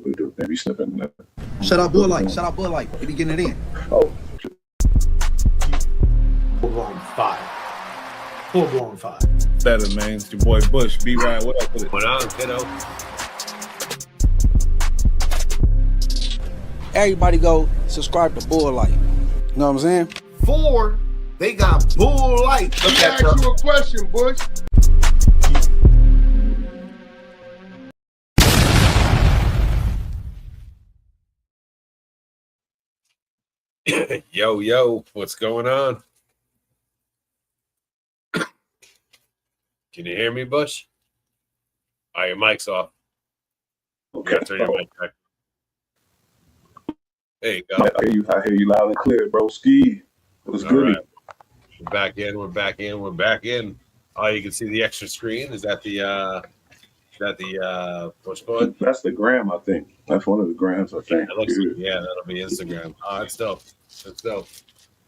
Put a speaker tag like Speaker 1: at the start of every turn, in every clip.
Speaker 1: we do. They be slipping.
Speaker 2: Shout out BullRad. Shout out BullRad. He be getting it in.
Speaker 1: Oh.
Speaker 3: Full-blown fire. Full-blown fire.
Speaker 4: Better, man. It's your boy Bush. BullRad, what up with it?
Speaker 5: What on, kiddo?
Speaker 2: Everybody go subscribe to BullRad. You know what I'm saying?
Speaker 3: 4, they got Bull Light.
Speaker 6: Let me ask you a question, Bush.
Speaker 5: Yo, what's going on? Can you hear me, Bush? Oh, your mic's off.
Speaker 1: Okay.
Speaker 5: Turn your mic back. There you go.
Speaker 1: I hear you loud and clear, bro. Ski. It was good.
Speaker 5: Right. We're back in. Oh, you can see the extra screen. Is that the what's it called?
Speaker 1: That's the gram, I think. That's one of the grams, I think.
Speaker 5: Yeah, that'll be Instagram. Oh, that's dope.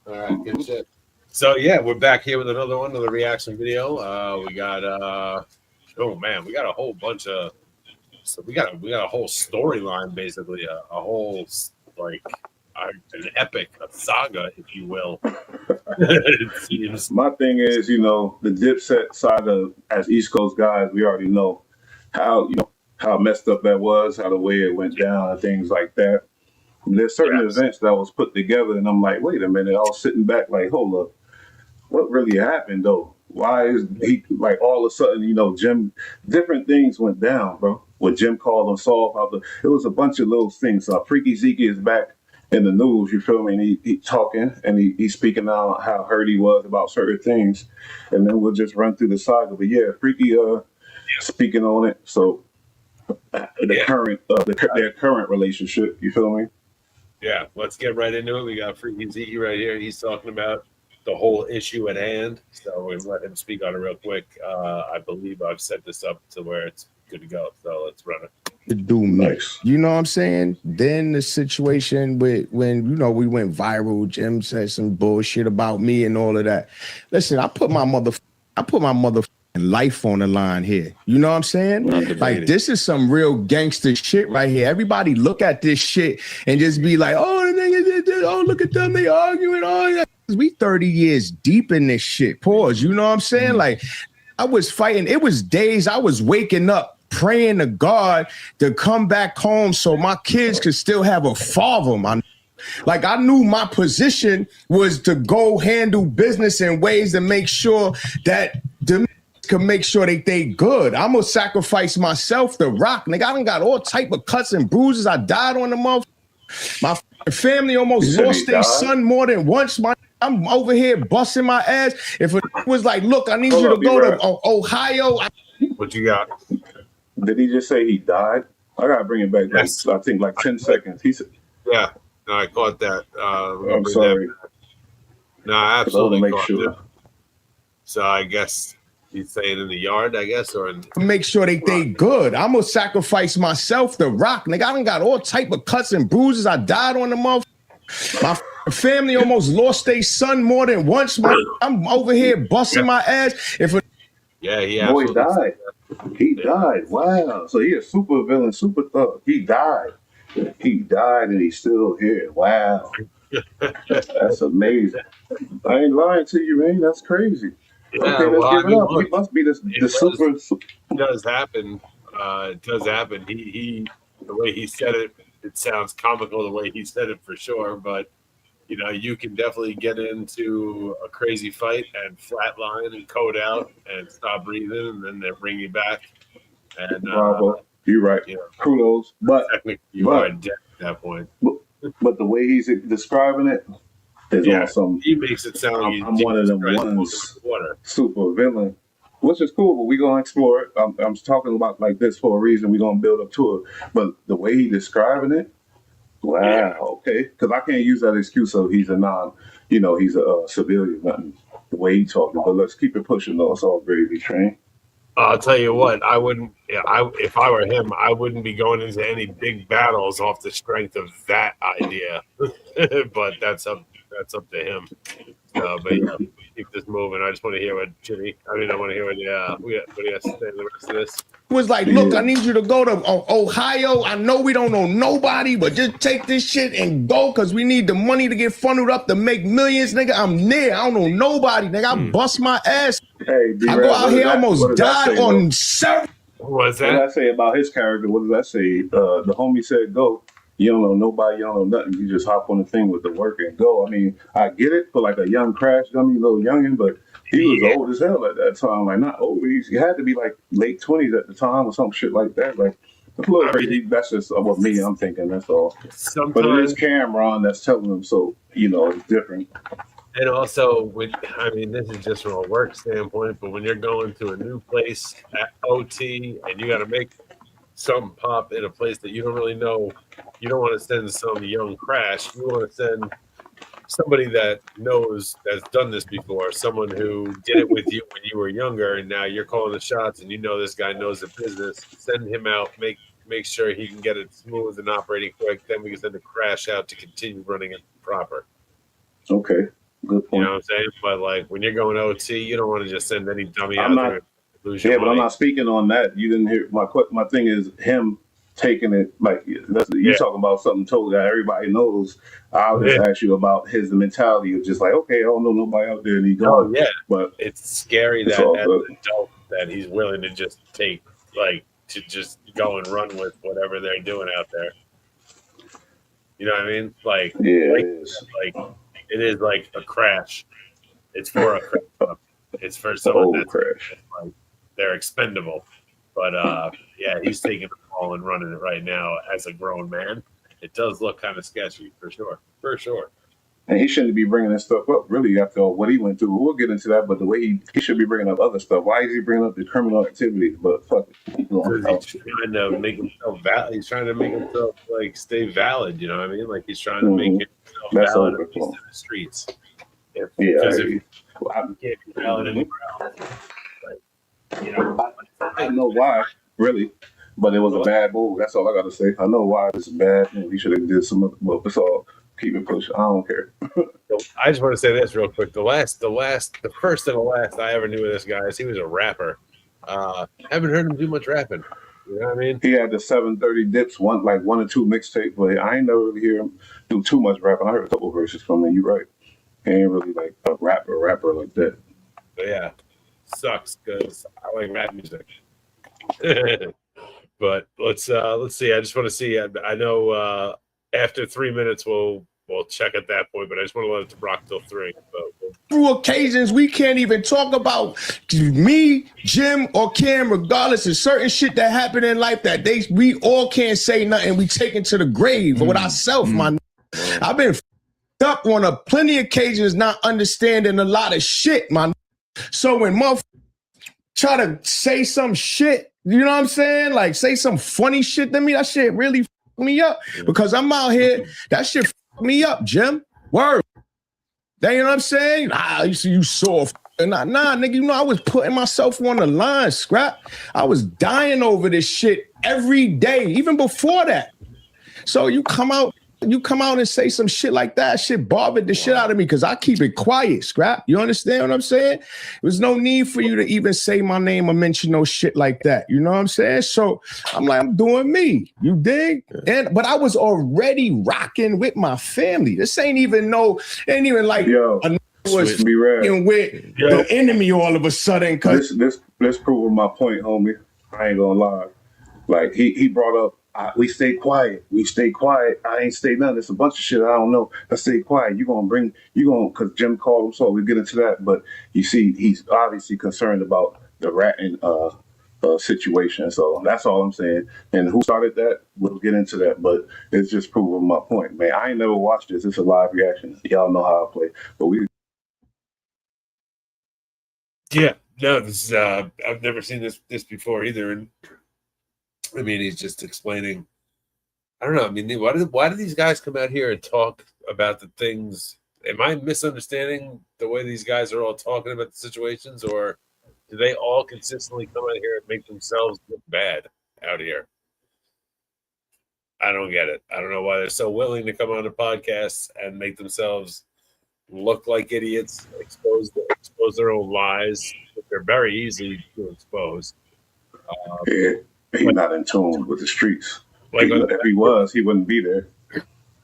Speaker 5: All right, good shit. So yeah, we're back here with another one of the reaction video. We got oh man, we got a whole bunch of. So we got a whole storyline, basically a whole like an epic, a saga, if you will. It seems.
Speaker 1: My thing is, the Dipset side of, as East Coast guys, we already know how messed up that was, how the way it went down, and things like that. And there's certain events that was put together, and I'm like, wait a minute, I was sitting back like, hold up, what really happened though? Why is he like all of a sudden, Jim, different things went down, bro. With Jim called him soft, it was a bunch of little things. Freaky Zeke is back in the news, you feel me? And he talking and he's speaking out how hurt he was about certain things, and then we'll just run through the saga. But yeah, Freaky speaking on it. So their current relationship, you feel me?
Speaker 5: Yeah, let's get right into it. We got Freaky Zeke right here. He's talking about the whole issue at hand. So we're gonna let him speak on it real quick. I believe I've set this up to where it's good to go. So let's run it.
Speaker 7: To do
Speaker 1: Nice.
Speaker 7: You know what I'm saying? Then the situation with when we went viral, Jim said some bullshit about me and all of that. Listen, I put my motherfucking life on the line here. You know what I'm saying? Like, this is some real gangster shit right here. Everybody look at this shit and just be like, oh, the nigga did, oh, look at them, they arguing, oh yeah. We 30 years deep in this shit. Pause. You know what I'm saying? Like, I was fighting. It was days I was waking up praying to God to come back home so my kids could still have a father. I knew my position was to go handle business in ways to make sure that the can make sure they good. I'm gonna sacrifice myself to rock. Nigga, I done got all type of cuts and bruises. I died on the month. My family almost lost their son more than once. I'm over here busting my ass. If it was like, look, I need you to go to Ohio.
Speaker 5: What you got?
Speaker 1: Did he just say he died? I gotta bring it back.
Speaker 5: Yes.
Speaker 1: I think like 10 seconds. He said,
Speaker 5: Yeah, no, I caught that.
Speaker 1: I'm sorry.
Speaker 5: No, I absolutely
Speaker 1: make
Speaker 5: caught
Speaker 1: sure.
Speaker 5: that. So I guess he's saying in the yard, I guess, or in
Speaker 7: make sure they good. I'm gonna sacrifice myself to rock. Nigga, I done got all type of cuts and bruises. I died on the month. My family almost lost their son more than once. I'm over here busting my ass.
Speaker 1: Boy died. He died. Wow. So he a super villain, super thug. He died. He died and he's still here. Wow. That's amazing. I ain't lying to you, man. That's crazy.
Speaker 5: Yeah,
Speaker 1: okay, let's give it up. He must be the super.
Speaker 5: It does happen. It does happen. He the way he said it, it sounds comical the way he said it for sure, but you can definitely get into a crazy fight and flatline and code out and stop breathing, and then they bring you back. And
Speaker 1: Bravo, you're right. Kudos, but
Speaker 5: technically you are dead at that point.
Speaker 1: But the way he's describing it is awesome.
Speaker 5: He makes it sound like
Speaker 1: I'm one of them ones, super villain, which is cool. But we're gonna explore it. I'm talking about like this for a reason. We're gonna build up to it. But the way he's describing it. Wow. Okay. Because I can't use that excuse of he's a he's a civilian. Nothing. The way he talking. But let's keep it pushing though. It's all gravy train.
Speaker 5: I'll tell you what. I wouldn't. If I were him, I wouldn't be going into any big battles off the strength of that idea. But that's up to him. But keep this moving. I just want to hear what Jimmy. I mean, I want to hear what what he has to say in the rest of this.
Speaker 7: Was like, look, I need you to go to Ohio. I know we don't know nobody, but just take this shit and go because we need the money to get funneled up to make millions, nigga. I'm there. I don't know nobody, nigga. I bust my ass.
Speaker 1: Hey,
Speaker 7: I go out here, almost died on several.
Speaker 5: What's
Speaker 1: What
Speaker 5: that?
Speaker 1: did I say about his character? What did I say? The homie said, go. You don't know nobody, you don't know nothing. You just hop on the thing with the work and go. I mean, I get it for like a young crash dummy, little youngin', but he was old as hell at that time. Like, not old. He had to be like late 20s at the time or some shit like that. Like, it's a little crazy. That's just what me, I'm thinking. That's all.
Speaker 5: Sometimes,
Speaker 1: but it is Cameron that's telling him, so, you know, it's different.
Speaker 5: And also, I mean, this is just from a work standpoint, but when you're going to a new place at OT and you got to make something pop in a place that you don't really know, you don't want to send some young crash. You want to send somebody that knows, that's done this before, someone who did it with you when you were younger, and now you're calling the shots, and you know this guy knows the business. Send him out, make sure he can get it smooth and operating quick. Then we can send the crash out to continue running it proper.
Speaker 1: Okay, good point.
Speaker 5: You know what I'm saying? But like when you're going OT, you don't want to just send any dummy
Speaker 1: I'm
Speaker 5: out
Speaker 1: not,
Speaker 5: there. Lose your
Speaker 1: yeah, but
Speaker 5: money.
Speaker 1: I'm not speaking on that. You didn't hear my thing is him taking it like that's you talking about something totally that everybody knows. I'll just ask you about his mentality of just like, okay, I don't know nobody out there and he's gone.
Speaker 5: Oh yeah,
Speaker 1: but
Speaker 5: it's scary that as an adult that he's willing to just take to just go and run with whatever they're doing out there. You know what I mean? Like it is like a crash. It's for a crash. It's for someone that's like they're expendable. But yeah, he's taking the ball and running it right now as a grown man. It does look kind of sketchy for sure. For sure.
Speaker 1: And he shouldn't be bringing this stuff up, really, after what he went through. We'll get into that, but the way he should be bringing up other stuff. Why is he bringing up the criminal activities? But fuck it.
Speaker 5: Because he's trying to make himself valid. He's trying to make himself like stay valid. You know what I mean? Like he's trying to make himself valid at least in the streets. Because if you can't be valid anywhere else, like, you know,
Speaker 1: I know why, really. But it was a bad move. That's all I got to say. I know why it's bad. He should have did some other. Well, it's all. Keep it pushing. I don't care.
Speaker 5: I just want to say this real quick. The first and the last I ever knew of this guy is he was a rapper. Haven't heard him do much rapping. You know what I mean?
Speaker 1: He had the 730 dips, one or two mixtapes, but I ain't never really hear him do too much rapping. I heard a couple verses from him. You're right. He ain't really like a rapper like that.
Speaker 5: But yeah, sucks because I like rap music. But let's see. I just want to see. I know. After 3 minutes, we'll check at that point, but I just want to let it to rock till 3.
Speaker 7: Through occasions, we can't even talk about me, Jim, or Cam, regardless of certain shit that happened in life that we all can't say nothing. We taken to the grave with ourselves, man. I've been up on a plenty of occasions not understanding a lot of shit, man. So when motherfuckers try to say some shit, you know what I'm saying? Like say some funny shit to me, that shit really me up because I'm out here. That shit me up, Jim. Word. That, you know what I'm saying? You soft. Nah, nigga, you know I was putting myself on the line, scrap. I was dying over this shit every day, even before that. So you come out and say some shit like that. Shit bothered the shit out of me because I keep it quiet, scrap. You understand what I'm saying? There's no need for you to even say my name or mention no shit like that. You know what I'm saying? So I'm like, I'm doing me. You dig? But I was already rocking with my family. This ain't even like a was with the enemy all of a sudden.
Speaker 1: Cause this proving my point, homie. I ain't gonna lie. Like he brought up. We stay quiet. I ain't stay nothing. It's a bunch of shit I don't know. Let's stay quiet. Because Jim called him, so we'll get into that. But you see, he's obviously concerned about the ratting situation. So that's all I'm saying. And who started that? We'll get into that. But it's just proving my point, man. I ain't never watched this. It's a live reaction. Y'all know how I play. But
Speaker 5: yeah, no, this is, I've never seen this before either. And I mean, he's just explaining. I don't know. I mean, why do these guys come out here and talk about the things? Am I misunderstanding the way these guys are all talking about the situations, or do they all consistently come out here and make themselves look bad out here? I don't get it. I don't know why they're so willing to come on a podcast and make themselves look like idiots, expose expose their own lies, but they're very easy to expose.
Speaker 1: Yeah, he's
Speaker 5: But
Speaker 1: not in tune with the streets.
Speaker 5: like,
Speaker 1: If he was, he wouldn't be there.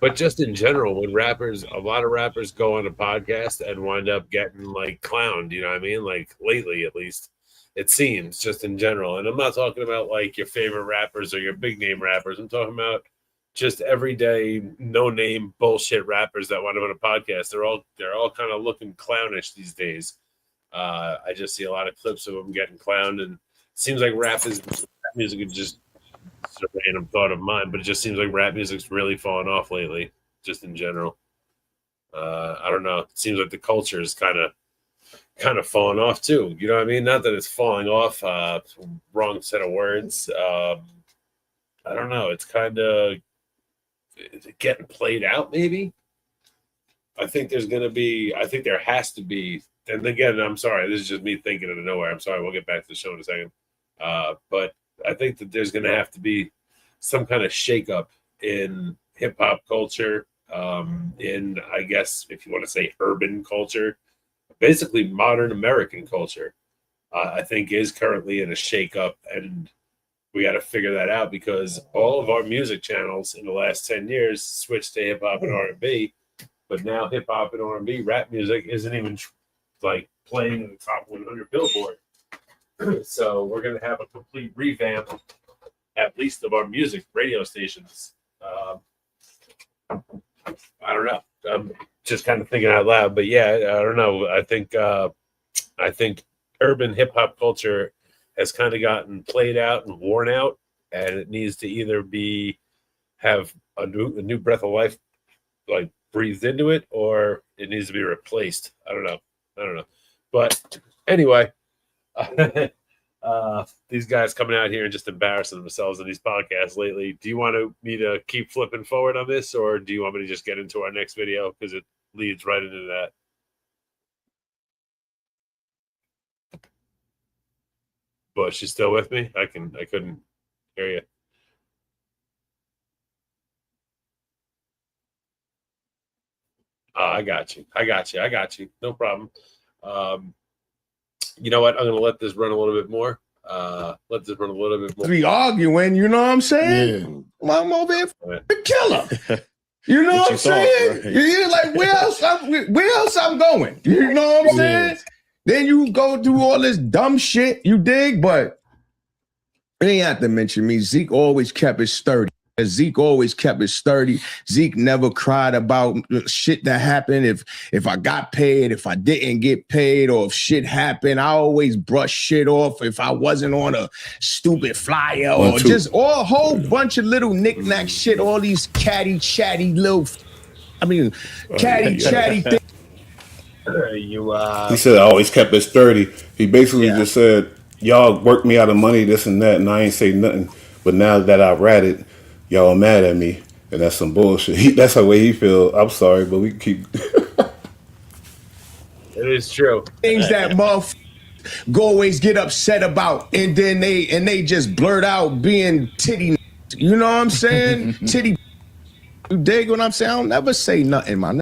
Speaker 5: but just in general, when a lot of rappers go on a podcast and wind up getting like clowned, you know what I mean? Like lately, at least, it seems just in general. And I'm not talking about like your favorite rappers or your big name rappers. I'm talking about just everyday no name bullshit rappers that wind up on a podcast. They're all kind of looking clownish these days. I just see a lot of clips of them getting clowned, and it seems like rap music is just a random thought of mine, but it just seems like rap music's really fallen off lately, just in general. I don't know. It seems like the culture is kind of falling off too. You know what I mean? Not that it's falling off. Wrong set of words. I don't know. It's kind of getting played out. Maybe. I think there has to be. And again, I'm sorry. This is just me thinking out of nowhere. I'm sorry. We'll get back to the show in a second. But I think that there's going to have to be some kind of shakeup in hip hop culture, in, I guess, if you want to say urban culture, basically modern American culture, I think is currently in a shakeup. And we got to figure that out because all of our music channels in the last 10 years switched to hip hop and R&B. But now hip hop and R&B, rap music isn't even like playing in the top 100 Billboard. So we're going to have a complete revamp, at least of our music radio stations. I don't know. I'm just kind of thinking out loud, but yeah, I don't know. I think urban hip hop culture has kind of gotten played out and worn out, and it needs to either have a new breath of life, like breathed into it, or it needs to be replaced. I don't know. But anyway. These guys coming out here and just embarrassing themselves in these podcasts lately. Do you want me to keep flipping forward on this, or do you want me to just get into our next video because it leads right into that? Bush, you still with me? I couldn't hear you. I got you. No problem. You know what? I'm going to let this run a little bit more.
Speaker 7: We arguing, you know what I'm saying?
Speaker 4: Yeah.
Speaker 7: I'm over here the killer. You know what I'm saying? Right? You're like, where else I'm going? You know what I'm saying? Then you go through all this dumb shit, you dig? But it ain't have to mention me. Zeke always kept it sturdy. Zeke always kept it sturdy. Zeke never cried about shit that happened. If I got paid, if I didn't get paid, or if shit happened, I always brush shit off if I wasn't on a stupid flyer or just all a whole bunch of little knick-knack shit, all these catty chatty things.
Speaker 4: He said I always kept it sturdy. He basically just said, y'all worked me out of money, this and that, and I ain't say nothing. But now that I've ratted, y'all mad at me, and that's some bullshit. That's the way he feel. I'm sorry, but we can keep.
Speaker 5: It is true.
Speaker 7: Things that motherfuckers always get upset about, and then they just blurt out being titty. You know what I'm saying? Titty. You dig what I'm saying? I don't never say nothing, man.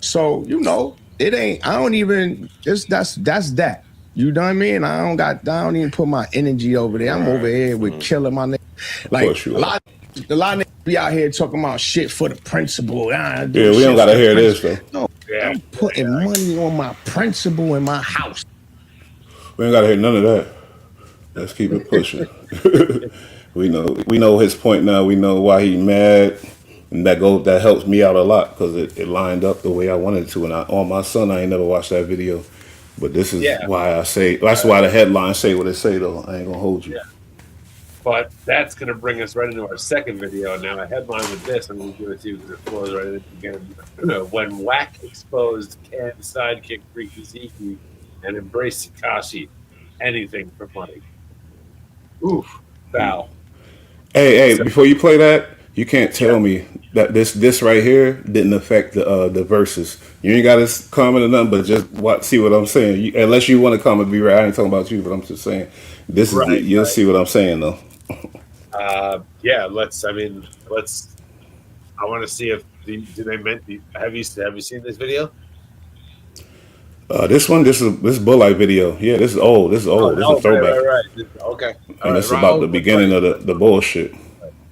Speaker 7: So you know, it ain't. I don't even. That's that. You know what I mean? I don't even put my energy over there. I'm over here with killing my nigga. Like a lot of niggas be out here talking about shit for the principal.
Speaker 4: We don't gotta hear this though.
Speaker 7: No, I'm putting money on my principal in my house.
Speaker 4: We ain't gotta hear none of that. Let's keep it pushing. we know his point now. We know why he mad, and that helps me out a lot because it lined up the way I wanted it to. And on my son, I ain't never watched that video, but this is why I say that's why the headlines say what it say though. I ain't gonna hold you.
Speaker 5: Yeah. But that's going to bring us right into our second video. Now, a headline with this, I'm going to give it to you because it flows right in again. When Wack exposed Cam's sidekick Freaky Zeke and embraced Tekashi, anything for money. Oof, foul.
Speaker 4: Hey, before you play that, you can't tell me that this right here didn't affect the verses. You ain't got to comment or nothing, but just see what I'm saying. Unless you want to comment, be right. I ain't talking about you, but I'm just saying this is you'll see what I'm saying though.
Speaker 5: Let's. I want to see if have you seen this video?
Speaker 4: This is Bull Light video. Yeah, this is old. This is old. This is a
Speaker 5: Oh,
Speaker 4: throwback,
Speaker 5: right. Okay. All
Speaker 4: and
Speaker 5: right,
Speaker 4: this is about the
Speaker 5: Raul,
Speaker 4: beginning of the bullshit.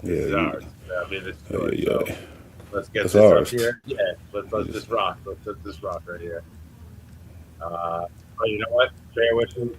Speaker 5: this
Speaker 4: Yeah,
Speaker 5: is ours. I mean, it's yours.
Speaker 4: yeah,
Speaker 5: So
Speaker 4: yeah.
Speaker 5: let's get
Speaker 4: That's
Speaker 5: this up
Speaker 4: ours.
Speaker 5: here. Yeah, let's just rock. Let's just rock right here. Oh, you know what? Bear with me.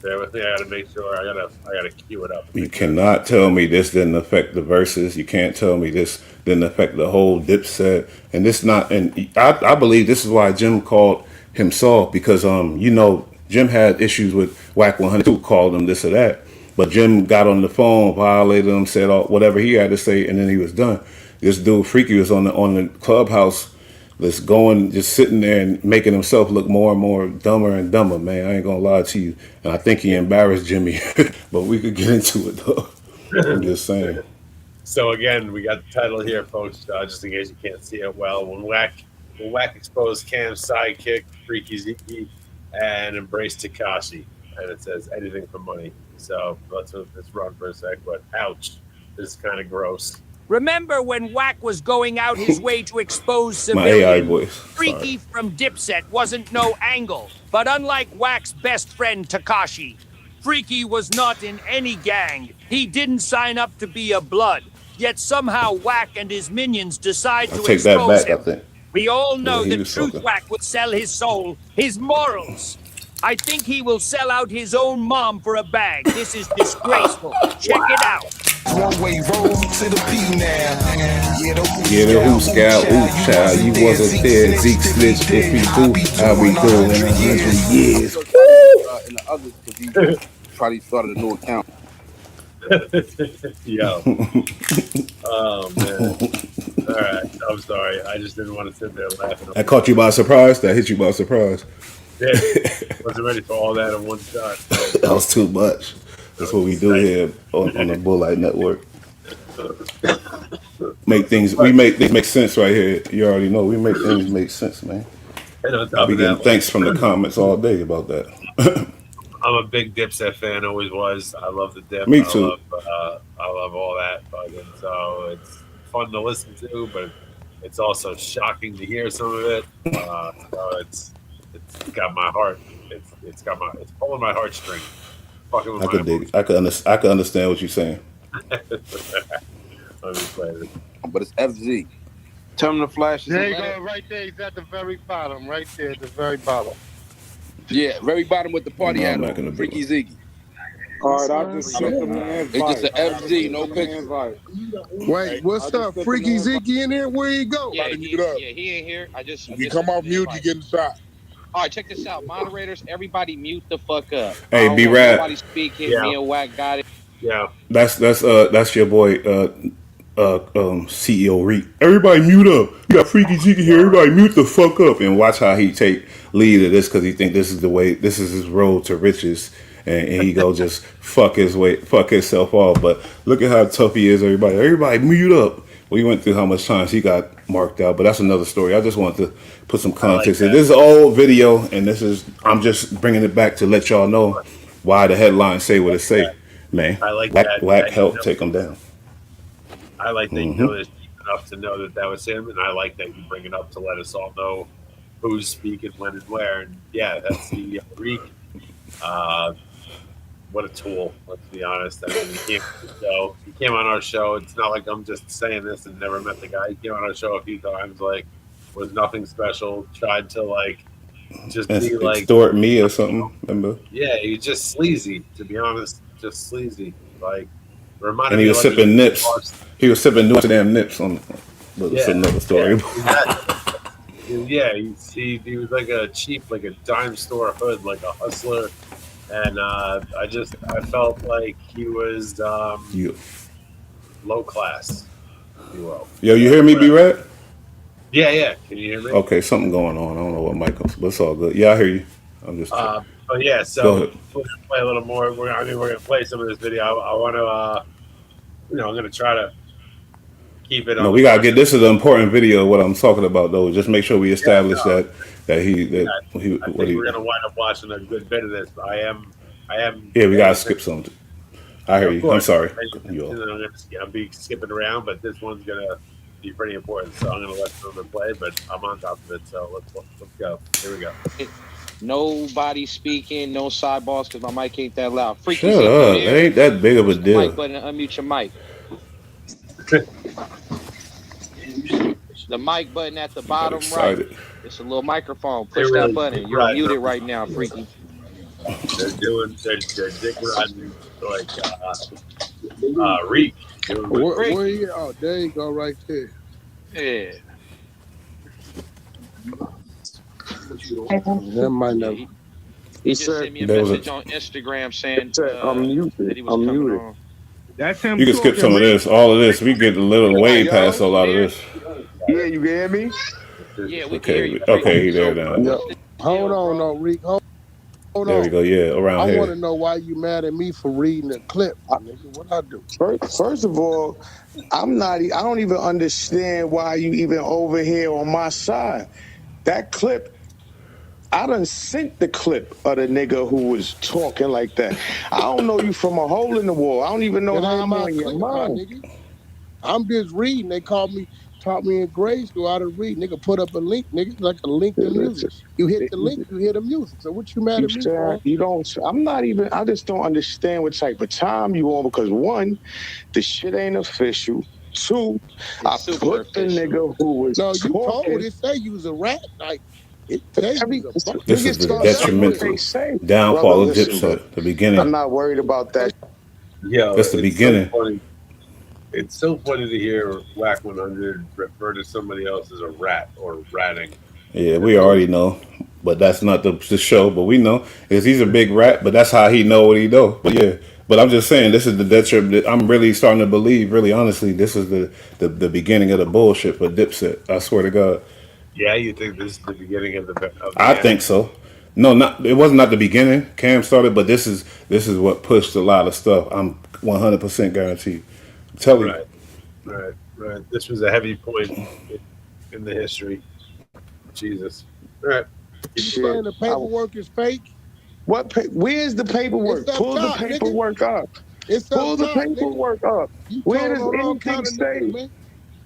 Speaker 5: Bear with me. I gotta make sure. I gotta cue it up.
Speaker 4: You cannot tell me this didn't affect the verses. You can't tell me this didn't affect the whole Dipset. And this not. And I believe this is why Jim called him soft because Jim had issues with Wack 102, called him this or that. But Jim got on the phone, violated him, said all, whatever he had to say, and then he was done. This dude Freaky was on the clubhouse, just sitting there and making himself look more and more dumber and dumber, man. I ain't gonna lie to you. And I think he embarrassed Jimmy. But we could get into it though. I'm just saying.
Speaker 5: So again, we got the title here, folks. Just in case you can't see it well, when Wack exposed Cam's sidekick, Freaky Zeke, and embraced Tekashi, and it says anything for money. So let's let this run for a sec. But ouch, this is kind of gross.
Speaker 8: Remember when Wack was going out his way to expose
Speaker 4: My AI
Speaker 8: civilians?
Speaker 4: voice.
Speaker 8: Freaky from Dipset wasn't no angle. But unlike Wack's best friend Tekashi, Freaky was not in any gang. He didn't sign up to be a blood. Yet somehow Wack and his minions decide to
Speaker 4: Take that
Speaker 8: expose
Speaker 4: back,
Speaker 8: him.
Speaker 4: I think.
Speaker 8: We all know
Speaker 4: he
Speaker 8: that
Speaker 4: was
Speaker 8: Truth
Speaker 4: talking.
Speaker 8: Wack would sell his soul, his morals. I think he will sell out his own mom for a bag. This is disgraceful. Check it out.
Speaker 9: One-way road to the P now.
Speaker 4: Yeah, the who scout, who child. You wasn't there, Zeke snitch. If he do, how we go in 100 years.
Speaker 2: In the others, because he probably started a new account.
Speaker 5: Yo. Oh man. All right. I'm sorry. I just didn't want to sit there laughing.
Speaker 4: That caught you by surprise? That hit you by surprise?
Speaker 5: Yeah. Wasn't ready for all that in one shot.
Speaker 4: That was too much. That's what we do here on the Bull Light Network. We make things make sense right here. You already know we make things make sense, man.
Speaker 5: And on
Speaker 4: I'll
Speaker 5: top
Speaker 4: be
Speaker 5: of
Speaker 4: getting
Speaker 5: that,
Speaker 4: thanks from the comments all day about that.
Speaker 5: I'm a big Dipset fan. Always was. I love the Dip.
Speaker 4: Me too.
Speaker 5: I love all that. So it's fun to listen to, but it's also shocking to hear some of it. So it's got my heart. It's pulling my heartstring. Fucking with
Speaker 4: I could dig it. I could understand what you're saying.
Speaker 5: Let me play this.
Speaker 2: But it's FZ. Tell him to flash.
Speaker 6: There you go, right there. He's at the very bottom, right there at the very bottom.
Speaker 2: Yeah, very bottom with the party
Speaker 4: No, I'm
Speaker 2: hat
Speaker 4: not
Speaker 2: on.
Speaker 4: gonna do
Speaker 2: Freaky
Speaker 4: it.
Speaker 2: Ziggy.
Speaker 10: All right, I just sent him the invite.
Speaker 2: It's just an FZ, no picture.
Speaker 10: Wait, what's up? Freaky Ziggy in here? Where he go?
Speaker 11: Yeah, he ain't here. I just
Speaker 10: You come off mute, you getting shot.
Speaker 11: All right, check this out. Moderators, everybody mute the fuck up.
Speaker 4: Hey, BullRad.
Speaker 11: Nobody speaking.
Speaker 5: Yeah.
Speaker 11: Me and Wack got it.
Speaker 5: Yeah.
Speaker 4: That's your boy CEO Reek. Everybody mute up. You got Freaky Zeke here. Everybody mute the fuck up and watch how he take lead of this because he think this is the way. This is his road to riches, and he go just fuck himself off. But look at how tough he is. Everybody mute up. We went through how much times he got marked out, but that's another story. I just wanted to put some context.
Speaker 5: Like
Speaker 4: This is an old video, and I'm just bringing it back to let y'all know why the headlines say what it say. Man,
Speaker 5: I like
Speaker 4: Wack
Speaker 5: that.
Speaker 4: helped take him down.
Speaker 5: I like that you know this enough to know that was him, and I like that you bring it up to let us all know who's speaking, when, and where. And yeah, that's the Reek. What a tool. Let's be honest. I mean, he came on our show. It's not like I'm just saying this and never met the guy. He came on our show a few times. Like, was nothing special. Tried to just be like
Speaker 4: extort me or something. Remember?
Speaker 5: Yeah, he's just sleazy. To be honest, just sleazy. Like, reminded
Speaker 4: And he
Speaker 5: me
Speaker 4: was
Speaker 5: of, like,
Speaker 4: sipping nips. He was sipping New Amsterdam nips on. But it's another story.
Speaker 5: Yeah, he was like a cheap, like a dime store hood, like a hustler, and I felt like he was low class, if you will.
Speaker 4: Yo, you hear me, BullRad?
Speaker 5: Yeah. Can you hear me?
Speaker 4: Okay, something going on. I don't know what Michael's, but it's all good. Yeah, I hear you. I'm just.
Speaker 5: Oh yeah, so we're gonna play a little more. We're gonna play some of this video. I want to, I'm gonna try to keep it.
Speaker 4: No, we gotta get this is an important video. What I'm talking about, though, just make sure we establish that he.
Speaker 5: I think we're gonna wind up watching a good bit of this. But I am.
Speaker 4: Yeah, we gotta skip something. I hear you. I'm sorry.
Speaker 5: I'm be skipping around, but this one's gonna be pretty important. So I'm gonna let someone play, but I'm on top of it. So let's go. Here we go.
Speaker 11: Nobody speaking, no sideballs because my mic ain't that loud. Freaky
Speaker 4: Shut
Speaker 11: Zeke, you
Speaker 4: up. It
Speaker 11: there?
Speaker 4: ain't that big of a
Speaker 11: Push the mic
Speaker 4: deal.
Speaker 11: button and unmute your mic. The mic button at the
Speaker 4: Got
Speaker 11: bottom right.
Speaker 4: excited.
Speaker 11: It's a little microphone.
Speaker 5: They're
Speaker 11: Push
Speaker 5: really
Speaker 11: that button.
Speaker 5: dick
Speaker 11: You're
Speaker 5: riding
Speaker 11: muted
Speaker 5: on
Speaker 11: right now, Freaky.
Speaker 5: they're dick riding like Reek doing what
Speaker 10: Where he? Oh, there you go, right there.
Speaker 11: Yeah.
Speaker 10: That might
Speaker 11: Yeah,
Speaker 10: not.
Speaker 11: he just sent me a
Speaker 4: There was
Speaker 11: message
Speaker 4: a.
Speaker 11: on Instagram saying
Speaker 7: I'm
Speaker 11: that he was
Speaker 7: I'm
Speaker 11: coming
Speaker 7: muted.
Speaker 11: on.
Speaker 10: That's him
Speaker 4: You can skip
Speaker 10: talking,
Speaker 4: some of
Speaker 10: Rick.
Speaker 4: this. All of this. We get a little way past a lot of this.
Speaker 7: Yeah, you can hear me?
Speaker 11: Yeah, we can hear
Speaker 4: Okay.
Speaker 11: you,
Speaker 4: Okay.
Speaker 11: Freaky.
Speaker 4: He there
Speaker 11: So
Speaker 4: now.
Speaker 10: Yeah.
Speaker 11: what's the
Speaker 10: Hold
Speaker 11: deal,
Speaker 10: on,
Speaker 11: bro?
Speaker 10: no, Rick. Hold
Speaker 4: There we
Speaker 10: on.
Speaker 4: go. Yeah, around
Speaker 10: I want
Speaker 4: here.
Speaker 10: to know why you mad at me for reading the clip, nigga. What I do?
Speaker 7: First of all, I don't even understand why you even over here on my side. That clip, I done sent the clip of the nigga who was talking like that. I don't know you from a hole in the wall. I don't even know
Speaker 10: That
Speaker 7: how
Speaker 10: ain't
Speaker 7: I'm
Speaker 10: my
Speaker 7: on your
Speaker 10: clip, my
Speaker 7: mind.
Speaker 10: nigga. I'm just reading. They taught me in grade school how to read. Nigga, put up a link, nigga, like a link to music. You hit the link, you hear the music. So what you mad at me for?
Speaker 7: You don't, I'm not even, I just don't understand what type of time you on because one, the shit ain't official. Two, I
Speaker 11: It's super
Speaker 7: put the
Speaker 11: official.
Speaker 7: nigga who was
Speaker 10: No, you told
Speaker 7: talking.
Speaker 10: it say you was a rat. Like it say you was a fuck.
Speaker 4: This is
Speaker 7: Niggas
Speaker 4: the
Speaker 7: start saying what
Speaker 4: detrimental
Speaker 7: they say. Brother,
Speaker 4: downfall of
Speaker 7: listen, bro.
Speaker 4: Dipset. The beginning.
Speaker 7: I'm not worried about that.
Speaker 5: Yo,
Speaker 4: That's the
Speaker 5: it's
Speaker 4: beginning.
Speaker 5: so funny. It's so funny to hear Wack 100 refer to somebody else as a rat or ratting.
Speaker 4: Yeah, we already know, but that's not the show. But we know is he's a big rat, but that's how he know what he know. But yeah, but I'm just saying this is the detriment. I'm really starting to believe, really honestly, this is the beginning of the bullshit for Dipset. I swear to God.
Speaker 5: Yeah, you think this is the beginning of the
Speaker 4: I
Speaker 5: end?
Speaker 4: think so. No, not it wasn't not the beginning. Cam started, but this is what pushed a lot of stuff. I'm 100% guaranteed. I'm telling you.
Speaker 5: Right. This was a heavy point in the history. Jesus. All right.
Speaker 10: You saying the paperwork is fake?
Speaker 7: Where's the paperwork?
Speaker 10: It's up
Speaker 7: Pull
Speaker 10: top,
Speaker 7: the paperwork up.
Speaker 10: It's up
Speaker 7: Pull the
Speaker 10: top, nigga.
Speaker 7: paperwork up.
Speaker 10: You
Speaker 7: Where
Speaker 10: told
Speaker 7: does
Speaker 10: on all
Speaker 7: anything
Speaker 10: kind of niggas,
Speaker 7: say?
Speaker 10: man.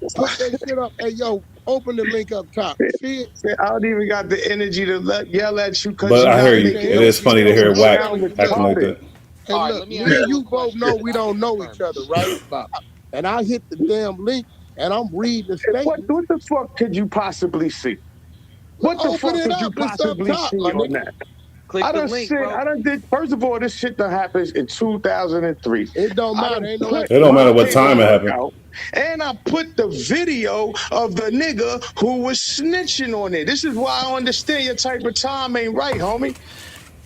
Speaker 10: Put that shit up. Hey, yo, open the link up top. You see it?
Speaker 7: I don't even got the energy to yell at you because
Speaker 4: But
Speaker 7: you
Speaker 4: I
Speaker 7: got
Speaker 4: hear
Speaker 10: I ain't
Speaker 4: you.
Speaker 7: me.
Speaker 10: saying
Speaker 4: It is
Speaker 10: energy.
Speaker 4: funny to
Speaker 10: You
Speaker 4: hear
Speaker 10: ain't
Speaker 4: Wack
Speaker 7: sound
Speaker 4: acting like
Speaker 7: retarded.
Speaker 4: that.
Speaker 10: Hey,
Speaker 11: All right,
Speaker 10: look,
Speaker 11: let me
Speaker 10: me
Speaker 11: ask
Speaker 10: and
Speaker 11: you a
Speaker 10: you both know
Speaker 11: question.
Speaker 10: we don't know each other, right? And I hit the damn link and I'm reading the statement.
Speaker 7: What the fuck could you possibly see? What the
Speaker 10: Open
Speaker 7: fuck
Speaker 10: it
Speaker 7: could you
Speaker 10: up. It's up
Speaker 7: possibly
Speaker 10: top,
Speaker 7: see
Speaker 10: my
Speaker 7: on
Speaker 10: nigga.
Speaker 7: that?
Speaker 11: Click the link, bro.
Speaker 7: First of all, this shit that happens in 2003.
Speaker 10: It don't
Speaker 7: I
Speaker 10: matter.
Speaker 7: done
Speaker 10: Ain't no
Speaker 7: put
Speaker 4: It don't
Speaker 7: my
Speaker 4: matter what time it
Speaker 7: paperwork
Speaker 4: happened.
Speaker 7: out, and I put the video of the nigga who was snitching on it. This is why I understand your type of time ain't right, homie.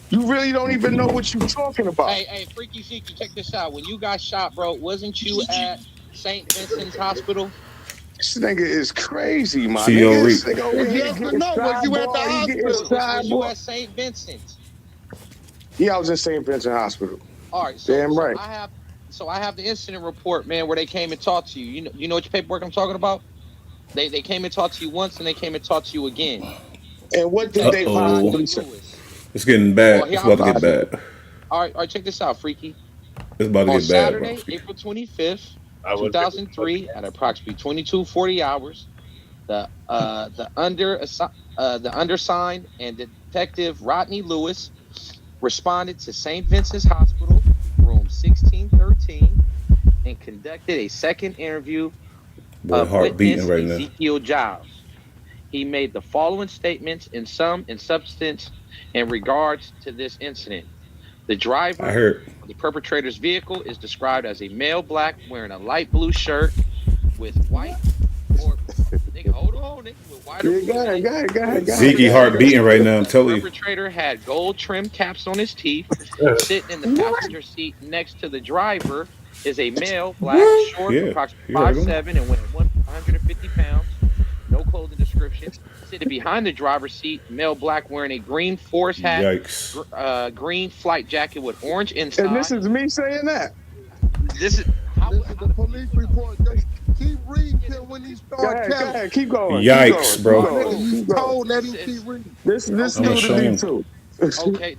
Speaker 7: You really don't even know what you're talking about.
Speaker 11: Hey, Freaky Zeke, check this out. When you got shot, bro, wasn't you at St. Vincent's Hospital?
Speaker 7: This nigga is crazy, my
Speaker 4: See you
Speaker 7: nigga.
Speaker 4: on
Speaker 7: This
Speaker 4: Reek.
Speaker 7: nigga over
Speaker 10: It's
Speaker 7: here
Speaker 10: yes or
Speaker 7: getting
Speaker 10: no. Was you at the
Speaker 7: sidebar. He getting
Speaker 10: hospital?
Speaker 11: Was you
Speaker 7: sidebar.
Speaker 11: at St. Vincent's?
Speaker 7: Yeah, I was in St. Vincent Hospital.
Speaker 11: All right,
Speaker 7: Damn
Speaker 11: so
Speaker 7: right.
Speaker 11: I have the incident report, man, where they came and talked to you. You know what your paperwork I'm talking about? They came and talked to you once and they came and talked to you again.
Speaker 7: And what did they
Speaker 11: Detective Rodney
Speaker 7: possibly say?
Speaker 11: Lewis.
Speaker 4: It's getting
Speaker 11: Well,
Speaker 4: bad.
Speaker 11: here
Speaker 4: It's
Speaker 11: I'm
Speaker 4: about to get
Speaker 11: about
Speaker 4: bad.
Speaker 11: all right, check this out, Freaky.
Speaker 4: It's about to
Speaker 11: On
Speaker 4: get bad, bro.
Speaker 11: Saturday, April 25th,
Speaker 5: I was
Speaker 11: 2003, at approximately 22:40 hours, the undersigned and Detective Rodney Lewis responded to St. Vincent's Hospital, room 1613, and conducted a second interview
Speaker 4: Boy,
Speaker 11: of
Speaker 4: heart beating
Speaker 11: witness
Speaker 4: right now.
Speaker 11: Ezekiel Giles. He made the following statements in substance in regards to this incident. The driver
Speaker 4: I heard.
Speaker 11: of the perpetrator's vehicle is described as a male black wearing a light blue shirt with white or nigga, hold on, nigga, with white or
Speaker 7: Yeah,
Speaker 11: blue
Speaker 7: go
Speaker 11: tag.
Speaker 7: ahead.
Speaker 4: Zeke heart beating right now. I'm
Speaker 11: The
Speaker 4: telling you.
Speaker 11: perpetrator had gold trim caps on his teeth. Sitting in the passenger seat next to the driver is a male, black,
Speaker 4: What?
Speaker 11: short,
Speaker 4: Yeah,
Speaker 11: approximately
Speaker 4: you heard him.
Speaker 11: 5'7", and weighing 150 pounds. No clothing description. Sitting behind the driver's seat, male, black, wearing a green forest hat,
Speaker 4: Yikes.
Speaker 11: green flight jacket with orange inside.
Speaker 7: And this is me saying that.
Speaker 11: This is
Speaker 10: This is the police report. Just keep reading till when he
Speaker 7: Go
Speaker 10: start
Speaker 7: ahead.
Speaker 10: telling.
Speaker 7: Keep going.
Speaker 4: Yikes, bro.
Speaker 10: Nigga, you
Speaker 7: Keep going.
Speaker 10: told, let him keep reading.
Speaker 7: This
Speaker 4: I'm
Speaker 7: student
Speaker 4: ashamed.
Speaker 7: me too.
Speaker 11: Okay,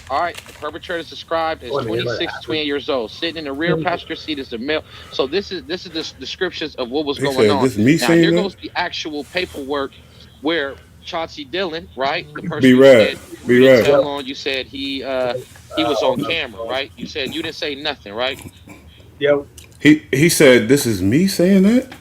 Speaker 11: all right. The perpetrator is described as 26 to 28 years old, sitting in the rear passenger seat as the male. So this is the descriptions of what was
Speaker 4: He
Speaker 11: going
Speaker 4: said,
Speaker 11: on.
Speaker 4: "This me
Speaker 11: Now
Speaker 4: saying
Speaker 11: here
Speaker 4: that."
Speaker 11: goes the actual paperwork where Chauncey Dillon, right, the person you
Speaker 4: B-Rad,
Speaker 11: said you didn't
Speaker 4: B-Rad.
Speaker 11: tell on, you said he was on camera, right? You said you didn't say nothing, right?
Speaker 5: Yo,
Speaker 4: He said, "This is me saying that."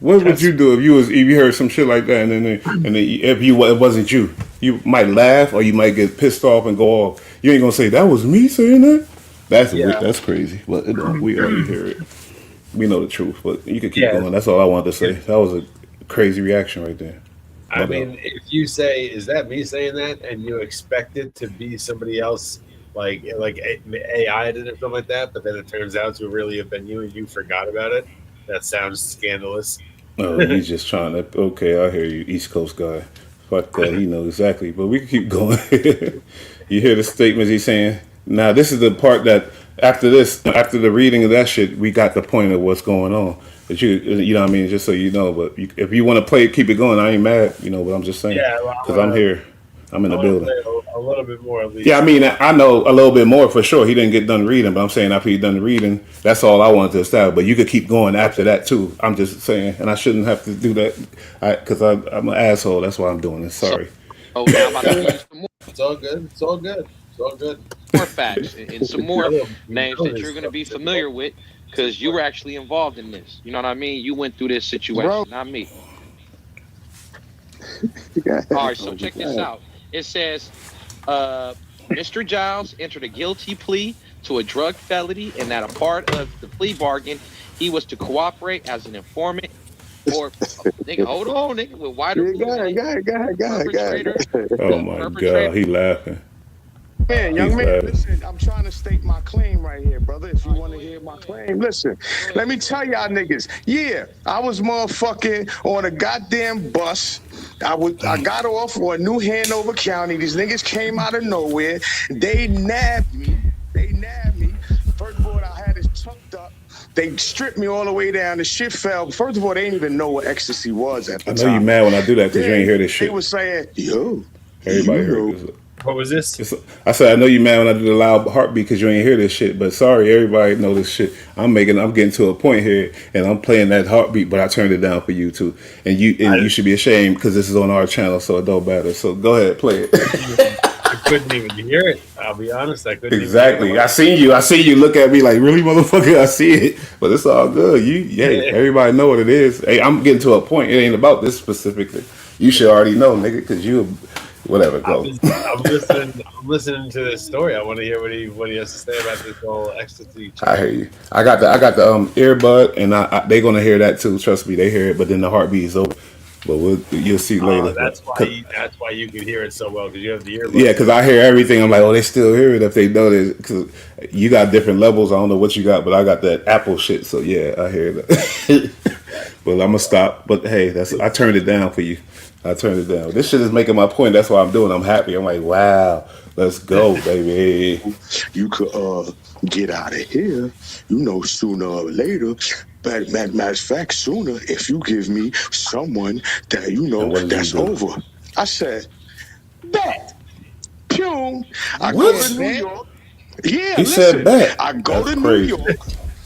Speaker 4: What would
Speaker 5: that's
Speaker 4: you do if you heard some shit like that, and then if it wasn't you, you might laugh or you might get pissed off and go off. You ain't gonna say that was me saying that. That's
Speaker 5: yeah,
Speaker 4: that's crazy. But we already hear it. We know the truth, but you could keep
Speaker 5: yeah.
Speaker 4: going. That's all I wanted to say. That was a crazy reaction right there.
Speaker 5: I mean, if you say, "Is that me saying that?" and you expect it to be somebody else, like AI did it or something like that, but then it turns out to really have been you and you forgot about it, that sounds scandalous.
Speaker 4: Oh, you just trying to? Okay, I hear you, East Coast guy. Fuck that. He knows exactly. But we can keep going. You hear the statements he's saying. Now, this is the part that after the reading of that shit, we got the point of what's going on. But you know what I mean? Just so you know. But if you want to play it, keep it going. I ain't mad. You know, but I'm just saying
Speaker 5: Yeah, well,
Speaker 4: because I'm here. I'm in the
Speaker 5: I want to
Speaker 4: building.
Speaker 5: play a little bit more at least.
Speaker 4: Yeah, I mean, I know a little bit more for sure. He didn't get done reading, but I'm saying after he done reading, that's all I wanted to establish. But you could keep going after that too. I'm just saying, and I shouldn't have to do that because I'm an asshole. That's why I'm doing this. Sorry.
Speaker 11: Oh, now I'm about to give you some
Speaker 5: It's all good. It's all good. It's all good.
Speaker 11: more facts and some more names that you're going to be familiar with because you were actually involved in this. You know what I mean? You went through this situation,
Speaker 10: Bro.
Speaker 11: not me. All right, so check this out. It says, Mr. Giles entered a guilty plea to a drug felony, and that a part of the plea bargain, he was to cooperate as an informant or nigga, hold on, nigga, with wider perpetrator.
Speaker 4: Oh
Speaker 11: The
Speaker 4: my
Speaker 11: perpetrator.
Speaker 4: God, he laughing.
Speaker 7: Man,
Speaker 4: He's
Speaker 7: young man,
Speaker 4: laughing.
Speaker 7: listen, I'm trying to state my claim right here, brother. If you want to hear my claim, listen. Let me tell y'all niggas. Yeah, I was motherfucking on a goddamn bus. I got off on New Hanover County. These niggas came out of nowhere. They nabbed me. First of all, I had it tucked up. They stripped me all the way down. The shit fell. First of all, they didn't even know what ecstasy was at the
Speaker 4: I
Speaker 7: time.
Speaker 4: know you mad when I do that because you ain't hear this
Speaker 7: They
Speaker 4: shit.
Speaker 7: was saying, yo,
Speaker 4: Everybody heard this.
Speaker 5: What was this?
Speaker 4: I said, I know you mad when I do the loud heartbeat because you ain't hear this shit. But sorry, everybody know this shit. I'm getting to a point here, and I'm playing that heartbeat, but I turned it down for you too. And you should be ashamed because this is on our channel, so it don't matter. So go ahead, play it.
Speaker 5: I couldn't even hear it. I'll be honest. I couldn't.
Speaker 4: Exactly.
Speaker 5: Even
Speaker 4: I seen you look at me like, really, motherfucker. I see it, but it's all good. Everybody know what it is. Hey, I'm getting to a point. It ain't about this specifically. You should already know, nigga, because you. Whatever, go.
Speaker 5: I'm listening to this story. I want to hear what he has to say about this whole ecstasy.
Speaker 4: I hear you. I got the earbud, and they gonna hear that too. Trust me, they hear it. But then the heartbeat is over. But you'll see later.
Speaker 5: That's why you can hear it so well because you have the earbud.
Speaker 4: Yeah, because I hear everything. I'm like, oh, they still hear it if they know this. Because you got different levels. I don't know what you got, but I got that Apple shit. So yeah, I hear that. But I'm gonna stop. But hey, I turned it down for you. I turned it down. This shit is making my point. That's why I'm doing. I'm happy. I'm like, wow, let's go, baby.
Speaker 7: You could get out of here, sooner or later. But matter of fact, sooner if you give me someone that that's over. I said, bet. Pew. I go to New York. Yeah,
Speaker 4: he said bet.
Speaker 7: I go
Speaker 4: That's
Speaker 7: to
Speaker 4: crazy.
Speaker 7: New York.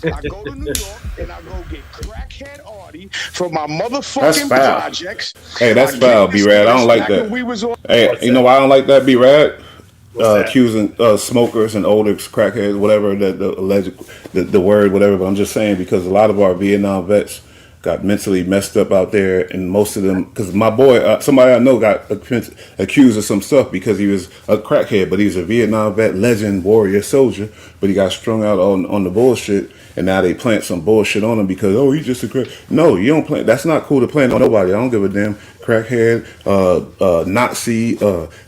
Speaker 7: I go to New York and I go get crackhead Artie for my
Speaker 4: That's
Speaker 7: motherfucking
Speaker 4: foul.
Speaker 7: projects.
Speaker 4: Hey, that's foul, B-Rad. I don't like that. Hey, you know why I don't like that, B-Rad? Accusing smokers and older crackheads, whatever the alleged the word, whatever. But I'm just saying because a lot of our Vietnam vets got mentally messed up out there, and most of them, because my boy, somebody I know got accused of some stuff because he was a crackhead, but he's a Vietnam vet, legend, warrior, soldier, but he got strung out on the bullshit, and now they plant some bullshit on him because, oh, he's just a crack. No, you don't plant. That's not cool to plant on nobody. I don't give a damn. Crackhead, Nazi,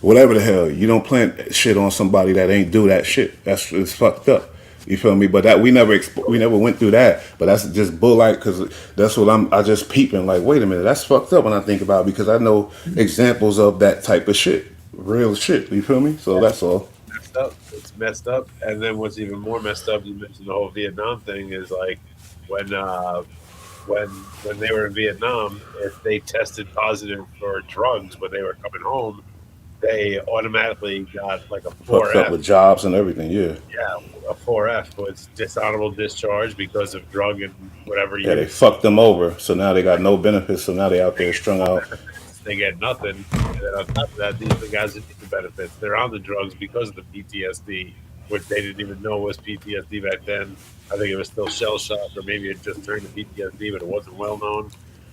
Speaker 4: whatever the hell. You don't plant shit on somebody that ain't do that shit. It's fucked up. You feel me? But that we never went through that. But that's just bullshit because that's what I just peeping like, wait a minute, that's fucked up when I think about it because I know examples of that type of shit, real shit. You feel me? So that's all.
Speaker 5: Messed up. It's messed up. And then what's even more messed up, you mentioned the whole Vietnam thing, is like when they were in Vietnam, if they tested positive for drugs when they were coming home, they automatically got like a
Speaker 4: Fucked up
Speaker 5: 4F.
Speaker 4: with jobs and everything. Yeah.
Speaker 5: Yeah, a 4F was dishonorable discharge because of drug and whatever
Speaker 4: Yeah, they
Speaker 5: use.
Speaker 4: fucked them over. So now they got no benefits. So now they out there strung out.
Speaker 5: They get nothing. And then on top of that, these are the guys that need the benefits. They're on the drugs because of the PTSD, which they didn't even know was PTSD back then. I think it was still shell shock, or maybe it just turned to PTSD, but it wasn't well known.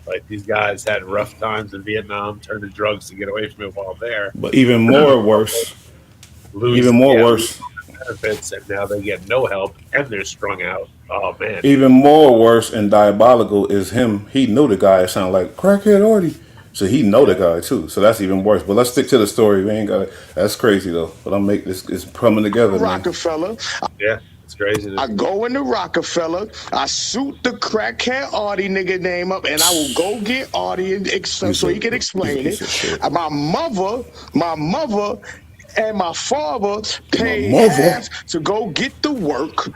Speaker 5: Like these guys had rough times in Vietnam, turned to drugs to get away from it while there.
Speaker 4: But even more worse,
Speaker 5: Lose benefits, and now they get no help, and they're strung out. Oh man!
Speaker 4: Even more worse and diabolical is him. He knew the guy. It sounded like crackhead Artie, so he know the guy too. So that's even worse. But let's stick to the story. We ain't got it. That's crazy though. But I'm make this. It's coming together, man.
Speaker 7: Rockefeller.
Speaker 5: Yeah, it's crazy.
Speaker 7: I go into Rockefeller. I suit the crackhead Artie nigga name up, and I will go get Artie so he can explain it. My mother, and my father paid half to go get the work.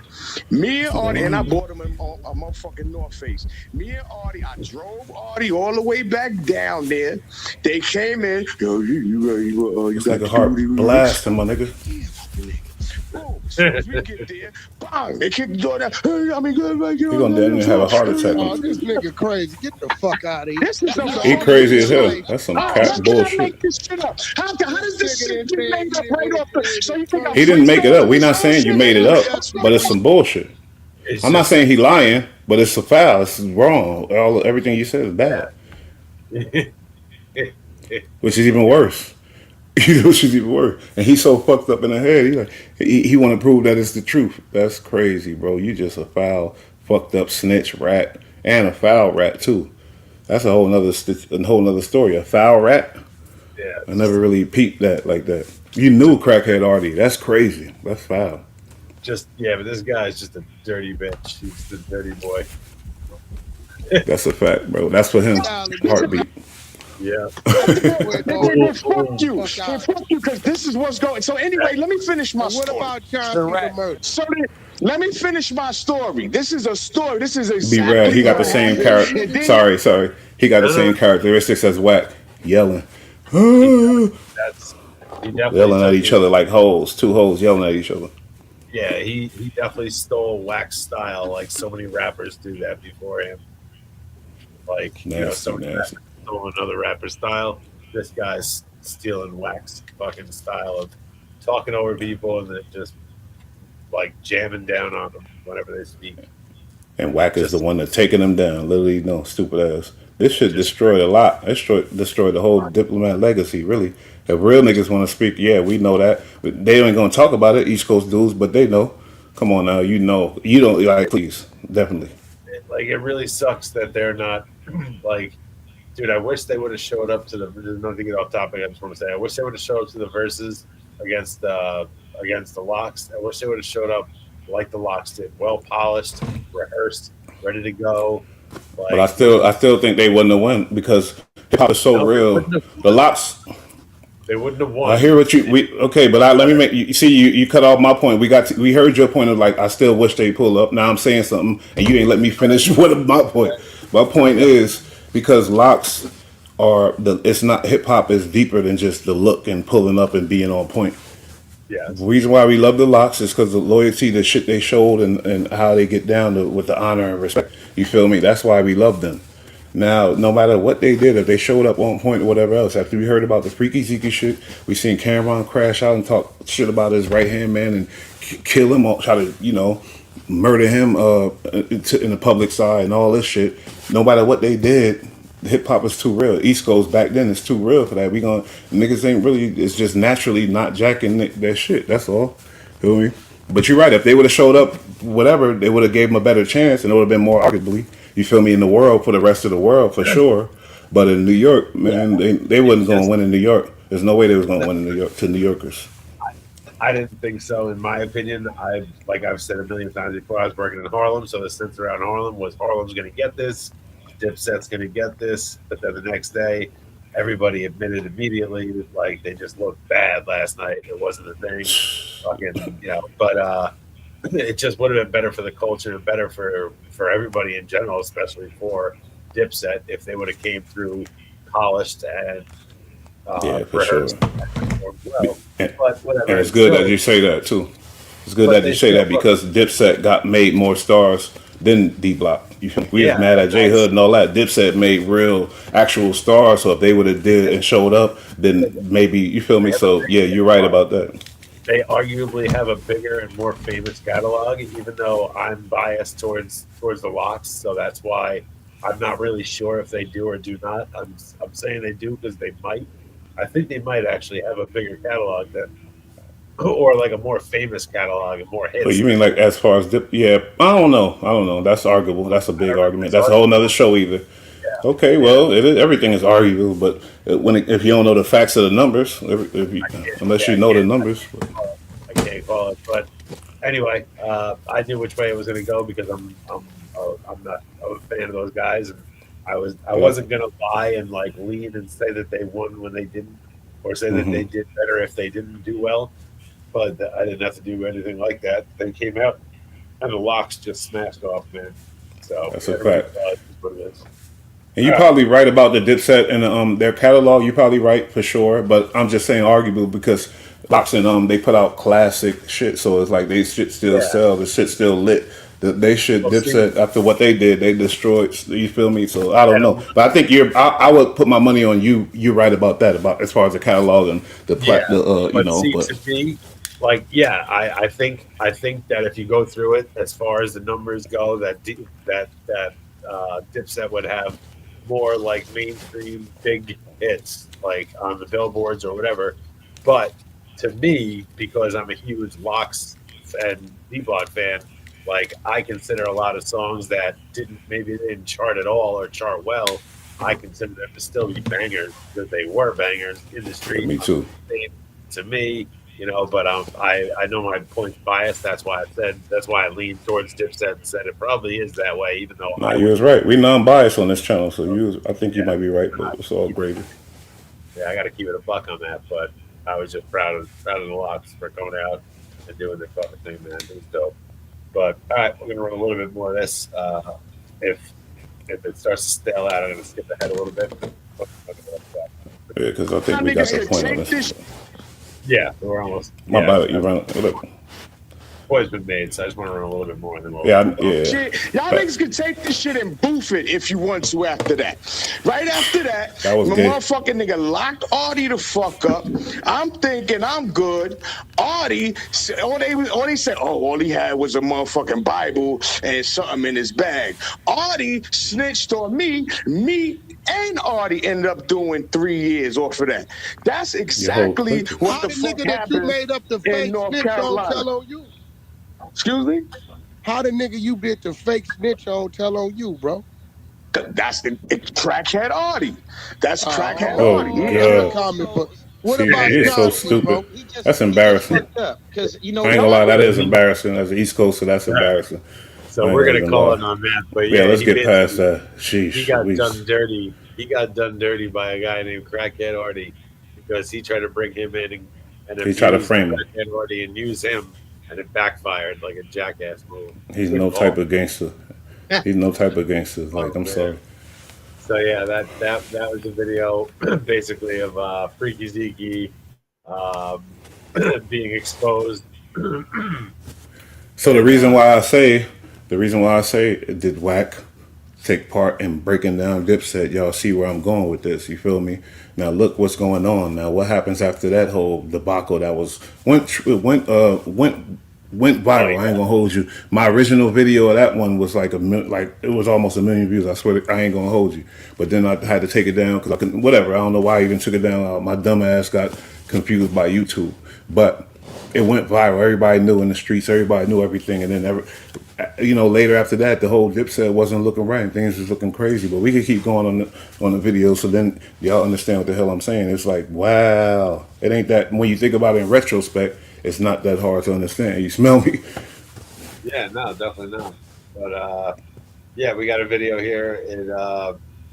Speaker 7: Me and Artie, and I bought him a motherfucking North Face. Me and Artie, I drove Artie all the way back down there. They came in. Yo, you got
Speaker 4: the heart blast him, my nigga.
Speaker 7: Boom. As soon as we get there, bang, they kick the door down. Hey, I mean, good, right?
Speaker 4: He gonna damn near have a heart attack.
Speaker 10: Oh, this nigga crazy. Get the fuck out of here.
Speaker 7: This is
Speaker 4: He crazy as hell. That's some cat bullshit.
Speaker 7: Make this shit up? How does this shit get made up right off the... So you think
Speaker 4: He didn't make it up. We're not saying you made it up, but it's some bullshit. I'm not saying he lying, but it's a foul. It's wrong. Everything you said is bad. Which is even worse. You know, which is even worse. And he's so fucked up in the head. He want to prove that it's the truth. That's crazy, bro. You just a foul, fucked up snitch rat, and a foul rat too. That's a whole nother story. A foul rat.
Speaker 5: Yeah.
Speaker 4: I never really peeped that like that. You knew crackhead Artie. That's crazy. That's foul.
Speaker 5: But this guy's just a dirty bitch. He's the dirty boy.
Speaker 4: That's a fact, bro. That's for him. Heartbeat.
Speaker 5: Yeah.
Speaker 7: Fuck you. Fuck you, because this is what's going. So anyway, let me finish my story.
Speaker 10: What about John?
Speaker 7: So let me finish my story. This is a story. This is exactly.
Speaker 4: B-Rad, he got the same character. Sorry. He got the same characteristics as Wack. Yelling. Yelling at each other like hoes. Two hoes yelling at each other.
Speaker 5: Yeah, he definitely stole Wack's style like so many rappers do that before him. Like, so many rappers stole another rapper's style. This guy's stealing Wack's fucking style of talking over people and then just like jamming down on them whenever they speak.
Speaker 4: And Wack is the one that's taking them down. Literally, no, stupid ass. This shit destroyed a lot. Destroyed the whole diplomat legacy, really. If real niggas want to speak, yeah, we know that. But they ain't going to talk about it, East Coast dudes, but they know. Come on now, you know. You don't, like, please, definitely.
Speaker 5: Like, it really sucks that they're not, like, dude, I wish they would have showed up to there's nothing to get off topic, I just want to say, I wish they would have showed up to the verses against the Locks. I wish they would have showed up like the Locks did, well polished, rehearsed, ready to go. Like,
Speaker 4: but I still think they wouldn't have won because hip hop is so real. The Locks,
Speaker 5: they wouldn't have won.
Speaker 4: I hear what let me make you see. You cut off my point. We heard your point of like I still wish they pull up. Now I'm saying something and you ain't let me finish with my point. My point is because Locks it's not hip hop is deeper than just the look and pulling up and being on point.
Speaker 5: Yeah.
Speaker 4: The reason why we love the Locks is because the loyalty, the shit they showed, and how they get down with the honor and respect. You feel me? That's why we love them. Now, no matter what they did, if they showed up on point or whatever else, after we heard about the freaky zeke shit, we seen Cameron crash out and talk shit about his right hand man and kill him, or try to murder him in the public side and all this shit. No matter what they did, hip hop is too real. East Coast back then is too real for that. Niggas ain't really. It's just naturally not jacking their shit. That's all. Feel me? But you're right. If they would have showed up, whatever, they would have gave them a better chance, and it would have been more arguably. You feel me? In the world, for the rest of the world, for sure. But in New York, man, they wasn't going to win in New York. There's no way they was going to win in New York to New Yorkers.
Speaker 5: I didn't think so. In my opinion, like I've said a million times before, I was working in Harlem, so the sense around Harlem was Harlem's going to get this, Dipset's going to get this, but then the next day, everybody admitted immediately, like they just looked bad last night. It wasn't a thing, But it just would have been better for the culture and better for everybody in general, especially for Dipset, if they would have came through polished and
Speaker 4: Yeah, for sure.
Speaker 5: rehearsed well.
Speaker 4: And,
Speaker 5: But whatever.
Speaker 4: and it's good that you say that too. It's good that you say that because Dipset got made more stars than D Block. We was mad at J Hood and all that. Dipset made real, actual stars. So if they would have did and showed up, then maybe you feel me. So yeah, you're right about that.
Speaker 5: They arguably have a bigger and more famous catalog, even though I'm biased towards the Locks. So that's why I'm not really sure if they do or do not. I'm saying they do because they might. I think they might actually have a bigger catalog than, or like a more famous catalog and more hits.
Speaker 4: But you mean like as far as yeah? I don't know. That's arguable. That's a big argument. That's a whole nother show either.
Speaker 5: Yeah.
Speaker 4: Okay, well, everything is arguable, but if you don't know the facts of the numbers, unless you know the numbers,
Speaker 5: I can't call it. But anyway, I knew which way it was going to go because I'm not a fan of those guys, and I wasn't going to lie and like lean and say that they won when they didn't, or say that they did better if they didn't do well. But I didn't have to do anything like that. They came out, and the Locks just smashed off, man. So
Speaker 4: that's a fact.
Speaker 5: What it is.
Speaker 4: And you're probably right about the Dipset and their catalog. You're probably right for sure. But I'm just saying arguable because Locks and they put out classic shit, so it's like they shit still sell. The shit still lit. They should Dipset after what they did. They destroyed. You feel me? So I don't know, but I think I would put my money on you. You're right about that. About as far as the catalog and the you know.
Speaker 5: But to me, like, yeah, I think that if you go through it, as far as the numbers go, that Dipset would have more like mainstream big hits, like on the billboards or whatever. But to me, because I'm a huge Locks and D-Block fan, like I consider a lot of songs that didn't chart at all or chart well. I consider them to still be bangers because they were bangers in the street.
Speaker 4: Me too.
Speaker 5: To me. You know, but I know my point's biased. That's why I leaned towards Dipset and said it probably is that way, even though
Speaker 4: you was right. We non-biased on this channel, so I think you might be right, but it's all gravy.
Speaker 5: Yeah, I got to keep it a buck on that, but I was just proud of the Locks for coming out and doing the fucking thing, man. It was dope. But all right, we're gonna run a little bit more of this. If it starts to stale out, I'm gonna skip ahead a little bit.
Speaker 4: Yeah, because I think we got the point on this.
Speaker 5: Yeah, we're almost.
Speaker 4: My bad, you run.
Speaker 5: Point's been made, so I just want to run a little bit more. And then
Speaker 7: Y'all niggas can take this shit and boof it if you want to after that. Right after that,
Speaker 4: that was
Speaker 7: my
Speaker 4: good.
Speaker 7: motherfucking nigga locked Artie the fuck up. I'm thinking I'm good. Artie, all they said, all he had was a motherfucking Bible and something in his bag. Artie snitched on me. And Artie ended up doing 3 years off of that. That's exactly what the fuck happened
Speaker 10: you made up the fake
Speaker 7: in North
Speaker 10: snitch
Speaker 7: Carolina.
Speaker 10: on tell on you?
Speaker 7: Excuse me?
Speaker 10: How the nigga you bit the fake snitch on tell on you, bro?
Speaker 7: That's the crackhead Artie. That's crackhead
Speaker 4: Artie.
Speaker 10: Comment, but what
Speaker 4: See,
Speaker 10: about
Speaker 4: he's so stupid. That's embarrassing.
Speaker 11: Because you know,
Speaker 4: I ain't gonna lie, that is embarrassing. As an East Coaster, that's embarrassing.
Speaker 5: So we're gonna call it on that. But
Speaker 4: yeah, let's get past that. Sheesh.
Speaker 5: He got done dirty. He got done dirty by a guy named Crackhead Artie because he tried to bring him in and
Speaker 4: he tried to frame him.
Speaker 5: Crackhead Artie and use him, and it backfired like a jackass move.
Speaker 4: He's no type of gangster. He's no type of gangster. Like I'm sorry.
Speaker 5: So yeah, that was a video basically of Freaky Zeke being exposed.
Speaker 4: So the reason why I say did Wack take part in breaking down Dipset? Y'all see where I'm going with this? You feel me? Now look what's going on. Now what happens after that whole debacle that went viral? I ain't gonna hold you. My original video of that one was like it was almost 1 million views. I swear I ain't gonna hold you. But then I had to take it down because I couldn't. Whatever. I don't know why I even took it down. My dumb ass got confused by YouTube. But it went viral. Everybody knew in the streets. Everybody knew everything. And then later after that, the whole Dipset wasn't looking right. And things was looking crazy. But we could keep going on the video. So then y'all understand what the hell I'm saying. It's like, wow. It ain't that, when you think about it in retrospect, it's not that hard to understand. You smell me?
Speaker 5: Yeah, no, definitely not. But yeah, we got a video here.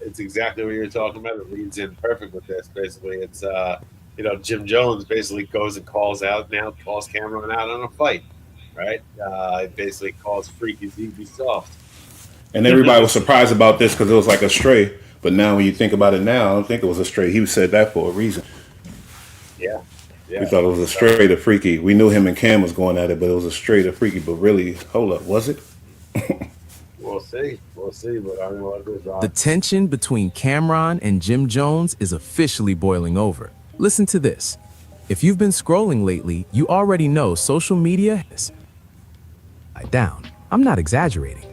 Speaker 5: It's exactly what you're talking about. It leads in perfect with this. Basically, it's Jim Jones basically goes and calls Cameron out on a fight, right? It basically calls Freaky Zeke soft.
Speaker 4: And everybody was surprised about this because it was like a stray. But now when you think about it now, I don't think it was a stray. He said that for a reason.
Speaker 5: Yeah. Yeah.
Speaker 4: We thought it was a straight of Freaky. We knew him and Cam was going at it, but it was a straight of Freaky. But really, hold up, was it?
Speaker 5: We'll see. We'll see. But I don't know what it is.
Speaker 12: The tension between Cameron and Jim Jones is officially boiling over. Listen to this. If you've been scrolling lately, you already know social media is down. I'm not exaggerating.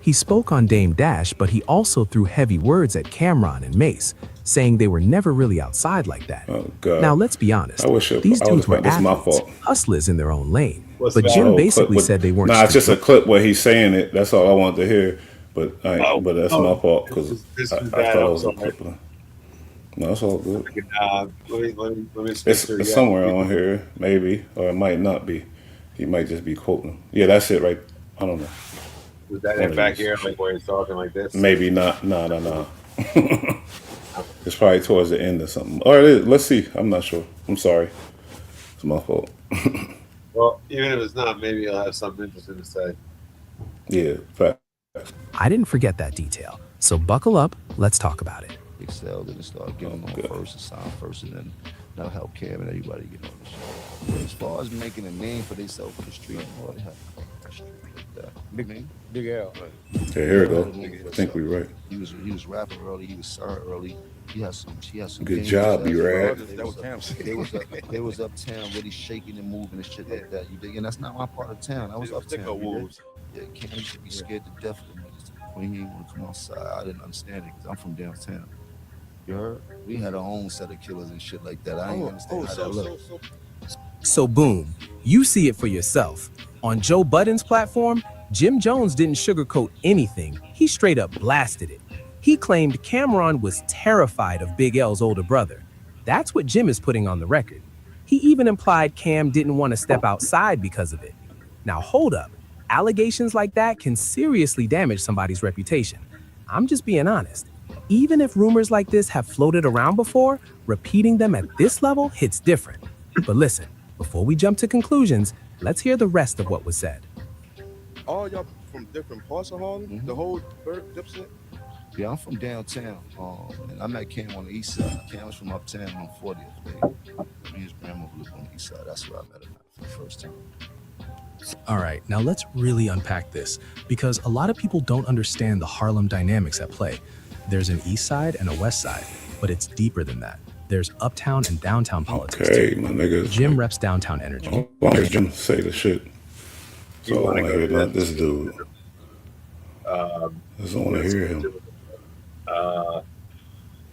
Speaker 12: He spoke on Dame Dash, but he also threw heavy words at Cameron and Mace, saying they were never really outside like that.
Speaker 4: Oh, God.
Speaker 12: Now, let's be honest. These dudes were athletes, hustlers in their own lane. But Jim basically said they weren't.
Speaker 4: Nah, it's just a clip where he's saying it. That's all I wanted to hear. But but that's my fault because I thought it was a clip. No, it's all good.
Speaker 5: Let me
Speaker 4: it's somewhere on here, maybe, or it might not be. He might just be quoting. Yeah, that's it, right? I don't know.
Speaker 5: Was that it back here, like where he's talking like this?
Speaker 4: Maybe not. No. It's probably towards the end or something. Or it is. Let's see. I'm not sure. I'm sorry. It's my fault.
Speaker 5: Well, even if it's not, maybe he'll have something interesting to say.
Speaker 4: Yeah, fact.
Speaker 12: I didn't forget that detail. So buckle up. Let's talk about it.
Speaker 13: Excelled and start getting on first and sound first, and then that'll help Cam and everybody get on the show. As far as making a name for themselves in the street, boy, they have
Speaker 2: Big L.
Speaker 4: Okay, here we go. I think we're right.
Speaker 13: He was rapping early. He was starring early. He has some.
Speaker 4: Good job, BullRad.
Speaker 13: They was uptown, really shaking and moving and shit like that. You dig? And that's not my part of town. I was uptown. Yeah, Cam used to be scared to death of the niggas. When he didn't want to come outside, I didn't understand it because I'm from downtown. You heard? We had our own set of killers and shit like that. I didn't understand how that looked.
Speaker 12: So boom, you see it for yourself. On Joe Budden's platform, Jim Jones didn't sugarcoat anything. He straight up blasted it. He claimed Cameron was terrified of Big L's older brother. That's what Jim is putting on the record. He even implied Cam didn't want to step outside because of it. Now hold up. Allegations like that can seriously damage somebody's reputation. I'm just being honest. Even if rumors like this have floated around before, repeating them at this level hits different. But listen, before we jump to conclusions, let's hear the rest of what was said.
Speaker 14: All y'all from different parts of Harlem? The whole Dipset?
Speaker 13: Yeah, I'm from downtown, and I met Cam on the east side. Cam was from uptown on 40th. Me and his grandmother lived on the east side. That's where I met him for the first time.
Speaker 12: All right, now let's really unpack this, because a lot of people don't understand the Harlem dynamics at play. There's an east side and a west side, but it's deeper than that. There's uptown and downtown politics.
Speaker 4: Okay, my nigga.
Speaker 12: Jim reps downtown energy.
Speaker 4: I want to hear Jim say the shit. So I want to hear this dude. I just don't want to hear him.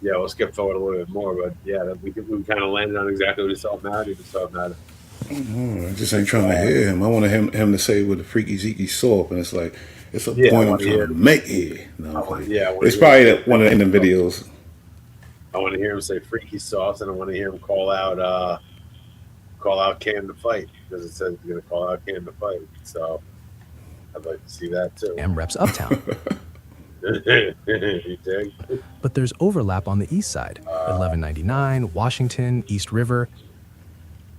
Speaker 5: Yeah, we'll skip forward a little bit more, but yeah, we kind of landed on exactly what he saw matter. He saw matter.
Speaker 4: I just ain't trying to hear him. I want him to say with the freaky zeke soft, and it's like it's a point I'm trying to make here. No, it's probably one of the ending videos.
Speaker 5: I want to hear him say freaky sauce, and I want to hear him call out Cam to fight, because it says he's going to call out Cam to fight. So I'd like to see that too.
Speaker 12: Cam reps uptown.
Speaker 5: You dig?
Speaker 12: But there's overlap on the east side. 1199, Washington, East River,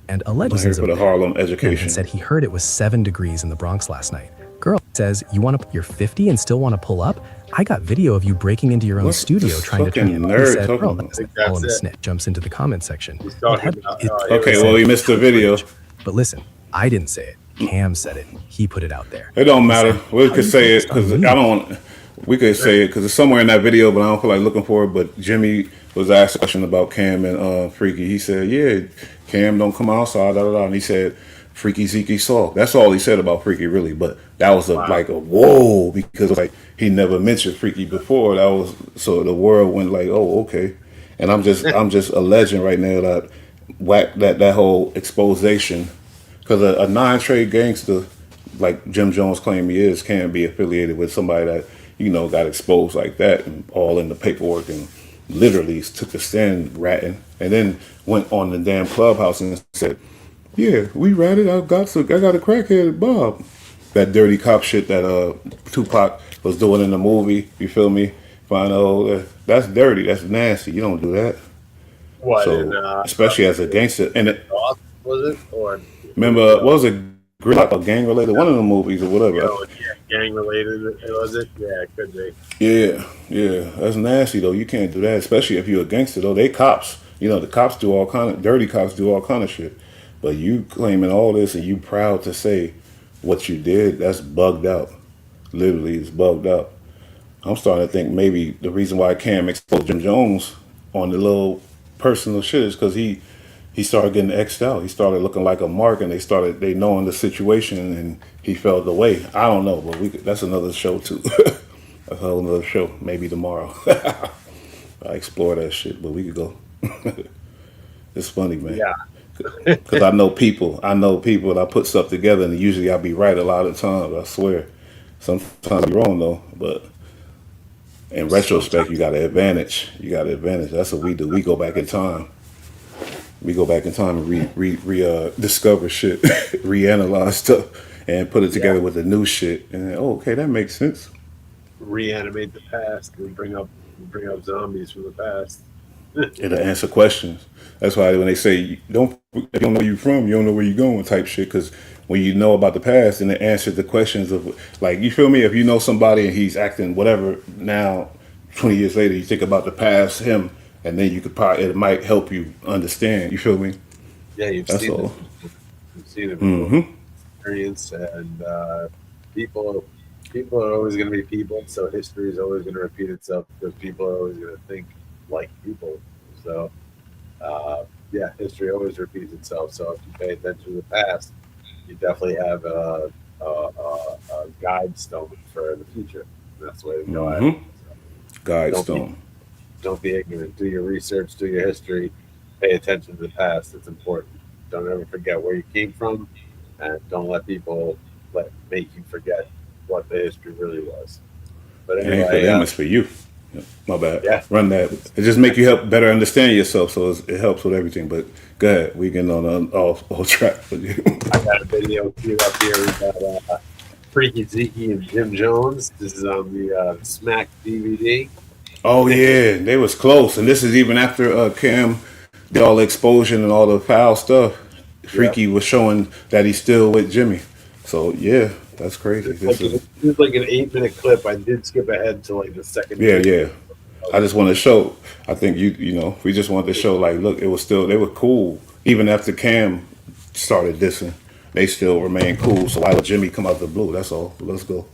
Speaker 12: and allegedly
Speaker 4: for the Harlem education.
Speaker 12: Said he heard it was 7 degrees in the Bronx last night. Girl says, you want to put your 50 and still want to pull up? I got video of you breaking into your own studio trying to turn it. He said, girl, that's all in the snitch. Jumps into the comment section.
Speaker 4: Okay, well, you missed the video.
Speaker 12: But listen, I didn't say it. Cam said it. He put it out there.
Speaker 4: It don't matter. We could say it because I don't want. We could say it because it's somewhere in that video, but I don't feel like looking for it. But Jimmy was asked a question about Cam and Freaky. He said, "Yeah, Cam don't come outside." Da, da, da. And he said, "Freaky Zeke saw." That's all he said about Freaky, really. But that was like a whoa, because like he never mentioned Freaky before. That was so the world went like, "Oh, okay." And I'm just a legend right now that Wack that whole exposation, because a non-trade gangster like Jim Jones claimed he is can't be affiliated with somebody that got exposed like that and all in the paperwork and literally took a stand ratting and then went on the damn Clubhouse and said, "Yeah, we ratted. I got a crackhead Bob." That dirty cop shit that Tupac was doing in the movie. You feel me? That's dirty. That's nasty. You don't do that.
Speaker 5: What?
Speaker 4: So, especially as a gangster. And
Speaker 5: was it or
Speaker 4: remember what was it? Gang related, one of the movies or whatever.
Speaker 5: Yeah, gang related. Was it? Yeah, it could be.
Speaker 4: Yeah, that's nasty though. You can't do that, especially if you're a gangster though. They cops. You know, the cops do all kind of dirty cops do all kind of shit. But you claiming all this and you proud to say what you did, that's bugged out. Literally, it's bugged out. I'm starting to think maybe the reason why Cam exposed Jim Jones on the little personal shit is because he started getting X'd out. He started looking like a mark, and they knowing the situation, and he felt the way. I don't know, but that's another show too. That's a whole another show. Maybe tomorrow. I explore that shit, but we could go. It's funny, man.
Speaker 5: Yeah.
Speaker 4: Because I know people. And I put stuff together, and usually I be right a lot of times. I swear. Sometimes I be wrong though, but in retrospect, you got an advantage. That's what we do. We go back in time. And discover shit, reanalyze stuff, and put it together with the new shit. And okay, that makes sense.
Speaker 5: Reanimate the past and bring up zombies from the past.
Speaker 4: It'll answer questions. That's why when they say if you don't know where you're from, you don't know where you're going type shit. Because when you know about the past, and it answers the questions of, like, you feel me? If you know somebody and he's acting whatever now, 20 years later, you think about the past, him, and then you could it might help you understand. You feel me?
Speaker 5: Yeah, you've seen it. Experience, and people are always going to be people. So history is always going to repeat itself because people are always going to think like people. So history always repeats itself. So if you pay attention to the past, you definitely have a guide stone for the future. That's the way to go at it. So
Speaker 4: guide stone.
Speaker 5: Don't be ignorant. Do your research. Do your history. Pay attention to the past. It's important. Don't ever forget where you came from, and don't let people make you forget what the history really was. But anyway,
Speaker 4: it ain't for them, it's for you. My bad.
Speaker 5: Yeah.
Speaker 4: Run that. It just make you help better understand yourself, so it helps with everything. But go ahead. We getting on an off track.
Speaker 5: I got a video queued up here. We got Freaky Zeke and Jim Jones. This is on the Smack DVD.
Speaker 4: Oh yeah, they was close, and this is even after Cam did all the explosion and all the foul stuff. Freaky was showing that he's still with Jimmy. So yeah, that's crazy.
Speaker 5: It was like an 8-minute clip. I did skip ahead to like the second.
Speaker 4: Yeah. I just want to show. I think we just wanted to show, like, look, they were cool even after Cam started dissing. They still remain cool. So why would Jimmy come out the blue? That's all. Let's go.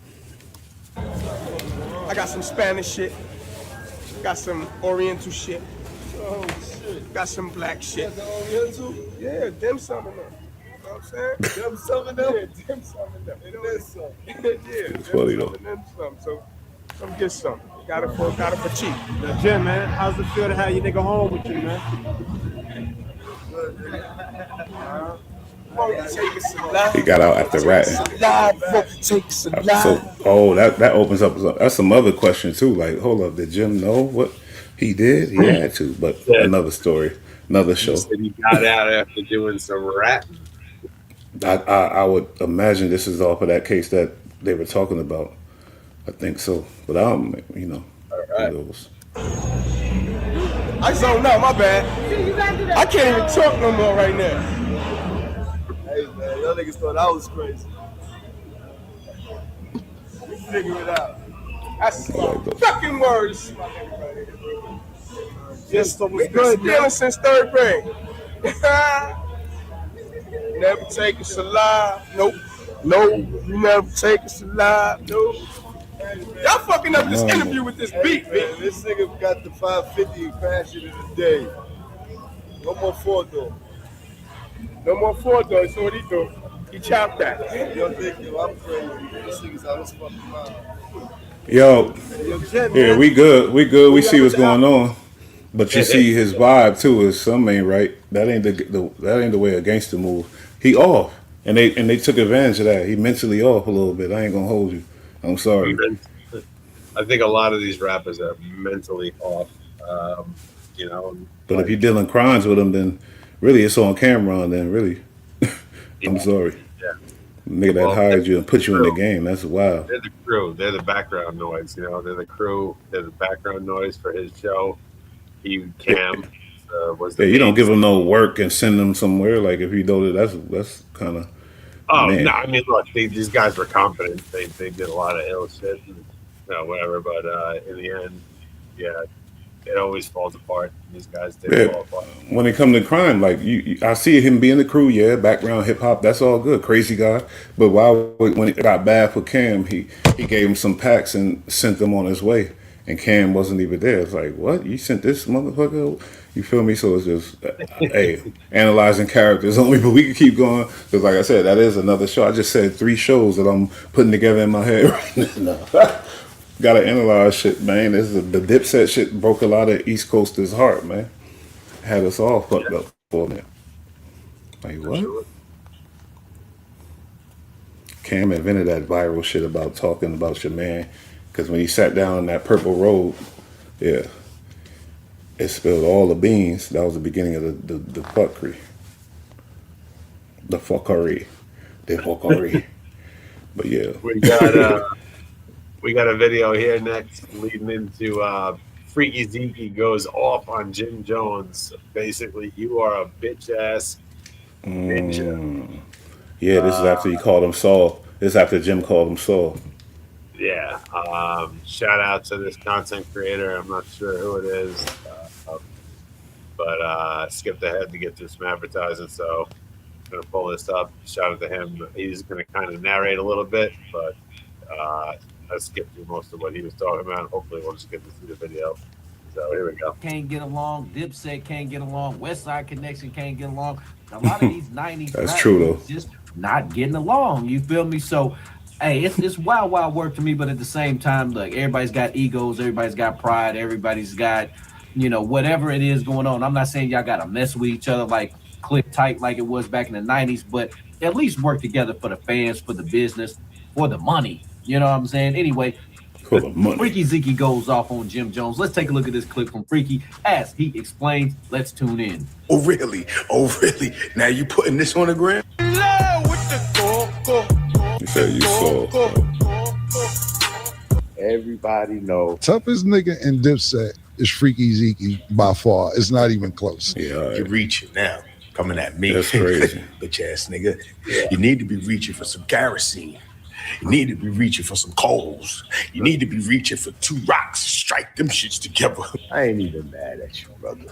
Speaker 15: I got some Spanish shit. Got some Oriental shit. Oh shit. Got some black shit. Oriental? Yeah, dim sum in them. You know what I'm saying? Dim sum in them? Yeah, dim sum in them. Yeah,
Speaker 4: it's funny though.
Speaker 15: Dim sum. So come get some. Got it for cheap.
Speaker 16: Now, Jim, man, how's it feel to have your nigga home with you, man?
Speaker 4: He got out after ratting. So, that opens up. That's some other question too. Like, hold up, did Jim know what he did? He had to, but another story, another show.
Speaker 5: He got out after doing some rapping.
Speaker 4: I would imagine this is off of that case that they were talking about. I think so, but
Speaker 5: All right.
Speaker 15: I zoned out, my bad. I can't even talk no more right now.
Speaker 17: Hey man, y'all niggas thought I was crazy. We figure it out.
Speaker 15: That's fucking words.
Speaker 17: Yes,
Speaker 15: We been stealing since 3rd grade. Never take us alive. Nope. You never take us alive. Nope. Y'all fucking up this interview with this beat,
Speaker 17: man. This nigga got the 550 and crashed it in a day. No more 4-door.
Speaker 15: No more 4-door. So what he do? He chopped that.
Speaker 17: Yo, I'm crazy. This nigga's out his fucking mind.
Speaker 4: Yo, yeah, we good. We see what's going on, but you see his vibe too. Is something ain't right. That ain't the way a gangster move. He off, and they took advantage of that. He mentally off a little bit. I ain't gonna hold you. I'm sorry.
Speaker 5: I think a lot of these rappers are mentally off.
Speaker 4: But if you're dealing crimes with them, then really it's on camera. And then really, I'm sorry.
Speaker 5: Yeah.
Speaker 4: Nigga that hired you and put you in the game. That's wild.
Speaker 5: They're the crew. They're the background noise. They're the crew. They're the background noise for his show. Cam was the
Speaker 4: you don't give them no work and send them somewhere. Like, if you know that's kind of.
Speaker 5: Oh no! I mean, look, these guys were confident. They did a lot of ill shit, and whatever. But in the end, it always falls apart. These guys did
Speaker 4: Yeah.
Speaker 5: fall apart.
Speaker 4: When it come to crime, like I see him being the crew, yeah, background hip hop, that's all good, crazy guy. But why when it got bad for Cam, he gave him some packs and sent them on his way, and Cam wasn't even there. It's like, what, you sent this motherfucker? You feel me? So it's just, hey, analyzing characters only, but we can keep going because, like I said, that is another show. I just said 3 shows that I'm putting together in my head right now. Gotta analyze shit, man. The Dipset shit broke a lot of East Coasters' heart, man. Had us all fucked up for a minute. Like, what? Cam invented that viral shit about talking about your man. Because when he sat down in that purple robe, yeah, it spilled all the beans. That was the beginning of the fuckery. The fuckery. The fuckery. But yeah.
Speaker 5: We got a video here next leading into Freaky Zeke goes off on Jim Jones. Basically, you are a bitch ass ninja.
Speaker 4: Yeah, this is after he called him Saul. This is after Jim called him Saul.
Speaker 5: Yeah. Shout out to this content creator. I'm not sure who it is, but I skipped ahead to get through some advertising, so I'm going to pull this up. Shout out to him. He's going to kind of narrate a little bit, but I skipped through most of what he was talking about. Hopefully, we'll just get to see the video. So here we go.
Speaker 18: Can't get along. Dipset can't get along. West Side Connection can't get along. A lot of these 90s
Speaker 4: That's true, though.
Speaker 18: just not getting along. You feel me? So, hey, it's wild work to me, but at the same time, look, everybody's got egos. Everybody's got pride. Everybody's got, whatever it is going on. I'm not saying y'all got to mess with each other like click tight like it was back in the 90s, but at least work together for the fans, for the business, for the money. You know what I'm saying? Anyway,
Speaker 4: for the money.
Speaker 18: Freaky Zeke goes off on Jim Jones. Let's take a look at this clip from Freaky as he explains. Let's tune in.
Speaker 9: Oh, really? Oh, really? Now you putting this on the gram?
Speaker 4: You said you saw.
Speaker 19: Everybody knows.
Speaker 20: Toughest nigga in Dipset is Freaky Zeke by far. It's not even close.
Speaker 4: Yeah, all right.
Speaker 9: You're reaching now. Coming at me.
Speaker 4: That's crazy.
Speaker 9: Bitch ass nigga. You need to be reaching for some kerosene. You need to be reaching for some coals. You need to be reaching for 2 rocks. Strike them shits together.
Speaker 19: I ain't even mad at you, brother.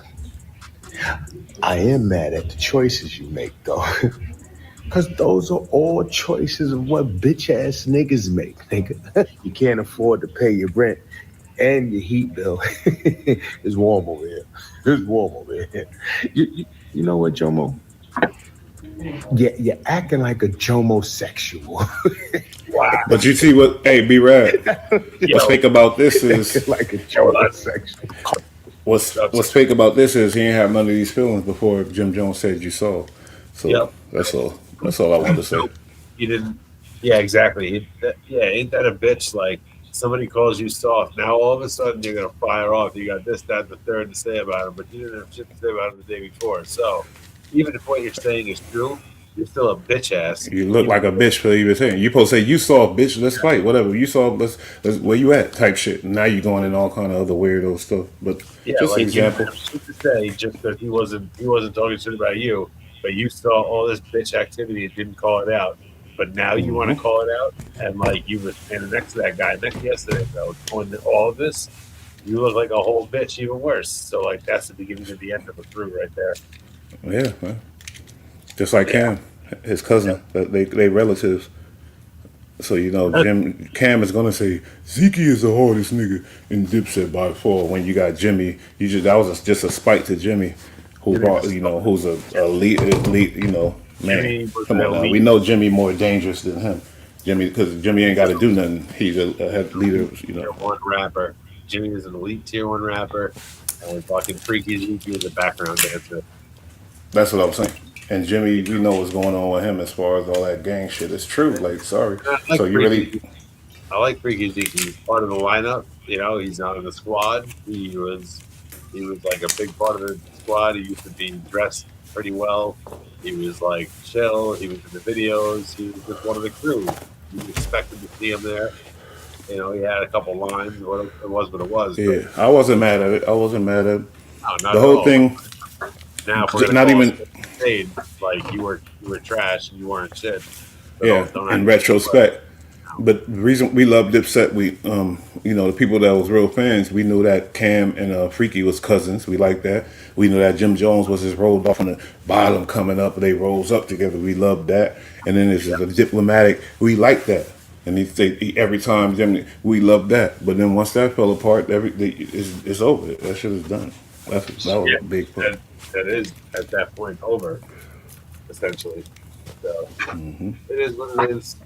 Speaker 19: I am mad at the choices you make, though. Because those are all choices of what bitch-ass niggas make, nigga. You can't afford to pay your rent and your heat bill. It's warm over here. It's warm over here. You know what, Jomo? Yeah, you're acting like a Jomo-sexual.
Speaker 4: Wow. But you see what, hey, BullRad, what's fake about this is
Speaker 19: like a Jomo-sexual.
Speaker 4: What's fake about this is he ain't have none of these feelings before Jim Jones said you saw. So that's all. That's all I wanted to say.
Speaker 5: You didn't. Yeah, exactly. Ain't that a bitch? Like somebody calls you soft. Now all of a sudden you're gonna fire off. You got this, that, and the third to say about him, but you didn't have shit to say about him the day before. So even if what you're saying is true, you're still a bitch ass.
Speaker 4: You look like a bitch for even saying. You supposed to say you saw bitch. Let's fight. Whatever you saw. Let's where you at? Type shit. Now you going in all kind of other weirdo stuff. But just
Speaker 5: like
Speaker 4: an example.
Speaker 5: You have shit to say just that he wasn't talking shit about you. But you saw all this bitch activity and didn't call it out. But now you want to call it out, and like you were standing next to that guy yesterday that was pointing at all of this. You look like a whole bitch, even worse. So like that's the beginning of the end of the through right there.
Speaker 4: Yeah, man. Just like Cam, his cousin, they relatives. So Cam is gonna say Zeke is the hardest nigga in Dipset by far. When you got Jimmy, that was just a spite to Jimmy. Who brought, who's a elite, man. Come on now. We know Jimmy more dangerous than him. Because Jimmy ain't got to do nothing. He's a leader,
Speaker 5: Tier 1 rapper. Jimmy is an elite tier 1 rapper. And we're talking Freaky Zeke is a background dancer.
Speaker 4: That's what I'm saying. And Jimmy, we know what's going on with him as far as all that gang shit. It's true. Like, sorry.
Speaker 5: I like Freaky Zeke. He's part of the lineup. He's not in the squad. He was like a big part of the squad. He used to be dressed pretty well. He was like chill. He was in the videos. He was just one of the crew. You expected to see him there. He had a couple lines. What it was.
Speaker 4: Yeah, I wasn't mad at it. No, the whole thing.
Speaker 5: Now, if we're not even paid, like you were trash and you weren't shit.
Speaker 4: So in retrospect. But the reason we love Dipset, the people that was real fans, we knew that Cam and Freaky was cousins. We like that. We knew that Jim Jones was his rolled off on the bottom coming up. They rose up together. We loved that. And then this is a diplomatic. We like that. And every time Jim, we loved that. But then once that fell apart, it's over. That shit is done. That was a big part.
Speaker 5: That is at that point over, essentially. So it is what it is.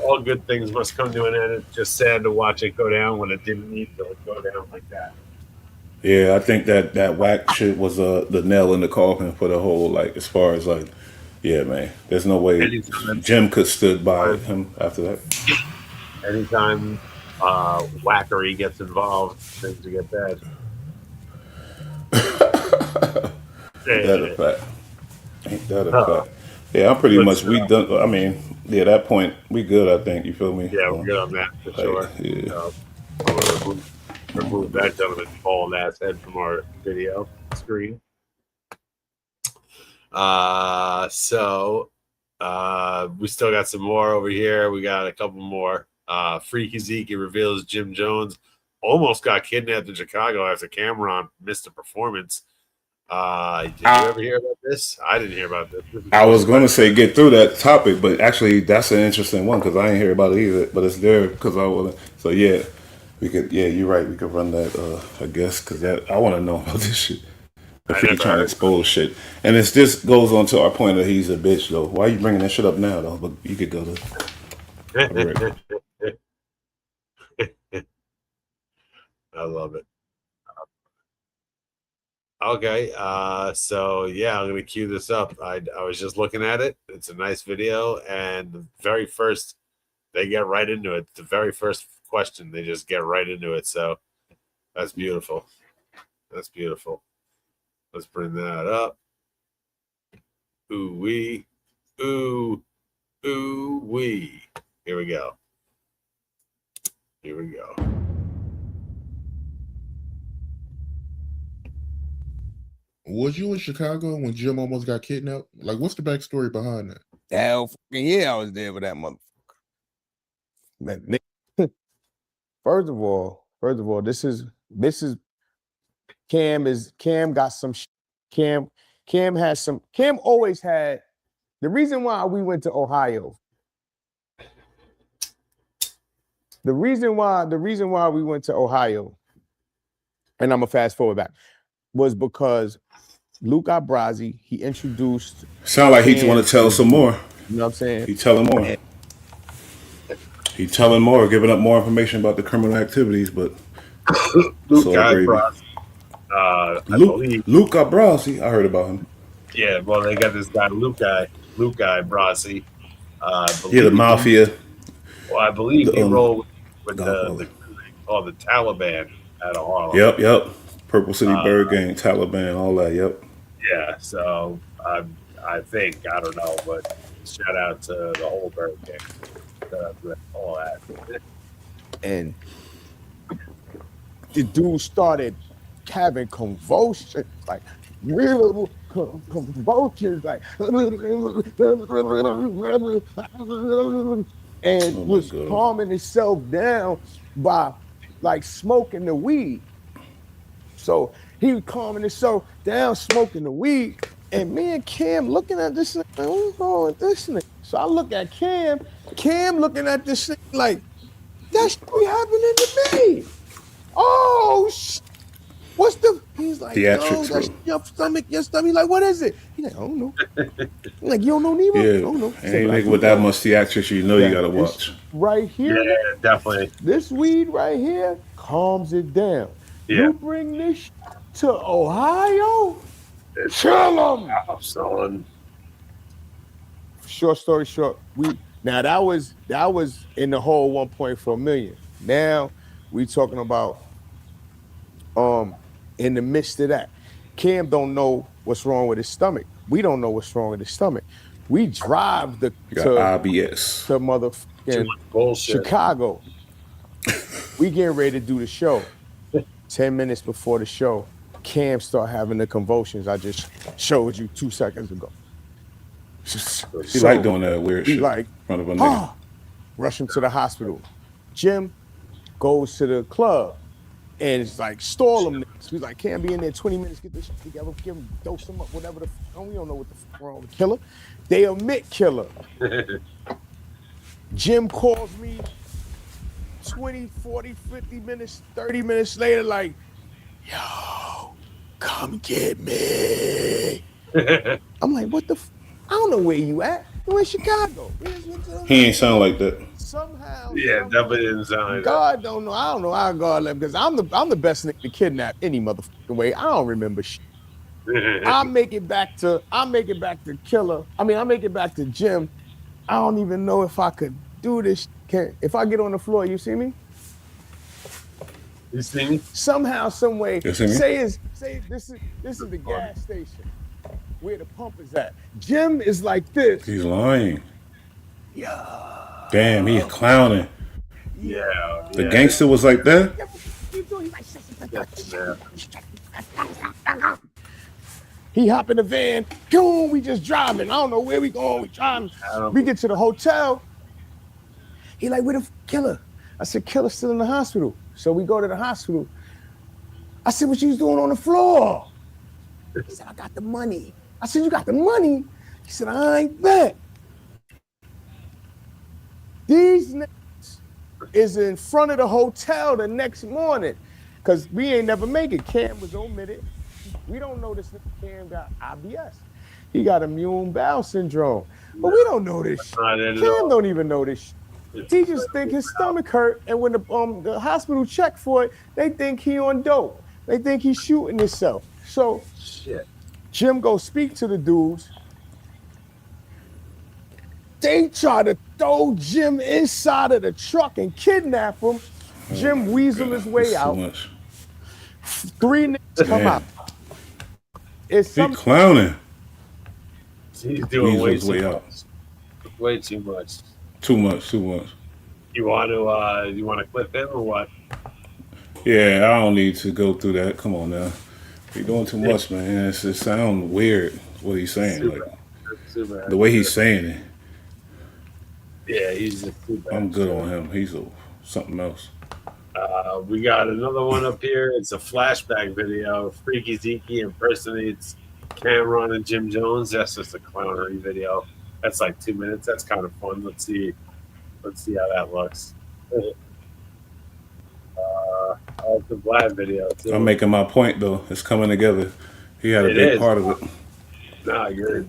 Speaker 5: All good things must come to an end. It's just sad to watch it go down when it didn't need to go down like that.
Speaker 4: Yeah, I think that Wack shit was the nail in the coffin for the whole, as far as yeah, man. There's no way Jim could stood by him after that.
Speaker 5: Anytime Wackery gets involved, things get bad.
Speaker 4: Ain't that a fact? Ain't that a fact? Yeah, I'm pretty much we done. I mean, yeah, that point we good. I think you feel me.
Speaker 5: Yeah, we're good on that for sure.
Speaker 4: Yeah.
Speaker 5: I'm gonna remove that gentleman's bald ass head from our video screen. We still got some more over here. We got a couple more. Freaky Zeke reveals Jim Jones almost got kidnapped in Chicago after Cameron missed a performance. Did you ever hear about this? I didn't hear about this.
Speaker 4: I was going to say get through that topic, but actually that's an interesting one because I didn't hear about it either. But it's there because I wasn't. So yeah, we could. Yeah, you're right. We could run that. I guess because I want to know about this shit. If you're trying to expose shit, and it's just goes on to our point that he's a bitch though. Why are you bringing that shit up now though? But you could go to.
Speaker 5: I love it. Okay, so yeah, I'm gonna cue this up. I was just looking at it. It's a nice video, and the very first, they get right into it. The very first question, they just get right into it. So that's beautiful. That's beautiful. Let's bring that up. Ooh wee, ooh wee. Here we go. Here we go.
Speaker 2: Was you in Chicago when Jim almost got kidnapped? Like, what's the backstory behind that?
Speaker 7: Hell fucking yeah, I was there with that motherfucker. First of all, this is Cam got some Cam has some Cam always had the reason why we went to Ohio. The reason why we went to Ohio, and I'm gonna fast forward back, was because Luca Brasi, he introduced.
Speaker 4: Sound like he want to tell some more.
Speaker 7: You know what I'm saying?
Speaker 4: He telling more. He telling more, giving up more information about the criminal activities, but
Speaker 5: Luca Brasi.
Speaker 4: Luca Brasi, I heard about him.
Speaker 5: Yeah, well, they got this guy Luca Brasi.
Speaker 4: The mafia.
Speaker 5: Well, I believe he rolled with the Taliban out of Harlem.
Speaker 4: Yep. Purple City Bird Gang, Taliban, all that. Yep.
Speaker 5: Yeah, so I think, I don't know, but shout out to the whole Bird Gang. Shout out to all that.
Speaker 7: And the dude started having convulsions, like real convulsions, like, and was calming himself down by like smoking the weed. So he was calming himself down, smoking the weed, and me and Cam looking at this thing, like, what's wrong with this thing? So I look at Cam looking at this thing like, that should be happening to me. Oh, what's the? He's like, yo, that's your stomach. Like, what is it? He's like, I don't know. I'm like, you don't know neither?
Speaker 4: Yeah.
Speaker 7: I don't know.
Speaker 4: Any nigga with that much theatrics, you know you gotta watch.
Speaker 7: Right here.
Speaker 5: Yeah, definitely.
Speaker 7: This weed right here calms it down.
Speaker 5: Yeah.
Speaker 7: You bring this to Ohio? Kill him.
Speaker 5: Son.
Speaker 7: Short story short, that was in the whole 1.4 million. Now we talking about in the midst of that. Cam don't know what's wrong with his stomach. We don't know what's wrong with his stomach. We drive to
Speaker 4: IBS
Speaker 7: to motherfucking Chicago. We getting ready to do the show. 10 minutes before the show, Cam start having the convulsions I just showed you 2 seconds ago.
Speaker 4: He like doing that weird shit
Speaker 7: like,
Speaker 4: in front of a nigga.
Speaker 7: rush him to the hospital. Jim goes to the club and it's like, stall him. He's like, can't be in there 20 minutes, get this shit together, give him, dose him up, whatever the fuck. We don't know what the fuck wrong with Killer. They omit Killer. Jim calls me 20, 40, 50 minutes, 30 minutes later, like, yo, come get me. I'm like, what the f? I don't know where you at. You're in Chicago.
Speaker 4: He ain't sound like that.
Speaker 7: Somehow.
Speaker 5: Yeah, definitely didn't sound like
Speaker 7: God don't know. I don't know how God left because I'm the best nigga to kidnap any motherfucking way. I don't remember shit. I make it back to Killer. I mean, I make it back to Jim. I don't even know if I could do this. If I get on the floor, you see me?
Speaker 5: You see me?
Speaker 7: Somehow, some way.
Speaker 4: You see me?
Speaker 7: Say this is the gas station where the pump is at. Jim is like this.
Speaker 4: He's lying. Yeah. Damn, he's clowning.
Speaker 5: Yeah.
Speaker 4: The gangster was like that?
Speaker 7: He hop in the van. Boom, we just driving. I don't know where we going. We driving. We get to the hotel. He like, where the Killer? I said, Killer's still in the hospital. So we go to the hospital. I said, what you was doing on the floor? He said, I got the money. I said, you got the money? He said, I ain't bet. These niggas is in front of the hotel the next morning because we ain't never make it. Cam was omitted. We don't know this nigga Cam got IBS. He got immune bowel syndrome. But we don't know this shit. Cam don't even know this shit. He just think his stomach hurt, and when the hospital check for it, they think he on dope. They think he's shooting himself. So Jim go speak to the dudes. They try to throw Jim inside of the truck and kidnap him. Jim weasel his way out. Three niggas come out. It's
Speaker 4: he clowning.
Speaker 5: He's doing way too
Speaker 4: out.
Speaker 5: much. Way too much.
Speaker 4: Too much.
Speaker 5: You want to clip him or what?
Speaker 4: Yeah, I don't need to go through that. Come on now. You're doing too much, man. It sounds weird what he's saying. The way he's saying it.
Speaker 5: Yeah, he's just too bad.
Speaker 4: I'm good on him. He's something else.
Speaker 5: We got another one up here. It's a flashback video. Freaky Zeke impersonates Cameron and Jim Jones. That's just a clownery video. That's like 2 minutes. That's kind of fun. Let's see how that looks. I like the Vlad video too.
Speaker 4: I'm making my point though. It's coming together. He had a big part of it.
Speaker 5: Nah, you're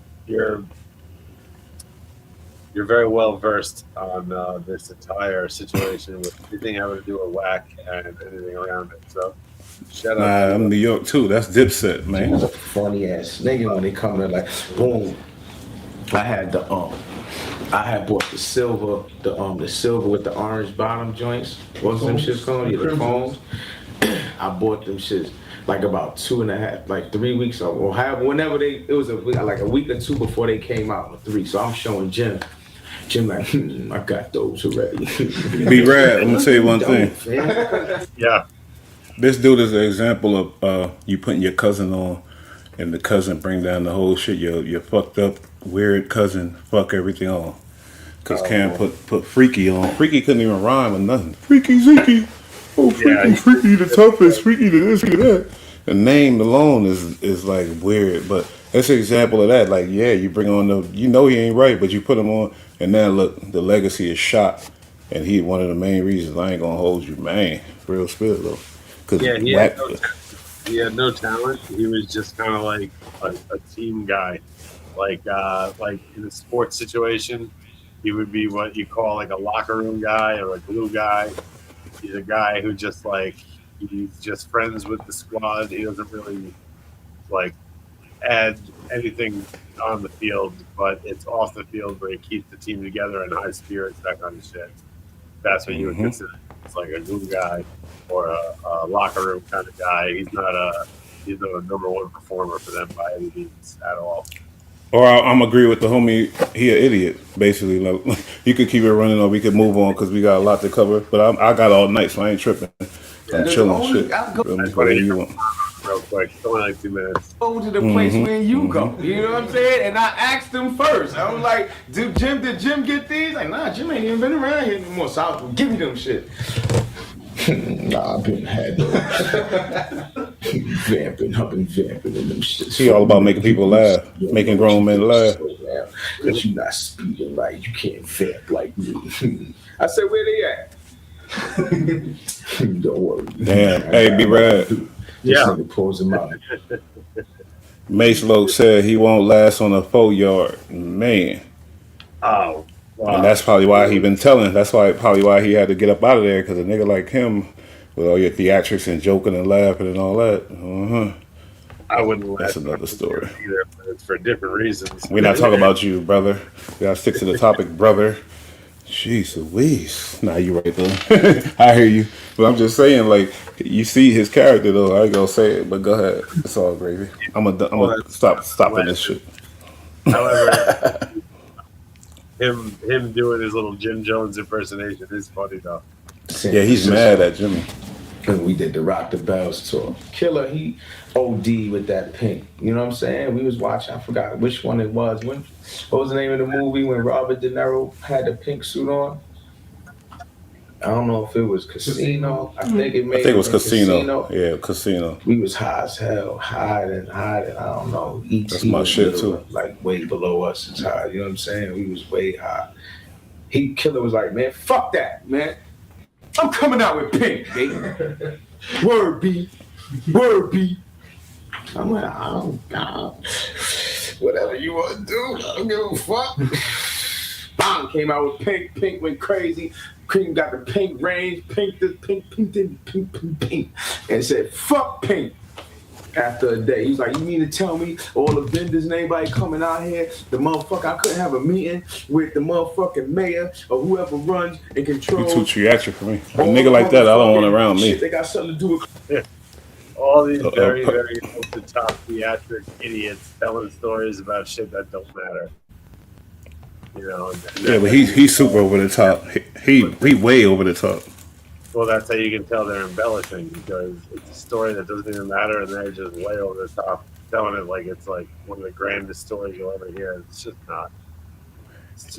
Speaker 5: very well versed on this entire situation with anything having to do with Wack and anything around it. So, shout out.
Speaker 4: Nah, I'm New York too. That's Dipset, man.
Speaker 21: He's a funny ass nigga when they come in like, boom. I had bought the silver with the orange bottom joints. What's them shits called? Yeah, the phones. I bought them shits like about 2.5, like 3 weeks ago, or whenever it was like a week or two before they came out, or 3. So I'm showing Jim like, I got those already.
Speaker 4: BullRad, I'm gonna tell you one thing.
Speaker 5: Yeah.
Speaker 4: This dude is an example of you putting your cousin on, and the cousin bring down the whole shit. Your fucked up, weird cousin fuck everything on. Cause Cam put Freaky on. Freaky couldn't even rhyme or nothing. Freaky Zeke. Oh, Freaky the toughest. Freaky the this, Freaky that. The name alone is like weird, but that's an example of that. Like, yeah, you bring on he ain't right, but you put him on, and now look, the legacy is shot, and he one of the main reasons. I ain't gonna hold you, man. Real spirit though. Cause
Speaker 5: yeah, he had no talent. He was just kind of like a team guy, like in a sports situation, he would be what you call like a locker room guy or a glue guy. He's a guy who just he's just friends with the squad. He doesn't really add anything on the field, but it's off the field where he keeps the team together in high spirits, that kind of shit. That's what you would consider. It's like a glue guy or a locker room kind of guy. He's not a number one performer for them by any means at all.
Speaker 4: Or I'm agree with the homie. He an idiot, basically. Like, you could keep it running, or we could move on because we got a lot to cover. But I got all night, so I ain't tripping. I'm chilling, shit. Whatever you want.
Speaker 5: real quick. It's only like 2 minutes.
Speaker 21: Go to the place where you go. You know what I'm saying? And I asked him first. I was like, did Jim get these? Like, nah, Jim ain't even been around here anymore. So I'll give me them shit.
Speaker 19: Nah, I've been had those. vamping in them shit.
Speaker 4: He all about making people laugh, making grown men laugh.
Speaker 19: Because you're not speaking right. You can't vamp like me. I said, where they at? Don't worry.
Speaker 4: Damn. Hey, BullRad.
Speaker 21: Yeah. Close him out.
Speaker 4: Mace Loke said he won't last on a 4-yard. Man.
Speaker 5: Oh. Wow.
Speaker 4: And that's probably why he been telling. That's probably why he had to get up out of there, because a nigga like him, with all your theatrics and joking and laughing and all that.
Speaker 5: I wouldn't.
Speaker 4: That's another story.
Speaker 5: Either, but it's for different reasons.
Speaker 4: We're not talking about you, brother. We gotta stick to the topic, brother. Jeez Louise. Nah, you right there. I hear you. But I'm just saying, like, you see his character though. I ain't gonna say it, but go ahead. It's all gravy. I'm gonna stop this shit.
Speaker 5: However, him doing his little Jim Jones impersonation is funny though.
Speaker 4: Yeah, he's mad at Jimmy.
Speaker 21: And we did the Rock the Bells tour. Killer, he OD with that Pink. You know what I'm saying? We was watching, I forgot which one it was. What was the name of the movie when Robert De Niro had the pink suit on? I don't know if it was Casino. I think it
Speaker 4: was Casino. Yeah, Casino.
Speaker 21: We was high as hell, hiding. I don't know.
Speaker 4: That's my shit too.
Speaker 21: Like way below us is high. You know what I'm saying? We was way high. Killer was like, man, fuck that, man. I'm coming out with Pink, baby. Word B. I'm like, oh God. Whatever you want to do, I don't give a fuck. Bang came out with Pink. Pink went crazy. Cream got the Pink range. Pink, and said, fuck Pink. After a day, he was like, you mean to tell me all the vendors and everybody coming out here, the motherfucker, I couldn't have a meeting with the motherfucking mayor or whoever runs and controls.
Speaker 4: You too theatric for me. A nigga like that, I don't want around me.
Speaker 21: They got something to do with
Speaker 5: all these very, very over-the-top theatric idiots telling stories about shit that don't matter. You know.
Speaker 4: Yeah, but he's super over the top. He way over the top.
Speaker 5: Well, that's how you can tell they're embellishing, because it's a story that doesn't even matter, and they're just way over the top, telling it like it's like one of the grandest stories you'll ever hear. It's just not.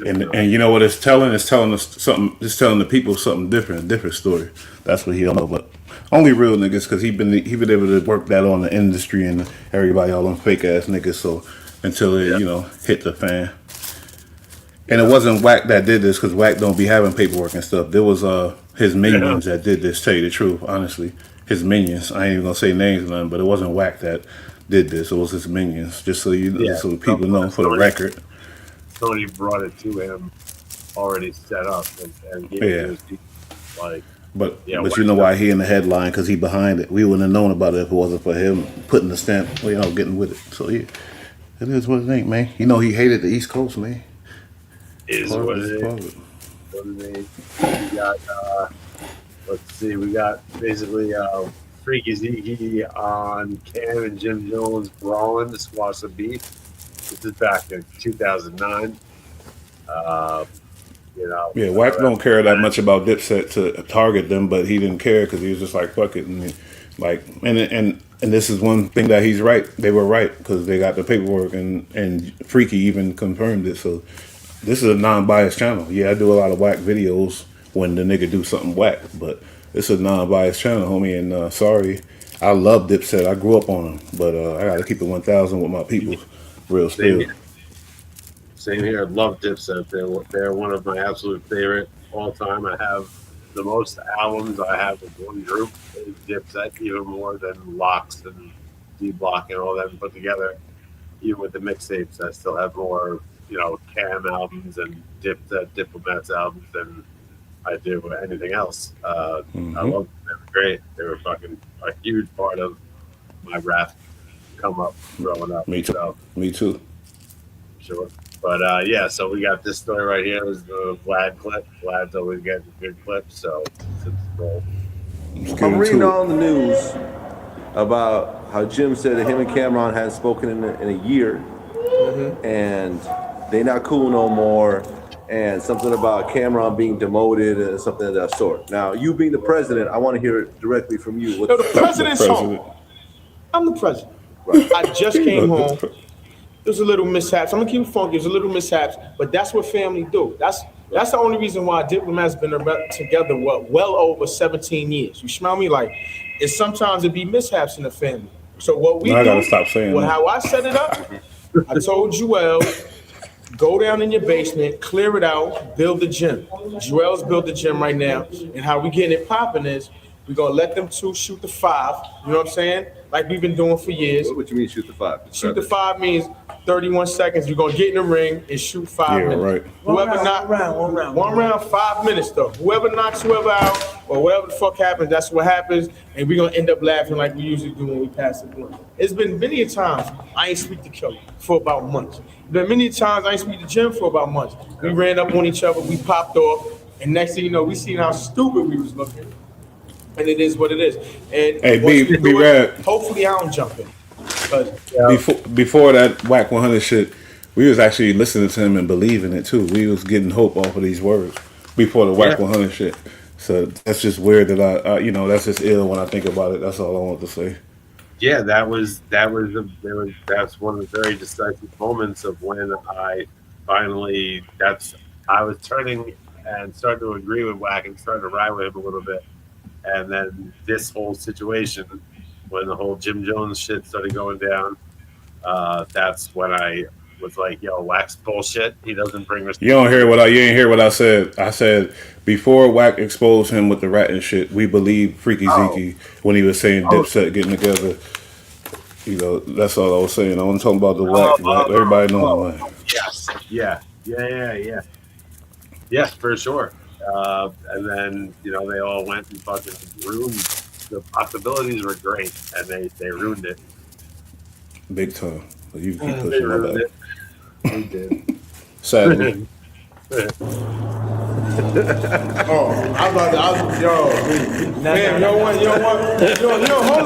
Speaker 4: And you know what it's telling? It's telling us something. It's telling the people something different, a different story. That's what he don't know. But only real niggas, because he been able to work that on the industry and everybody, all them fake ass niggas. So until it hit the fan. And it wasn't Wack that did this, because Wack don't be having paperwork and stuff. There was his minions that did this. Tell you the truth, honestly, his minions. I ain't even gonna say names or nothing, but it wasn't Wack that did this. It was his minions. Just so you know, so people know for the record.
Speaker 5: Tony brought it to him already set up and gave it to his people. Like,
Speaker 4: but you know why he in the headline? Because he behind it. We wouldn't have known about it if it wasn't for him putting the stamp, getting with it. So yeah, it is what it ain't, man. You know he hated the East Coast, man.
Speaker 5: Is what it is. We got, let's see, we got basically Freaky Zeke on Cam and Jim Jones brawling to squash the beef. This is back in 2009.
Speaker 4: Yeah, Wack don't care that much about Dipset to target them, but he didn't care because he was just like, fuck it. And this is one thing that he's right. They were right because they got the paperwork, and Freaky even confirmed it. So this is a non-biased channel. Yeah, I do a lot of Wack videos when the nigga do something whack, but it's a non-biased channel, homie. And sorry, I love Dipset. I grew up on them, but I got to keep it 1,000 with my people. Real still.
Speaker 5: Same here. Love Dipset. They're one of my absolute favorite all time. I have the most albums I have with one group is Dipset, even more than Locks and D-Block and all that put together. Even with the mixtapes, I still have more, Cam albums and Dipset Diplomats albums than I do with anything else. I love them. They were great. They were fucking a huge part of my rap come up growing up.
Speaker 4: Me too.
Speaker 5: So,
Speaker 4: me too.
Speaker 5: Sure. But yeah, so we got this story right here. It was the Vlad clip. Vlad's always getting good clips, so let's roll.
Speaker 3: I'm reading on the news about how Jim said that him and Cameron hadn't spoken in a year, and they not cool no more, and something about Cameron being demoted and something of that sort. Now, you being the president, I want to hear it directly from you.
Speaker 9: No, the president's home.
Speaker 16: I'm the president. I just came home. There's a little mishaps. I'm gonna keep it funky. There's a little mishaps, but that's what family do. That's the only reason why Diplomat's been together well over 17 years. You smell me? Like, it's sometimes it be mishaps in the family. So what we
Speaker 4: I
Speaker 16: do,
Speaker 4: gotta stop saying that.
Speaker 16: how I set it up, I told Joel, go down in your basement, clear it out, build the gym. Joel's built the gym right now, and how we getting it popping is we're gonna let them two shoot the 5. You know what I'm saying? Like we've been doing for years.
Speaker 3: What you mean shoot the 5?
Speaker 16: Shoot the 5 means 31 seconds. You're gonna get in the ring and shoot 5 minutes.
Speaker 4: Right.
Speaker 16: Whoever knocks one round, 5 minutes though. Whoever knocks whoever out or whatever the fuck happens, that's what happens. And we're gonna end up laughing like we usually do when we pass the blunt. It's been many a times I ain't speak to Kelly for about months. There many times I ain't speak to Jim for about months. We ran up on each other, we popped off, and next thing you know, we seen how stupid we was looking. And it is what it is. And
Speaker 4: Hey, BullRad.
Speaker 16: Hopefully I don't jump in.
Speaker 4: Before that Wack 100 shit, we was actually listening to him and believing it too. We was getting hope off of these words before the Wack 100 shit. So that's just weird that that's just ill when I think about it. That's all I want to say.
Speaker 5: Yeah, that's one of the very decisive moments of when I finally I was turning and starting to agree with Wack and starting to ride with him a little bit. And then this whole situation, when the whole Jim Jones shit started going down, that's when I was like, "Yo, Wack's bullshit. He doesn't bring respect."
Speaker 4: You ain't hear what I said. I said before Wack exposed him with the rat and shit, we believed Freaky Zeke when he was saying Dipset getting together. You know, that's all I was saying. I wasn't talking about the Wack. Everybody knows Wack.
Speaker 5: Yes. Yeah. Yes, for sure. And then, they all went and fucking ruined. The possibilities were great, and they ruined it.
Speaker 4: Big time. You keep pushing my back.
Speaker 5: They did.
Speaker 4: Sadly.
Speaker 16: Man, hold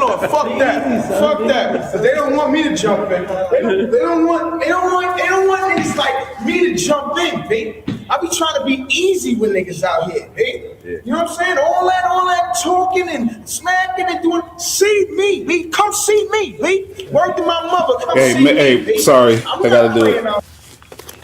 Speaker 16: on, fuck that. Cause they don't want me to jump in. They don't want niggas like me to jump in, babe. I be trying to be easy with niggas out here, babe. Yeah. You know what I'm saying? All that talking and smacking and doing. See me, B. Come see me, B. Word to my mother. Come see me.
Speaker 4: Hey, sorry, I gotta do it.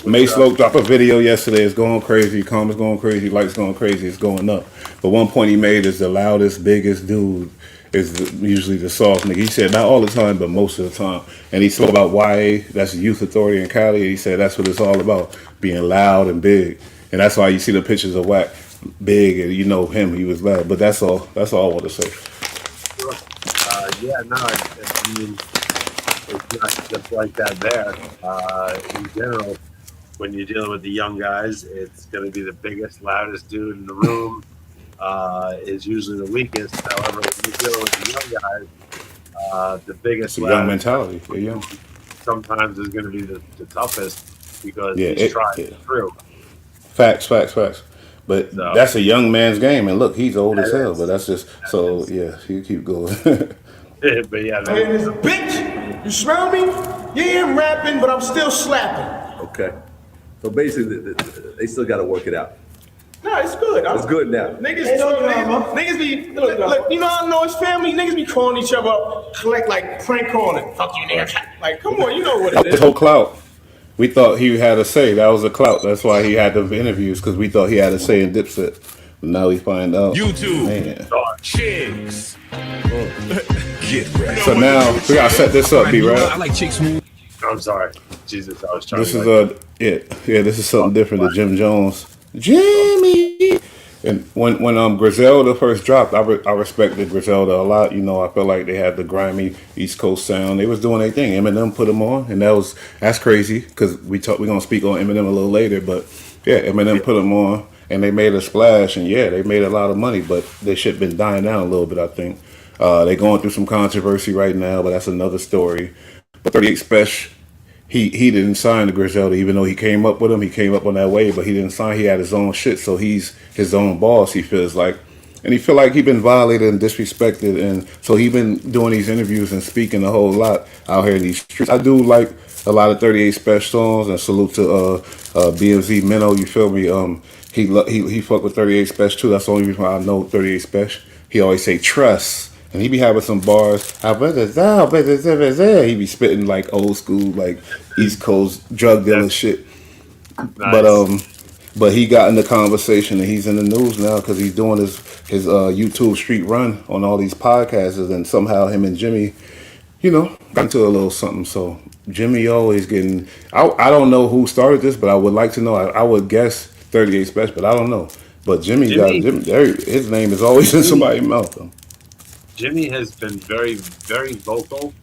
Speaker 4: Mace Loke dropped a video yesterday. It's going crazy. Comments going crazy. Likes going crazy. It's going up. But one point he made is the loudest, biggest dude is usually the soft nigga. He said not all the time, but most of the time. And he spoke about YA. That's the Youth Authority in Cali. He said that's what it's all about, being loud and big. And that's why you see the pictures of Wack big, and you know him. He was loud. But that's all. That's all I want to say.
Speaker 5: I mean, it's not just like that there. In general, when you're dealing with the young guys, it's going to be the biggest, loudest dude in the room. Is usually the weakest. However, when you're dealing with the young guys, the biggest,
Speaker 4: it's a young mentality. They're young.
Speaker 5: Sometimes is going to be the toughest because he's trying it through.
Speaker 4: Facts. But that's a young man's game, and look, he's old as hell. But that's just you keep going.
Speaker 5: But yeah,
Speaker 16: man, this bitch, you smell me? Yeah, I'm rapping, but I'm still slapping.
Speaker 3: Okay. So basically, they still got to work it out.
Speaker 16: No, it's good.
Speaker 3: It's good now.
Speaker 16: Niggas be look. You know, I know it's family. Niggas be calling each other up, collect like prank calling. Fuck you, nigga. Like, come on, you know what it is.
Speaker 4: Whole clout. We thought he had a say. That was a clout. That's why he had the interviews, because we thought he had a say in Dipset. But now we find out.
Speaker 9: YouTube.
Speaker 4: Man.
Speaker 9: Chicks. Get ready.
Speaker 4: So now we gotta set this up, B-Rad.
Speaker 9: I like chicks who.
Speaker 5: I'm sorry, Jesus. I was trying.
Speaker 4: This is This is something different to Jim Jones. Jimmy. And when Griselda first dropped, I respected Griselda a lot. You know, I felt like they had the grimy East Coast sound. They was doing their thing. Eminem put them on, and that's crazy because we're gonna speak on Eminem a little later. But yeah, Eminem put them on, and they made a splash, and yeah, they made a lot of money. But they should have been dying down a little bit, I think. They're going through some controversy right now, but that's another story. But 38 Spesh, he didn't sign to Griselda, even though he came up with him. He came up on that wave, but he didn't sign. He had his own shit, so he's his own boss, he feels like. And he feel like he been violated and disrespected, and so he been doing these interviews and speaking a whole lot out here in these streets. I do like a lot of 38 Spesh songs, and salute to BMZ Minnow, you feel me? He fuck with 38 Spesh too. That's the only reason why I know 38 Spesh. He always say trust. And he be having some bars. He be spitting like old school, like East Coast drug dealer shit. But
Speaker 5: Nice.
Speaker 4: but he got in the conversation and he's in the news now because he's doing his YouTube street run on all these podcasts, and somehow him and Jimmy, got into a little something. So Jimmy always getting. I don't know who started this, but I would like to know. I would guess 38 Spesh, but I don't know. But Jimmy, his name is always in somebody's mouth. Though.
Speaker 5: Jimmy has been very, very vocal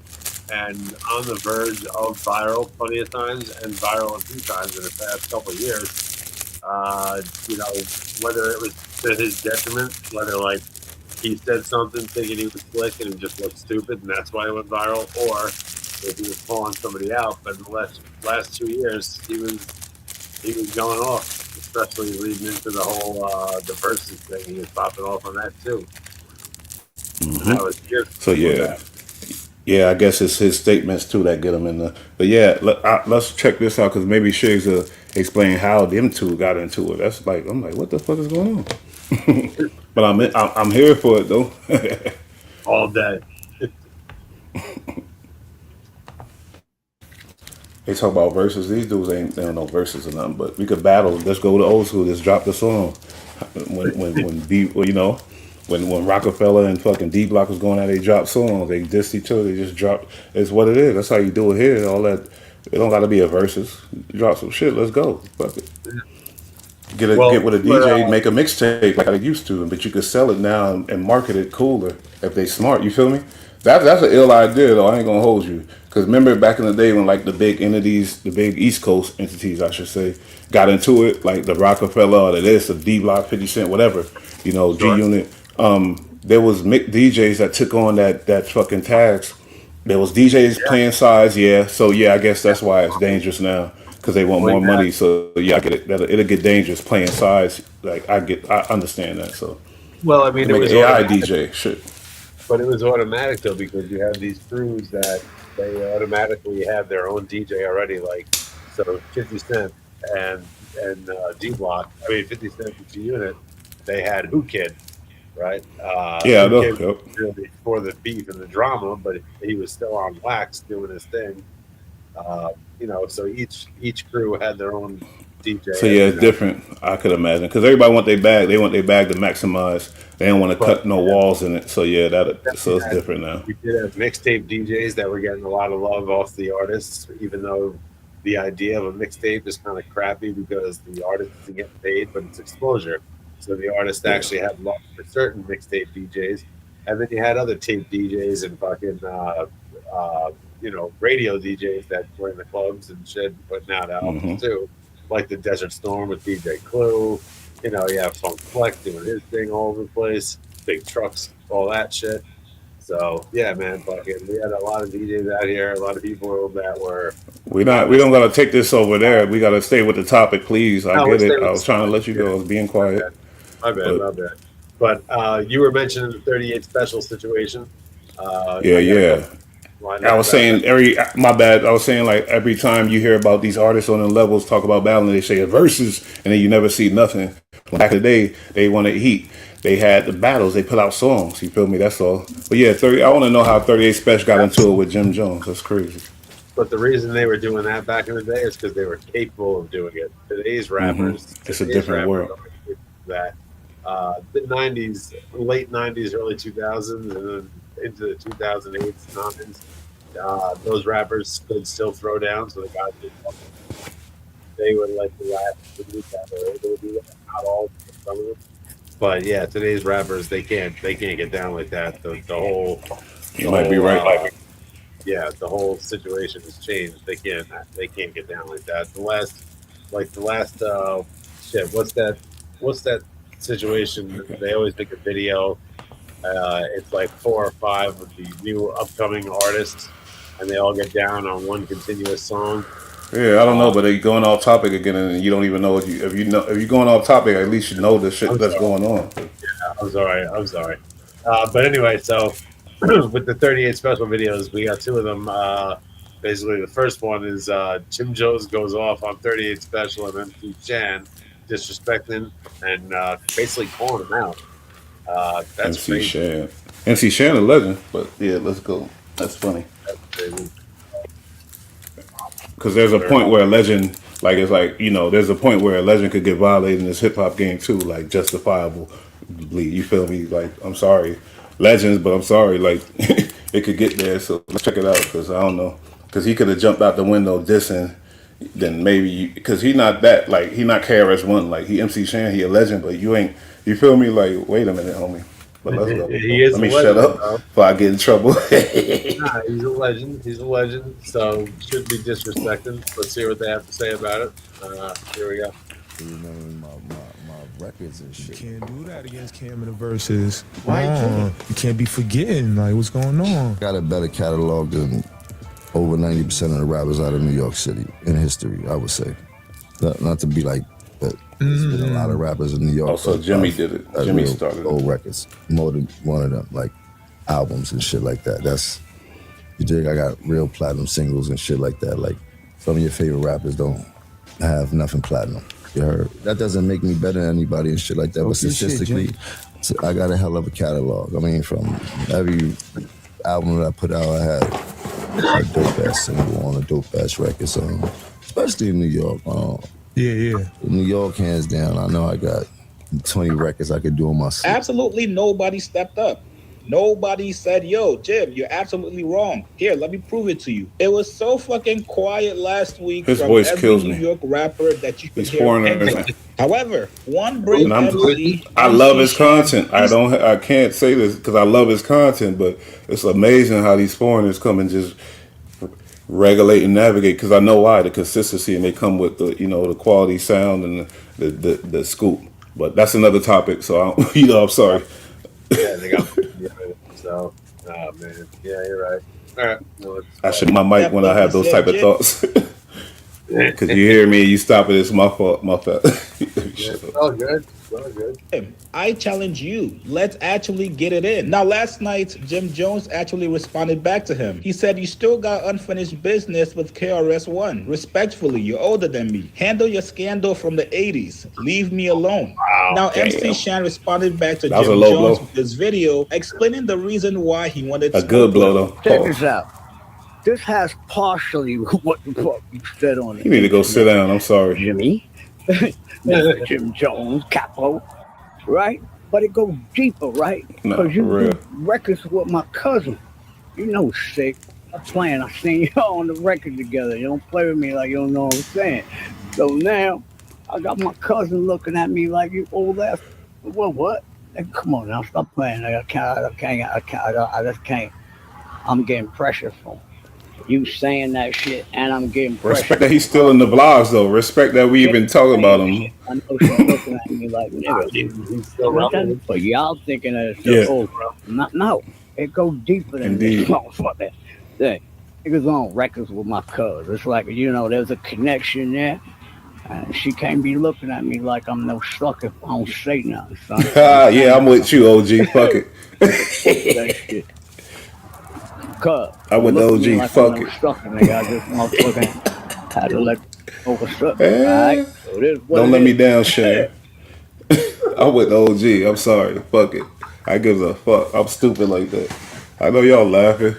Speaker 5: and on the verge of viral plenty of times, and viral a few times in the past couple of years. Whether it was to his detriment, whether like he said something thinking he was slick and he just looked stupid and that's why it went viral, or if he was calling somebody out. But in the last 2 years, he was going off, especially leading into the whole the versus thing. He was popping off on that too.
Speaker 4: So yeah, I guess it's his statements too that get him in the. But yeah, let's check this out because maybe Shiggs will explain how them two got into it. That's like I'm like, what the fuck is going on? But I'm here for it though.
Speaker 5: All day.
Speaker 4: They talk about verses. These dudes they don't know verses or nothing. But we could battle. Let's go to old school. Let's drop the song. When Rockefeller and fucking D Block was going out, they dropped songs. They dissed each other. They just dropped. It's what it is. That's how you do it here. All that. It don't got to be a verses. Drop some shit. Let's go. Fuck it. Get with a DJ, make a mixtape like I used to, but you could sell it now and market it cooler if they smart. You feel me? That's an ill idea though. I ain't gonna hold you. Because remember back in the day when like the big entities, the big East Coast entities, I should say, got into it, like the Rockefeller or the D Block, 50 Cent, whatever, G Unit. There was DJs that took on that fucking tags. There was DJs playing sides, yeah. So yeah, I guess that's why it's dangerous now because they want more money. So yeah, I get it. It'll get dangerous playing sides. Like I understand that. So
Speaker 5: well, I mean,
Speaker 4: it was AI DJ shit.
Speaker 5: But it was automatic though because you have these crews that they automatically have their own DJ already. Like so, 50 Cent and D Block. I mean, 50 Cent and G Unit. They had Who Kid. Right.
Speaker 4: Yeah, I know. Yep.
Speaker 5: Really for the beef and the drama, but he was still on Wax doing his thing. So each crew had their own DJ.
Speaker 4: So yeah, it's different. I could imagine because everybody want their bag. They want their bag to maximize. They don't want to cut no walls in it. So yeah, so it's different now.
Speaker 5: We did have mixtape DJs that were getting a lot of love off the artists, even though the idea of a mixtape is kind of crappy because the artist isn't getting paid, but it's exposure. So the artist actually had love for certain mixtape DJs, and then you had other tape DJs and fucking radio DJs that were in the clubs and shit putting out albums too, like the Desert Storm with DJ Clue. You have Funk Flex doing his thing all over the place, big trucks, all that shit. So yeah, man, fucking, we had a lot of DJs out here, a lot of people that were.
Speaker 4: We don't gotta take this over there. We gotta stay with the topic, please. I get it. I was trying to let you go. I was being quiet.
Speaker 5: My bad. But you were mentioning the 38 Special situation.
Speaker 4: Yeah. I was saying my bad. I was saying like every time you hear about these artists on the levels talk about battling, they say a versus, and then you never see nothing. Back in the day, they wanted heat. They had the battles. They put out songs. You feel me? That's all. But yeah, I want to know how 38 Spesh got into it with Jim Jones. That's crazy.
Speaker 5: But the reason they were doing that back in the day is because they were capable of doing it. Today's rappers,
Speaker 4: it's a different world.
Speaker 5: That the 90s, late 90s, early 2000s, and then into the 2008s, 9s, those rappers could still throw down. So the guys they would like the rap. They would do that. Not all, some of them. But yeah, today's rappers they can't get down like that. The whole
Speaker 4: you might be right.
Speaker 5: Yeah, the whole situation has changed. They can't get down like that. The last shit. What's that situation? They always make a video. It's like 4 or 5 of the new upcoming artists, and they all get down on one continuous song.
Speaker 4: Yeah, I don't know, but they going off topic again, and you don't even know if you're going off topic. At least you know the shit that's going on.
Speaker 5: Yeah, I'm sorry. But anyway, so with the 38 Special videos, we got 2 of them. Basically, the first one is Jim Jones goes off on 38 Special and MC Chan, disrespecting and basically calling him out. That's
Speaker 4: MC
Speaker 5: crazy.
Speaker 4: Shan. MC Shan a legend, but yeah, let's go. That's funny.
Speaker 5: That's crazy.
Speaker 4: Because there's a point where a legend, like it's like, you know, there's a point where a legend could get violated in this hip hop game too, like justifiable. You feel me? Like, I'm sorry, legends, but I'm sorry, like it could get there. So let's check it out, because I don't know, because he could have jumped out the window dissing. Then maybe because he not that, like he not KRS-One, like he MC Shan, he a legend, but you ain't. You feel me? Like, wait a minute, homie. But let's go.
Speaker 5: He is
Speaker 4: Let me
Speaker 5: a legend,
Speaker 4: shut up
Speaker 5: bro.
Speaker 4: before I get in trouble.
Speaker 5: Nah, he's a legend. He's a legend. So should be disrespected. Let's see what they have to say about it. Here we go.
Speaker 1: My records and shit. You can't do that against Cam in the verses. Why you can't be forgetting like what's going on.
Speaker 13: Got a better catalog than over 90% of the rappers out of New York City in history, I would say. Not to be like, but there's been a lot of rappers in New York.
Speaker 4: Also, Jimmy did it. Jimmy started
Speaker 13: old records, more than one of them, like albums and shit like that. That's, you dig? I got real platinum singles and shit like that. Like some of your favorite rappers don't have nothing platinum. You heard? That doesn't make me better than anybody and shit like that. But statistically, I got a hell of a catalog. I mean, from every album that I put out, I had a dope ass single on a dope ass record. So, especially in New York.
Speaker 1: Yeah.
Speaker 13: New York, hands down. I know I got 20 records I could do on my sleep.
Speaker 22: Absolutely nobody stepped up. Nobody said, yo, Jim, you're absolutely wrong. Here, let me prove it to you. It was so fucking quiet last week
Speaker 4: His
Speaker 22: from
Speaker 4: voice
Speaker 22: every
Speaker 4: kills
Speaker 22: New
Speaker 4: me.
Speaker 22: York rapper that you could
Speaker 4: He's
Speaker 22: hear.
Speaker 4: foreigner.
Speaker 22: However, one brave MC,
Speaker 4: I love his content. I can't say this because I love his content, but it's amazing how these foreigners come and just regulate and navigate, because I know why, the consistency, and they come with the, you know, the quality sound and the scoop. But that's another topic, so I don't, I'm sorry.
Speaker 5: Yeah, they got. So, oh man, yeah, you're right. All right, well,
Speaker 4: I should my mic when I have those type of thoughts. Because you hear me, you stop it. It's my fault. My fault.
Speaker 5: all good. All good.
Speaker 22: I challenge you. Let's actually get it in. Now, last night, Jim Jones actually responded back to him. He said, you still got unfinished business with KRS-One. Respectfully, you're older than me. Handle your scandal from the 80s. Leave me alone.
Speaker 4: Wow,
Speaker 22: now,
Speaker 4: damn.
Speaker 22: MC Shan responded back to
Speaker 4: That was
Speaker 22: Jim
Speaker 4: a low
Speaker 22: Jones
Speaker 4: blow.
Speaker 22: with this video explaining the reason why he wanted
Speaker 4: A
Speaker 22: to
Speaker 4: good blow, though.
Speaker 23: Check this out. This has partially what the fuck you said on it.
Speaker 4: You need to go sit down. I'm sorry.
Speaker 23: Jimmy. Mr. Jim Jones, Capo, right? But it goes deeper, right?
Speaker 4: No,
Speaker 23: Because you
Speaker 4: for real.
Speaker 23: do records with my cousin. You know, sick. I'm playing. I seen y'all on the record together. You don't play with me like you don't know what I'm saying. So now, I got my cousin looking at me like you old ass. Well, what? Hey, come on now, stop playing. I just can't. I'm getting pressure from you saying that shit, and I'm getting pressure.
Speaker 4: Respect that he's still in the vlogs, though. Respect that we even talking about him.
Speaker 23: I know she's looking at me like, nigga,
Speaker 5: he's still relevant.
Speaker 23: but y'all thinking that it's
Speaker 4: Yeah.
Speaker 23: so old. No, it goes deeper than
Speaker 4: Indeed.
Speaker 23: this motherfucker. Yeah, niggas on records with my cuz. It's like, you know, there's a connection there. And she can't be looking at me like I'm no sucker if I don't say nothing, son.
Speaker 4: Yeah, I'm with you, OG. Fuck it.
Speaker 23: That shit. Cuz.
Speaker 4: I'm with
Speaker 23: look at me
Speaker 4: OG.
Speaker 23: like
Speaker 4: Fuck
Speaker 23: I'm no
Speaker 4: it.
Speaker 23: sucker, nigga. I just motherfucking had to let overstuck.
Speaker 4: Eh,
Speaker 23: Alright? So this what
Speaker 4: Don't
Speaker 23: it
Speaker 4: let me
Speaker 23: is.
Speaker 4: down, Shan. I'm with OG. I'm sorry. Fuck it. I give a fuck. I'm stupid like that. I know y'all laughing.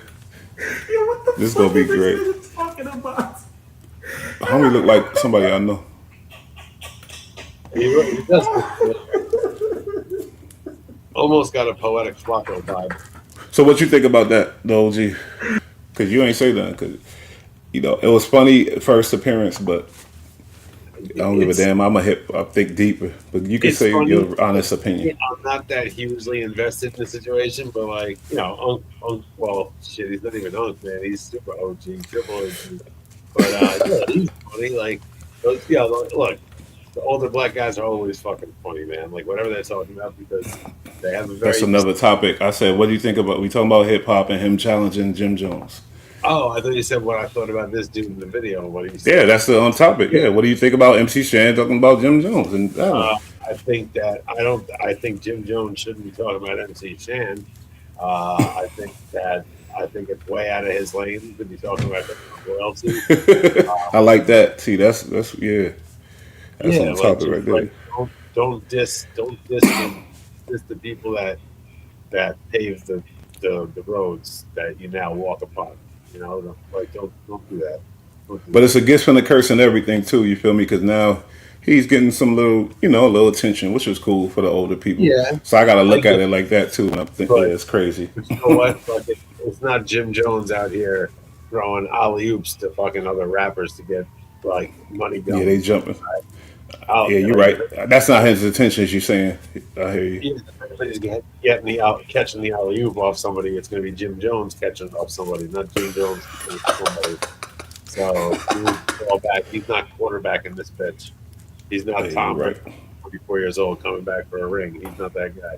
Speaker 4: This gonna be great. Homie look like somebody I know.
Speaker 5: He does. Almost got a poetic Flacco vibe.
Speaker 4: So what you think about that, the OG? Because you ain't say that. Because you know it was funny first appearance, but I don't give a damn. I think deeper. But you can
Speaker 5: It's
Speaker 4: say
Speaker 5: funny.
Speaker 4: your honest opinion.
Speaker 5: I'm not that hugely invested in the situation, but like, you know, well, shit, he's not even Unc, man. He's super OG, triple OG. But yeah, he's funny. Like, yeah, look, the older black guys are always fucking funny, man. Like, whatever they're talking about, because they have a very.
Speaker 4: That's another topic. I said, what do you think about? We talking about hip hop and him challenging Jim Jones.
Speaker 5: Oh, I thought you said what I thought about this dude in the video. What do you say?
Speaker 4: Yeah, that's the on topic. Yeah, what do you think about MC Shan talking about Jim Jones and that one?
Speaker 5: I think that I think Jim Jones shouldn't be talking about MC Shan. I think it's way out of his lane to be talking about royalty.
Speaker 4: I like that. See, that's yeah. That's on
Speaker 5: like,
Speaker 4: topic right there.
Speaker 5: like, don't diss him just the people that pave the roads that you now walk upon. You know, like don't do that. Don't do
Speaker 4: But
Speaker 5: that.
Speaker 4: it's a gift from the curse and everything too. You feel me? Because now he's getting some little, a little attention, which is cool for the older people.
Speaker 5: Yeah,
Speaker 4: So I gotta look
Speaker 5: I
Speaker 4: at
Speaker 5: get
Speaker 4: it like that too. And I'm thinking,
Speaker 5: But,
Speaker 4: yeah, it's crazy.
Speaker 5: but you know what? Fucking, it's not Jim Jones out here throwing alley oops to fucking other rappers to get like money
Speaker 4: Yeah,
Speaker 5: going.
Speaker 4: they jumping.
Speaker 5: Out,
Speaker 4: Yeah, you're
Speaker 5: like,
Speaker 4: right. That's not his intentions. You saying? I hear you.
Speaker 5: if anybody's catching the alley oop off somebody, it's going to be Jim Jones catching it off somebody, not Jim Jones catching it off somebody. So he needs to fall back. He's not quarterbacking this bitch. He's not
Speaker 4: Yeah,
Speaker 5: Tom
Speaker 4: you're
Speaker 5: Brady,
Speaker 4: right.
Speaker 5: 44 years old, coming back for a ring. He's not that guy.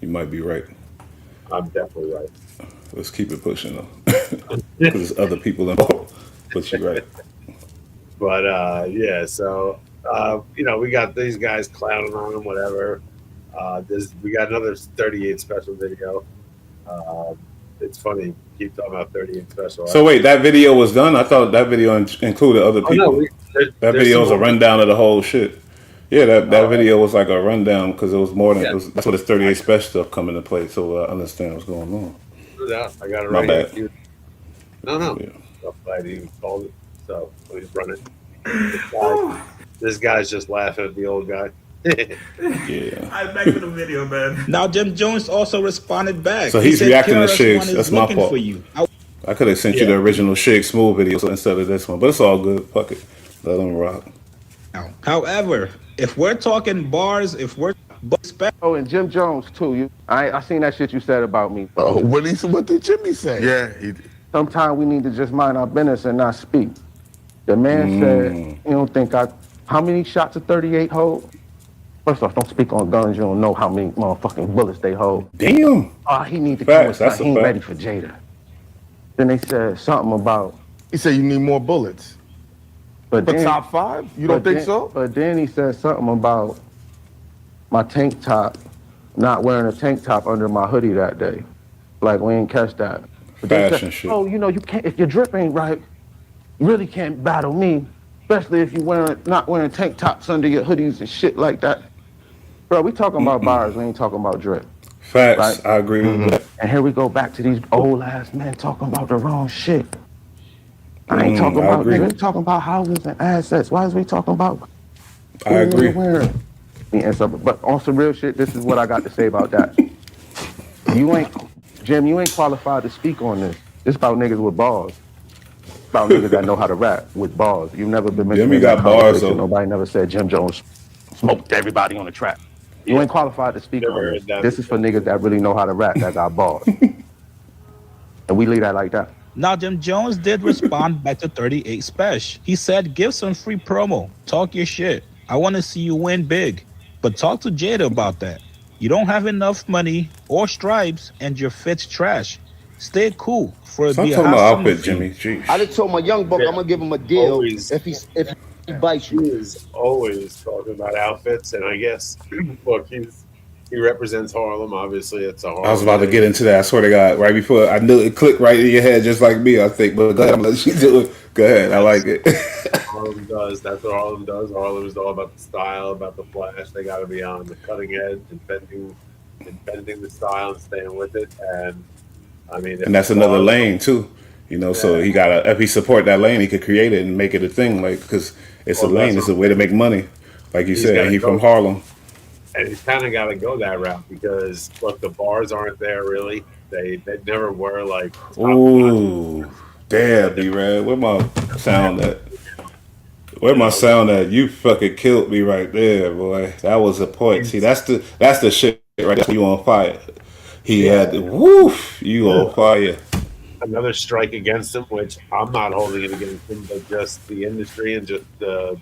Speaker 4: You might be right.
Speaker 5: I'm definitely right.
Speaker 4: Let's keep it pushing though, because there's other people involved. But you're right.
Speaker 5: But yeah, so we got these guys clowning on him, whatever. We got another 38 special video. It's funny, keep talking about 38 special.
Speaker 4: So wait, that video was done? I thought that video included other people.
Speaker 5: Oh, no,
Speaker 4: that video was a rundown of the whole shit. Yeah, that video was like a rundown because it was more than that's what this 38 special stuff come into play. So I understand what's going on.
Speaker 5: I got it
Speaker 4: My
Speaker 5: right
Speaker 4: bad.
Speaker 5: here. No. I'm glad he called it. So let me run it. This guy's just laughing at the old guy.
Speaker 4: Yeah.
Speaker 22: I back to the video, man. Now Jim Jones also responded back.
Speaker 4: So
Speaker 22: He
Speaker 4: he's
Speaker 22: said,
Speaker 4: reacting to
Speaker 22: KRS-One
Speaker 4: Shiggs.
Speaker 22: is
Speaker 4: That's my
Speaker 22: looking
Speaker 4: fault.
Speaker 22: for you.
Speaker 4: I could have sent you the original Shig Smooth video instead of this one, but it's all good. Fuck it. Let them rock.
Speaker 22: However, if we're talking bars, if we're
Speaker 6: Oh, and Jim Jones too. I seen that shit you said about me.
Speaker 7: Oh, what did Jimmy say?
Speaker 6: Yeah. Sometimes we need to just mind our business and not speak. The man said, "You don't think how many shots a 38 hold?" First off, don't speak on guns. You don't know how many motherfucking bullets they hold.
Speaker 4: Damn.
Speaker 6: He need to
Speaker 4: Facts,
Speaker 6: come.
Speaker 4: that's
Speaker 6: He
Speaker 4: a
Speaker 6: ain't
Speaker 4: fact.
Speaker 6: ready for Jada. Then they said something about.
Speaker 7: He said you need more bullets.
Speaker 6: But
Speaker 7: For
Speaker 6: then,
Speaker 7: top 5? You don't think so?
Speaker 6: But then he said something about my tank top, not wearing a tank top under my hoodie that day. Like, we ain't catch that. But they
Speaker 4: Fashion
Speaker 6: said,
Speaker 4: shit.
Speaker 6: oh, you can't, if your drip ain't right, you really can't battle me, especially if you not wearing tank tops under your hoodies and shit like that. Bro, we talking about bars, we ain't talking about drip.
Speaker 4: Facts.
Speaker 6: Right?
Speaker 4: I agree with that.
Speaker 6: And here we go back to these old ass men talking about the wrong shit. I ain't talking
Speaker 4: I
Speaker 6: about,
Speaker 4: agree.
Speaker 6: we talking about houses and assets. Why is we talking about
Speaker 4: I agree.
Speaker 6: And so, but on some real shit, this is what I got to say about that. Jim, you ain't qualified to speak on this. It's about niggas with balls. It's about niggas that know how to rap with balls. You've never been mentioned
Speaker 4: Jimmy
Speaker 6: in that
Speaker 4: got bars,
Speaker 6: conversation.
Speaker 4: though.
Speaker 6: Nobody never said Jim Jones smoked everybody on the track. You ain't qualified to speak on this. This is for niggas that really know how to rap, that got balls. And we leave that like that.
Speaker 22: Now, Jim Jones did respond back to 38 Spesh. He said, give some free promo. Talk your shit. I want to see you win big. But talk to Jada about that. You don't have enough money or stripes and your fit's trash. Stay cool for it
Speaker 4: Stop
Speaker 22: be a
Speaker 4: talking
Speaker 22: hot
Speaker 4: about
Speaker 22: summer
Speaker 4: outfit,
Speaker 22: for you.
Speaker 4: Jimmy. Jeez.
Speaker 13: I just told my young buck I'm gonna give him a deal
Speaker 5: Always.
Speaker 13: if he bites you.
Speaker 5: He is always talking about outfits, and I guess look, he represents Harlem. Obviously, it's a Harlem.
Speaker 4: I was about to get into that. I swear to God, right before I knew it clicked right in your head, just like me. I think, but go ahead, I'm gonna let you do it. Go ahead, I like it.
Speaker 5: Harlem does. That's what Harlem does. Harlem is all about the style, about the flash. They got to be on the cutting edge, inventing the style and staying with it. And I mean,
Speaker 4: And that's another lane too, So he gotta, if he support that lane, he could create it and make it a thing, like because it's a lane, it's a way to make money, like you said. And he from Harlem.
Speaker 5: And he's kind of got to go that route because look, the bars aren't there really. They never were like.
Speaker 4: Ooh, damn, BullRad, where my sound at? Where my sound at? You fucking killed me right there, boy. That was a point. See, that's the shit right there. You on fire. He had the woof. You on fire.
Speaker 5: Another strike against him, which I'm not holding it against him, but just the industry and just the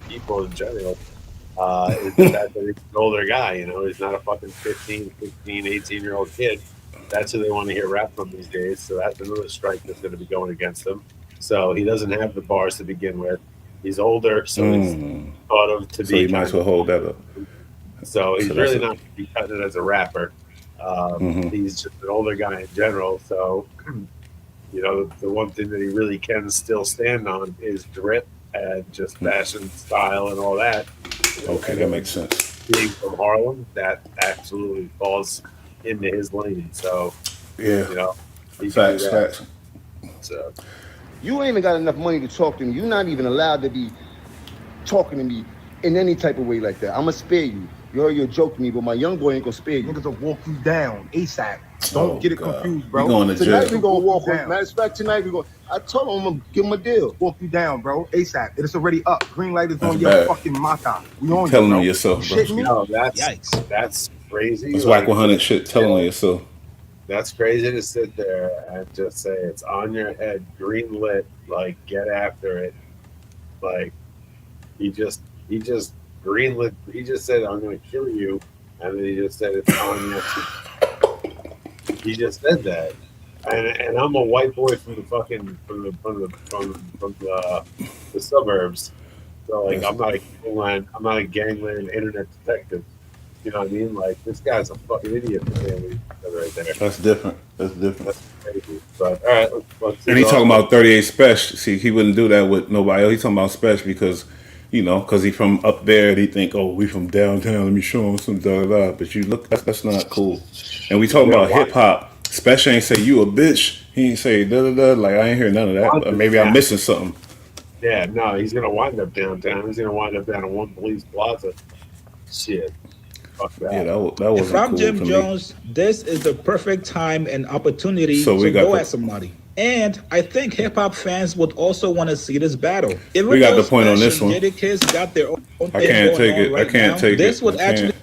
Speaker 5: people in general. Is the fact that he's an older guy, he's not a fucking 15, 16, 18-year-old kid. That's who they want to hear rap from these days. So that's another strike that's going to be going against him. So he doesn't have the bars to begin with. He's older, so he's thought of to
Speaker 4: So
Speaker 5: be.
Speaker 4: you might as well hold that up.
Speaker 5: So he's
Speaker 4: So
Speaker 5: really
Speaker 4: that's
Speaker 5: not going to be cutting it as a rapper. He's just an older guy in general. So, the one thing that he really can still stand on is drip and just fashion style and all that.
Speaker 4: Okay, that makes sense.
Speaker 5: being from Harlem, that absolutely falls into his lane. So,
Speaker 4: Yeah.
Speaker 5: you know, he can do that.
Speaker 4: Facts.
Speaker 5: So,
Speaker 13: You ain't even got enough money to talk to me. You're not even allowed to be talking to me in any type of way like that. I'ma spare you. You're joking me, but my young boy ain't gonna spare you.
Speaker 16: Niggas will walk you down ASAP. Don't get it confused, bro.
Speaker 4: We going to
Speaker 13: Tonight
Speaker 4: jail.
Speaker 13: we gonna walk
Speaker 16: you
Speaker 13: him.
Speaker 16: down.
Speaker 13: Matter of fact, tonight we gonna. I told him I'm gonna give him a deal.
Speaker 16: Walk you down, bro. ASAP. It's already up. Green light is
Speaker 4: That's
Speaker 16: on your
Speaker 4: bad.
Speaker 16: fucking mata. We on
Speaker 4: Telling
Speaker 16: you,
Speaker 4: on
Speaker 16: bro.
Speaker 4: yourself, bro.
Speaker 16: Shitting me?
Speaker 5: no, that's crazy.
Speaker 4: That's
Speaker 5: Like,
Speaker 4: Wack 100 shit. Telling on yourself.
Speaker 5: that's crazy to sit there and just say it's on your head, green lit, like get after it. Like he just greenlit. He just said I'm going to kill you, and then he just said it's on you. He just said that, and I'm a white boy from the fucking from the suburbs. So like I'm not a gangland internet detective. You know what I mean? Like this guy's a fucking idiot for saying that right there.
Speaker 4: That's different. That's different.
Speaker 5: That's crazy. But all right, let's
Speaker 4: And he talking about 38 Spesh. See, he wouldn't do that with nobody else. He talking about Spesh because, you know, because he from up there. He think, oh, we from downtown. Let me show him some da da da. But you look, that's not cool. And we talking about hip hop. Spesh ain't say you a bitch. He ain't say da da da. Like I ain't hear none of that. Or maybe I'm missing something.
Speaker 5: Yeah, no, he's gonna wind up downtown. He's gonna wind up down at One Police Plaza. Shit. Fuck that.
Speaker 4: Yeah, that
Speaker 22: If
Speaker 4: wasn't
Speaker 22: I'm
Speaker 4: cool
Speaker 22: Jim
Speaker 4: for me.
Speaker 22: Jones, this is the perfect time and opportunity
Speaker 4: So we
Speaker 22: to
Speaker 4: got
Speaker 22: go
Speaker 4: the-
Speaker 22: at somebody. And I think hip hop fans would also want to see this battle. Even
Speaker 4: We got
Speaker 22: though
Speaker 4: the point on
Speaker 22: Spesh
Speaker 4: this
Speaker 22: and
Speaker 4: one.
Speaker 22: Jadakiss got their own
Speaker 4: I
Speaker 22: thing
Speaker 4: can't
Speaker 22: going
Speaker 4: take
Speaker 22: on
Speaker 4: it. I
Speaker 22: right
Speaker 4: can't
Speaker 22: now,
Speaker 4: take
Speaker 22: this
Speaker 4: it.
Speaker 22: would
Speaker 4: I can't.
Speaker 22: actually.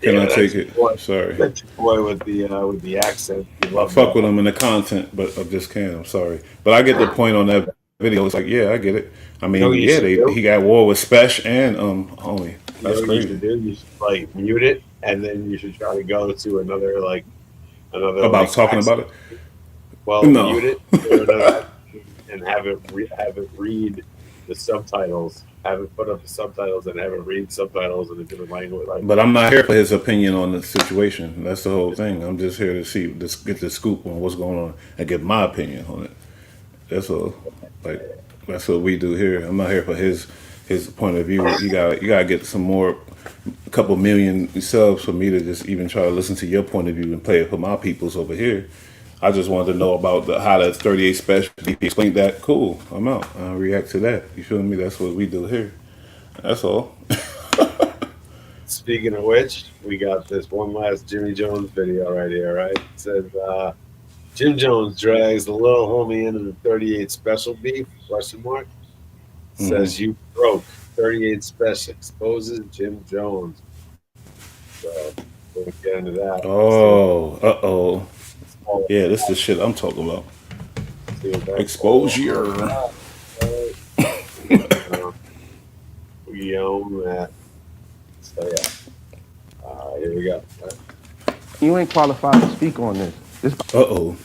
Speaker 4: Can I
Speaker 5: that's
Speaker 4: take it?
Speaker 5: boy-
Speaker 4: Sorry.
Speaker 5: That's your boy with the accent. You
Speaker 4: I
Speaker 5: love
Speaker 4: fuck
Speaker 5: that.
Speaker 4: with him in the content, but I just can't. I'm sorry. But I get the point on that video. It's like, yeah, I get it. I mean,
Speaker 5: You know what you
Speaker 4: yeah,
Speaker 5: should do?
Speaker 4: he got war with Spesh and Homie.
Speaker 5: You know
Speaker 4: That's
Speaker 5: what you
Speaker 4: crazy.
Speaker 5: should do? You should like mute it, and then you should try to go to another
Speaker 4: About talking about it?
Speaker 5: Well,
Speaker 4: No.
Speaker 5: mute it to another and have it read the subtitles. Have it put up the subtitles and have it read subtitles in a different language. Like,
Speaker 4: But I'm not here for his opinion on the situation. That's the whole thing. I'm just here to get the scoop on what's going on and get my opinion on it. That's all. Like that's what we do here. I'm not here for his point of view. You gotta get some more, a couple million subs for me to just even try to listen to your point of view and play it for my peoples over here. I just wanted to know about how that's 38 Spesh. If he explained that, cool. I'm out. I'll react to that. You feel me? That's what we do here. That's all.
Speaker 5: speaking of which, we got this one last Jimmy Jones video right here, right? It says, Jim Jones drags the little homie into the 38 special beef, question mark. Says you broke. 38 Spesh exposes Jim Jones. So we'll get into that.
Speaker 4: Oh, yeah, this is the shit I'm talking about. Exposure.
Speaker 5: We own that. So yeah. Here we go.
Speaker 6: You ain't qualified to speak on this. This
Speaker 4: bars.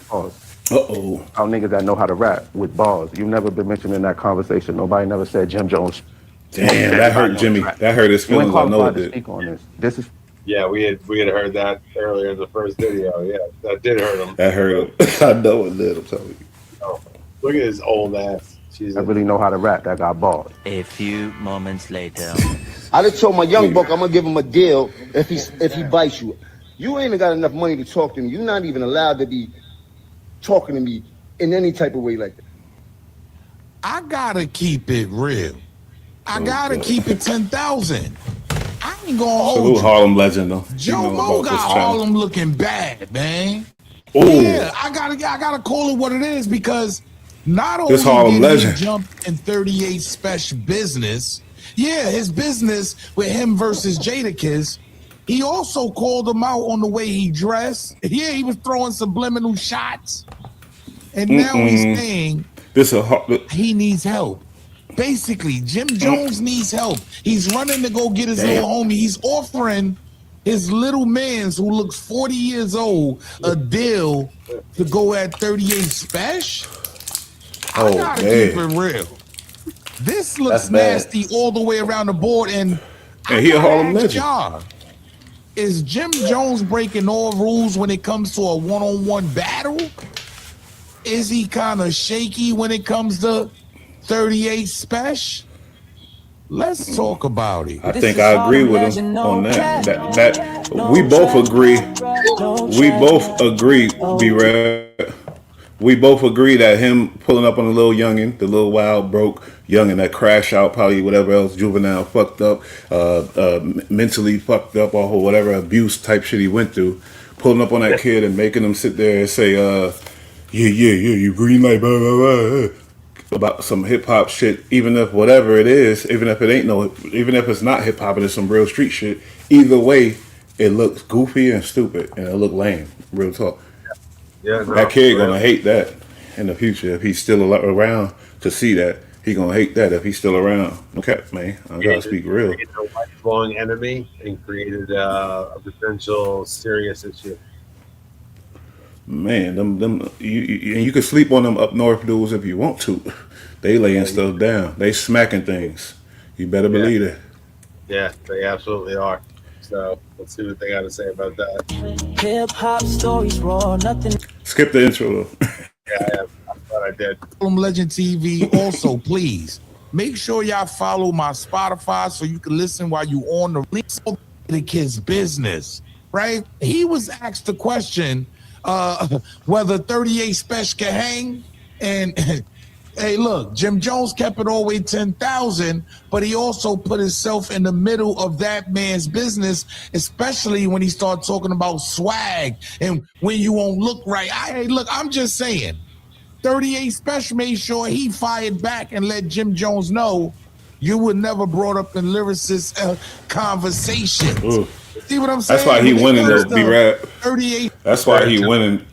Speaker 6: Our niggas that know how to rap with bars. You've never been mentioned in that conversation. Nobody never said Jim Jones.
Speaker 4: Damn, that hurt Jimmy. That hurt his
Speaker 6: You ain't
Speaker 4: feelings. I know
Speaker 6: qualified
Speaker 4: it
Speaker 6: to
Speaker 4: did.
Speaker 6: speak on this. This is
Speaker 5: Yeah, we had heard that earlier in the first video. Yeah, that did hurt him.
Speaker 4: That hurt him. I know it did. I'm telling you.
Speaker 5: Oh, look at his old ass.
Speaker 6: I really know how to rap. That got bars.
Speaker 8: A few moments later.
Speaker 13: I just told my young buck I'm gonna give him a deal if he bites you. You ain't even got enough money to talk to me. You're not even allowed to be talking to me in any type of way like that.
Speaker 10: I gotta keep it real. I gotta keep it 10,000. I ain't gonna hold
Speaker 4: Salute
Speaker 10: you.
Speaker 4: Harlem legend though.
Speaker 10: Joe
Speaker 4: You know
Speaker 10: Mo
Speaker 4: about
Speaker 10: got
Speaker 4: this channel.
Speaker 10: Harlem looking bad, man.
Speaker 4: Ooh.
Speaker 10: Yeah, I gotta call it what it is because not only
Speaker 4: This Harlem
Speaker 10: did
Speaker 4: legend.
Speaker 10: he jump in 38 Spesh business, yeah, his business with him versus Jadakiss, he also called him out on the way he dressed. Yeah, he was throwing subliminal shots, and now he's saying he needs help. Basically, Jim Jones needs help. He's running to go get his little homie. He's offering his little mans who looks 40 years old a deal to go at 38 Spesh. I gotta keep it real. This looks
Speaker 4: That's bad.
Speaker 10: nasty all the way around the board. And
Speaker 4: he a Harlem legend.
Speaker 10: y'all, is Jim Jones breaking all rules when it comes to a one-on-one battle? Is he kind of shaky when it comes to 38 Spesh? Let's talk about it.
Speaker 4: I think I agree with him on that. That we both agree. We both agree, B-Rad. We both agree that him pulling up on the little youngin, the little wild broke youngin that crash out, probably whatever else, juvenile fucked up, mentally fucked up, or whatever abuse type shit he went through, pulling up on that kid and making him sit there and say, yeah, you green light, blah, blah, blah, about some hip hop shit, even if whatever it is, even if it's not hip hop and it's some real street shit, either way, it looks goofy and stupid and it look lame. Real talk.
Speaker 5: Yeah,
Speaker 4: that kid gonna hate that in the future if he's still around to see that. He gonna hate that if he's still around. Okay, man, I gotta speak real.
Speaker 5: Created a lifelong enemy and created a potential serious issue.
Speaker 4: Man, you can sleep on them up north dudes if you want to. They laying stuff down. They smacking things. You better believe it.
Speaker 5: Yeah, they absolutely are. So let's see what they got to say about that.
Speaker 11: Hip hop stories raw, nothing.
Speaker 4: Skip the intro though.
Speaker 5: Yeah, I thought I did.
Speaker 10: Legend TV. Also, please make sure y'all follow my Spotify so you can listen while you on the links of the kid's business. Right? He was asked the question whether 38 Spesh can hang, and hey, look, Jim Jones kept it all the way 10,000, but he also put himself in the middle of that man's business, especially when he started talking about swag and when you won't look right. Hey, look, I'm just saying, 38 Spesh made sure he fired back and let Jim Jones know you were never brought up in lyricist conversations. See what I'm saying?
Speaker 4: That's why he winning though, B-Rad.
Speaker 10: 38.
Speaker 4: That's why he winning.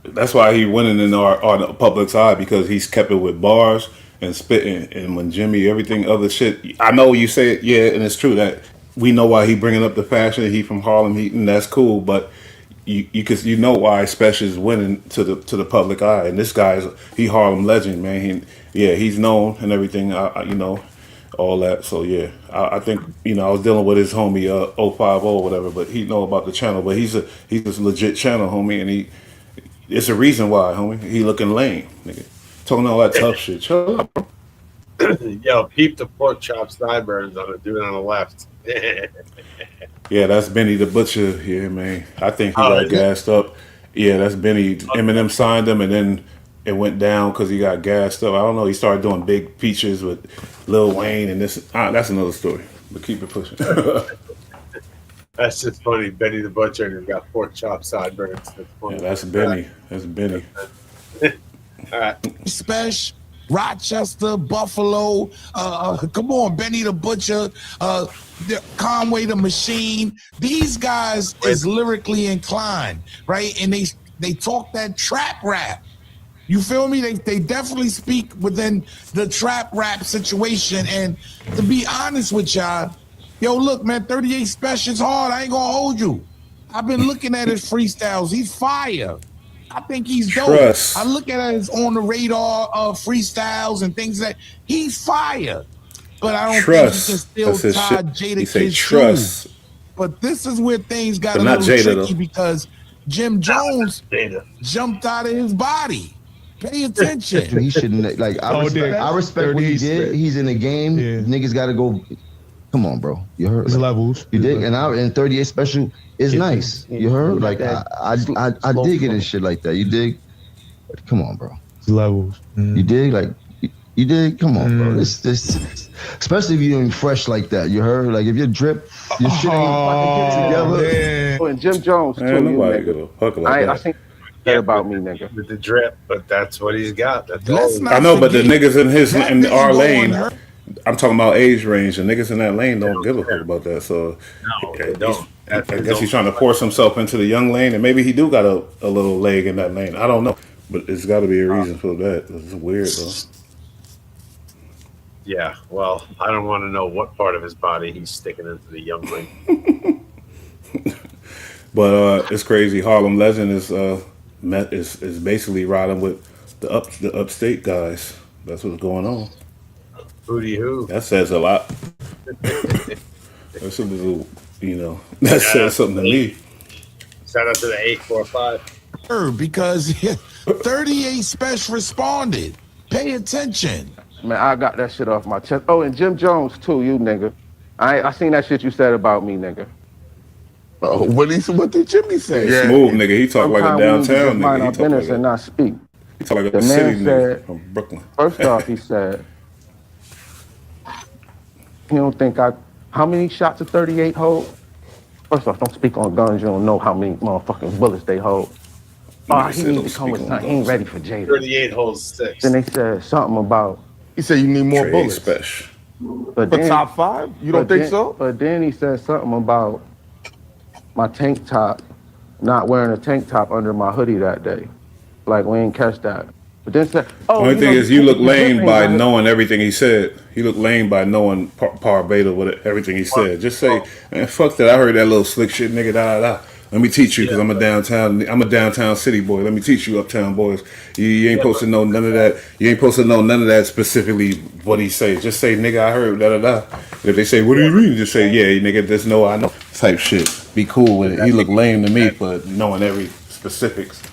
Speaker 4: That's why he winning in our public's eye, because he's kept it with bars and spitting. And when Jimmy, everything other shit, I know you say it, yeah, and it's true that we know why he bringing up the fashion. He from Harlem Heat, and that's cool. But you know why Spesh is winning to the public eye. And this guy's he Harlem legend, man. He's known and everything. You know. All that, so yeah, I think I was dealing with his homie 050 or whatever, but he know about the channel. But he's a legit channel homie, and it's a reason why, homie. He looking lame, nigga, talking all that tough shit. Shut up, bro.
Speaker 5: Yo, peep the pork chop sideburns on the dude on the left.
Speaker 4: Yeah, that's Benny the Butcher. Yeah, man, I think he got gassed up. Yeah, that's Benny. Eminem signed him, and then it went down because he got gassed up. I don't know. He started doing big features with Lil Wayne, and this. That's another story. But keep it pushing.
Speaker 5: That's just funny. Benny the Butcher, and he's got pork chop sideburns. That's funny.
Speaker 4: Yeah, that's Benny. That's Benny.
Speaker 5: All right.
Speaker 10: Spesh, Rochester, Buffalo. Come on, Benny the Butcher. Conway the Machine. These guys is lyrically inclined, right? And they talk that trap rap. You feel me? They definitely speak within the trap rap situation. And to be honest with y'all, yo, look, man, 38 Spesh is hard. I ain't gonna hold you. I've been looking at his freestyles. He's fire. I think he's dope.
Speaker 4: Trust.
Speaker 10: I look at his on the radar freestyles and things that he's fire. But I don't think he can still tie Jada's shoes. But this is where things got a little tricky because Jim Jones jumped out of his body. Pay attention.
Speaker 13: He shouldn't I respect what he did. He's in the game. Yeah. Niggas got to go. Come on, bro. You heard?
Speaker 1: It's levels.
Speaker 13: You dig? And 38 Special is nice. You heard? Like I dig it and shit like that. You dig? Come on, bro.
Speaker 1: It's levels.
Speaker 13: You dig? Like you dig? Come on, bro. This especially if you're fresh like that. You heard? Like if you drip, your shit ain't fucking get together.
Speaker 6: And Jim Jones too.
Speaker 4: Nobody give a fuck about that.
Speaker 6: I think about me, nigga.
Speaker 5: With the drip, but that's what he's got. That's all.
Speaker 4: I know, but the niggas in our lane, I'm talking about age range. The niggas in that lane don't give a fuck about that. So
Speaker 5: they don't.
Speaker 4: I guess he's trying to force himself into the young lane, and maybe he do got a little leg in that lane. I don't know, but it's got to be a reason for that. It's weird though.
Speaker 5: Yeah, well, I don't want to know what part of his body he's sticking into the young lane.
Speaker 4: But it's crazy. Harlem Legend is basically riding with the upstate guys. That's what's going on.
Speaker 5: Booty who?
Speaker 4: That says a lot. That's a little, that says something to me.
Speaker 5: Shout out to the 845.
Speaker 10: Because 38 Spesh responded. Pay attention.
Speaker 6: Man, I got that shit off my chest. Oh, and Jim Jones too, you nigga. I seen that shit you said about me, nigga.
Speaker 7: Oh, what did Jimmy say?
Speaker 4: Yeah, smooth nigga. He talk like a
Speaker 6: Sometimes we need to
Speaker 4: downtown
Speaker 6: just mind
Speaker 4: nigga. He
Speaker 6: our
Speaker 4: talk like
Speaker 6: business and
Speaker 4: a
Speaker 6: not speak.
Speaker 4: he talk like
Speaker 6: The
Speaker 4: a city
Speaker 6: man
Speaker 4: nigga
Speaker 6: said,
Speaker 4: from Brooklyn.
Speaker 6: first off, he said, he don't think how many shots of 38 hold? First off, don't speak on guns. You don't know how many motherfucking bullets they hold.
Speaker 4: Nigga
Speaker 6: He
Speaker 4: said
Speaker 6: need
Speaker 4: don't
Speaker 6: to come
Speaker 4: speak
Speaker 6: with
Speaker 4: on
Speaker 6: something. He ain't
Speaker 4: guns.
Speaker 6: ready for Jada.
Speaker 5: 38 holds 6.
Speaker 6: Then they said something about.
Speaker 7: He said you need more
Speaker 4: Trey
Speaker 7: bullets.
Speaker 4: Spesh.
Speaker 6: But
Speaker 7: For
Speaker 6: then,
Speaker 7: top 5? You don't think so?
Speaker 6: But then he said something about my tank top, not wearing a tank top under my hoodie that day. Like, we ain't catch that. But then said,
Speaker 4: Only thing is, you look lame by knowing everything he said. You look lame by knowing par beta with everything he said. Just say, man, fuck that. I heard that little slick shit, nigga. Da da da. Let me teach you, because I'm a downtown city boy. Let me teach you, uptown boys. You ain't supposed to know none of that. You ain't supposed to know none of that specifically. What he say? Just say, nigga, I heard da da da. If they say, what do you mean? Just say, yeah, nigga, just know I know. Type shit. Be cool with it. He look lame to me for knowing every specifics.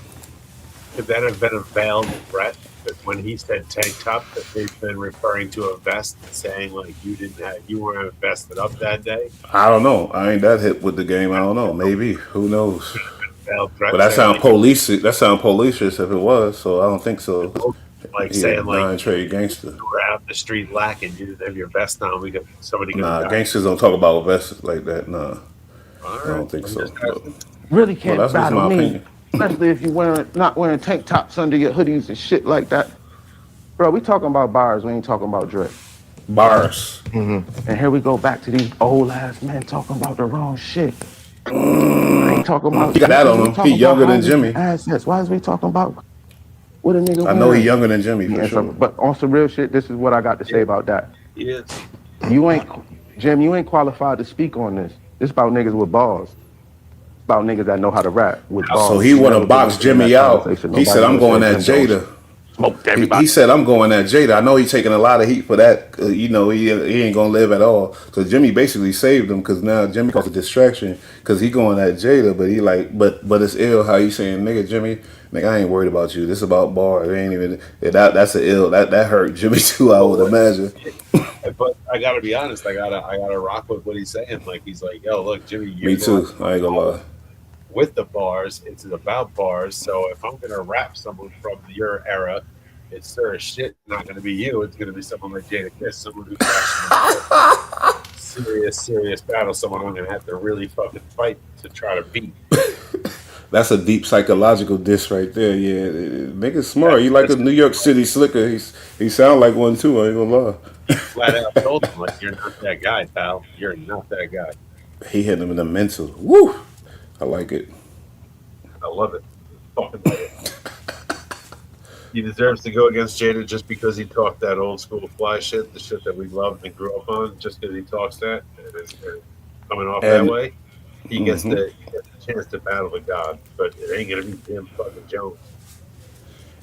Speaker 5: Could that have been a veiled threat? That when he said tank top, that they've been referring to a vest and saying like you weren't vested up that day?
Speaker 4: I don't know. I ain't that hip with the game. I don't know. Maybe. Who knows?
Speaker 5: Veiled threat.
Speaker 4: But that
Speaker 5: saying,
Speaker 4: sound police. That sound policious if it was. So I don't think so.
Speaker 5: like
Speaker 4: He
Speaker 5: saying
Speaker 4: a
Speaker 5: like
Speaker 4: non-trade gangster.
Speaker 5: you were out in the street lacking, you didn't have your vest on. Somebody could
Speaker 4: Nah,
Speaker 5: have
Speaker 4: gangsters don't talk about vests like that. Nah,
Speaker 5: All
Speaker 4: I don't think so. But,
Speaker 6: Really can't
Speaker 4: that's just
Speaker 6: battle
Speaker 4: my
Speaker 6: me.
Speaker 4: opinion.
Speaker 6: Especially if you not wearing tank tops under your hoodies and shit like that. Bro, we talking about bars, we ain't talking about drip.
Speaker 4: Bars.
Speaker 6: And here we go back to these old ass men talking about the wrong shit. I ain't talking about
Speaker 4: He got that on
Speaker 6: we
Speaker 4: him.
Speaker 6: talking
Speaker 4: He younger
Speaker 6: about
Speaker 4: than
Speaker 6: houses
Speaker 4: Jimmy.
Speaker 6: and assets. Why is we talking about what a nigga
Speaker 4: I know he
Speaker 6: wearing?
Speaker 4: younger than Jimmy for
Speaker 6: And
Speaker 4: sure.
Speaker 6: but on some real shit, this is what I got to say about that.
Speaker 5: Yes.
Speaker 6: Jim, you ain't qualified to speak on this. This about niggas with balls. About niggas that know how to rap with balls.
Speaker 4: So he want to box Jimmy out. He said, "I'm going at Jada."
Speaker 6: Smoked everybody.
Speaker 4: He said, "I'm going at Jada." I know he's taking a lot of heat for that. You know, he ain't gonna live at all. So Jimmy basically saved him because now Jimmy caused a distraction because he going at Jada. But he like, but it's ill how he saying, "Nigga, Jimmy, nigga, I ain't worried about you. This about bar. It ain't even that's a ill that hurt Jimmy too. I would imagine."
Speaker 5: But I gotta be honest, I gotta rock with what he's saying. Like he's like, yo, look, Jimmy, you're
Speaker 4: Me too. I ain't gonna lie.
Speaker 5: with the bars, it's about bars. So if I'm gonna rap someone from your era, it's sure as shit not gonna be you. It's gonna be someone like Jada Kiss, someone who's actually serious battle, someone I'm gonna have to really fucking fight to try to beat.
Speaker 4: That's a deep psychological diss right there. Yeah, nigga's smart. He like a New York City slicker. He sound like one too. I ain't gonna lie.
Speaker 5: Flat out told him, like, you're not that guy, pal. You're not that guy.
Speaker 4: He hit him in the mental. Woo! I like it.
Speaker 5: I love it. Fucking love it. He deserves to go against Jada just because he talked that old school fly shit, the shit that we loved and grew up on, just because he talks that and it's coming off that way. He gets the chance to battle with God, but it ain't gonna be Jim fucking Jones.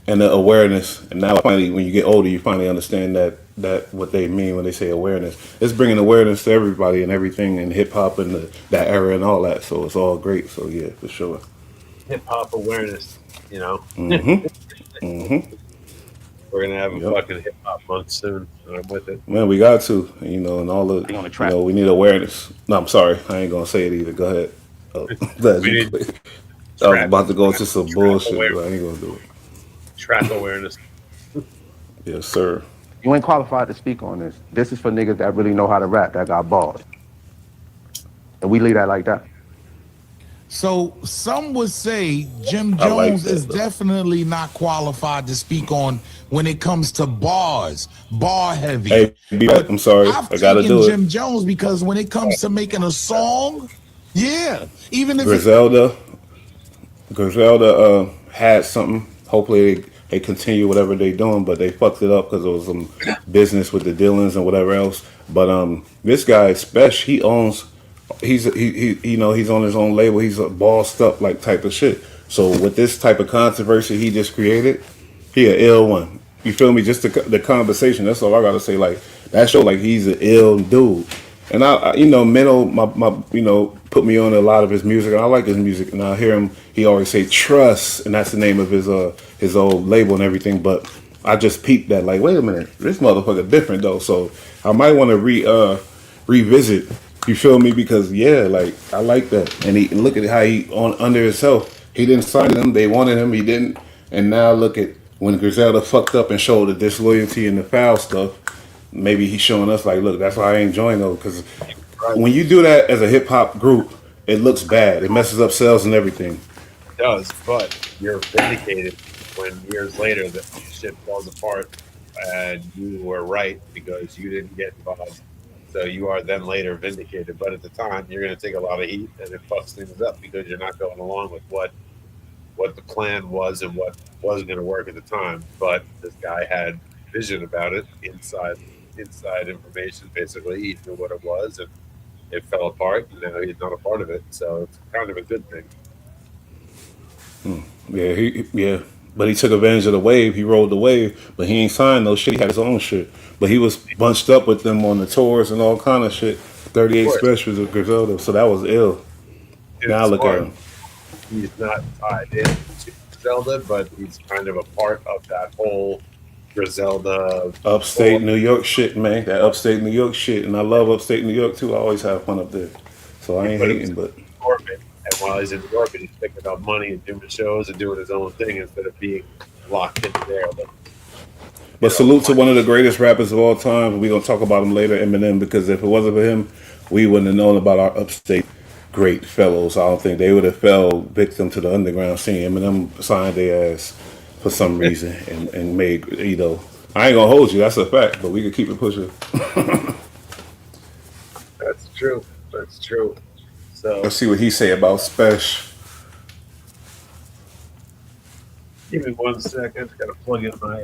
Speaker 4: And the awareness, and now finally, when you get older, you finally understand that what they mean when they say awareness. It's bringing awareness to everybody and everything in hip hop and that era and all that. So it's all great. So yeah, for sure.
Speaker 5: Hip hop awareness, you know. We're gonna have a fucking hip hop month soon, and I'm with it.
Speaker 4: Man, we got to, you know, and all the, you know, we need awareness. No, I'm sorry, I ain't gonna say it either. Go ahead. Oh, glad you played. I was about to go into some bullshit, but I ain't gonna do it.
Speaker 5: Track awareness.
Speaker 4: Yes, sir.
Speaker 6: You ain't qualified to speak on this. This is for niggas that really know how to rap, that got balls. And we leave that like that.
Speaker 10: So some would say Jim
Speaker 4: I like
Speaker 10: Jones
Speaker 4: that,
Speaker 10: is
Speaker 4: though.
Speaker 10: definitely not qualified to speak on when it comes to bars, bar heavy.
Speaker 4: Hey, I'm sorry,
Speaker 10: I've
Speaker 4: I gotta
Speaker 10: taken
Speaker 4: do
Speaker 10: Jim
Speaker 4: it.
Speaker 10: Jones because when it comes to making a song, yeah, even if
Speaker 4: Griselda had something. Hopefully they continue whatever they doing, but they fucked it up because there was some business with the Dylans and whatever else. But this guy, Spesh, he owns. He's you know, he's on his own label. He's a bossed up like type of shit. So with this type of controversy he just created, he an ill one. You feel me? Just the conversation. That's all I gotta say. Like that show, like he's an ill dude. And I you know, Minnow, my you know, put me on a lot of his music, and I like his music. And I hear him. He always say trust, and that's the name of his old label and everything. But I just peeped that. Like, wait a minute, this motherfucker different though. So I might want to revisit. You feel me? Because yeah, like I like that. And look at how he on under himself. He didn't sign them. They wanted him. He didn't. And now look at when Griselda fucked up and showed the disloyalty and the foul stuff. Maybe he's showing us like, look, that's why I ain't join those. Because when you do that as a hip hop group, it looks bad. It messes up sales and everything.
Speaker 5: It does, but you're vindicated when years later the shit falls apart and you were right because you didn't get involved. So you are then later vindicated. But at the time, you're going to take a lot of heat and it fucks things up because you're not going along with what the plan was and what was going to work at the time. But this guy had vision about it, inside information. Basically, he knew what it was, and it fell apart. And now he's not a part of it. So it's kind of a good thing.
Speaker 4: Yeah, but he took advantage of the wave. He rode the wave, but he ain't signed no shit. He had his own shit, but he was bunched up with them on the tours and all kind of shit. 38 specials with Griselda, so that was ill. Now look at him.
Speaker 5: He's not tied in to Griselda, but he's kind of a part of that whole Griselda
Speaker 4: upstate New York shit, man. That upstate New York shit, and I love upstate New York too. I always have fun up there, so I ain't hating. But
Speaker 5: and while he's in orbit, he's picking up money and doing shows and doing his own thing instead of being locked into there.
Speaker 4: But salute to one of the greatest rappers of all time. We're gonna talk about him later, Eminem, because if it wasn't for him, we wouldn't have known about our upstate great fellows. I don't think they would have fell victim to the underground scene. Eminem signed their ass for some reason and made, you know, I ain't gonna hold you, that's a fact, but we could keep it pushing.
Speaker 5: That's true. That's true. So
Speaker 4: let's see what he say about Spesh.
Speaker 5: Give me 1 second. Gotta plug in my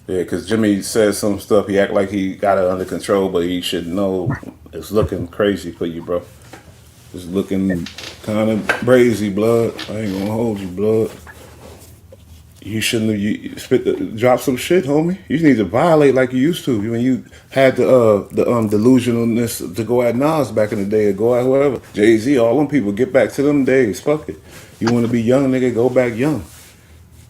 Speaker 4: Yeah, because Jimmy says some stuff. He act like he got it under control, but he should know it's looking crazy for you, bro. It's looking kind of crazy, blood. I ain't gonna hold you, blood. You shouldn't have drop some shit, homie. You need to violate like you used to when you had the delusionalness to go at Nas back in the day, or go at whoever. Jay-Z, all them people, get back to them days. Fuck it. You want to be young, nigga, go back young.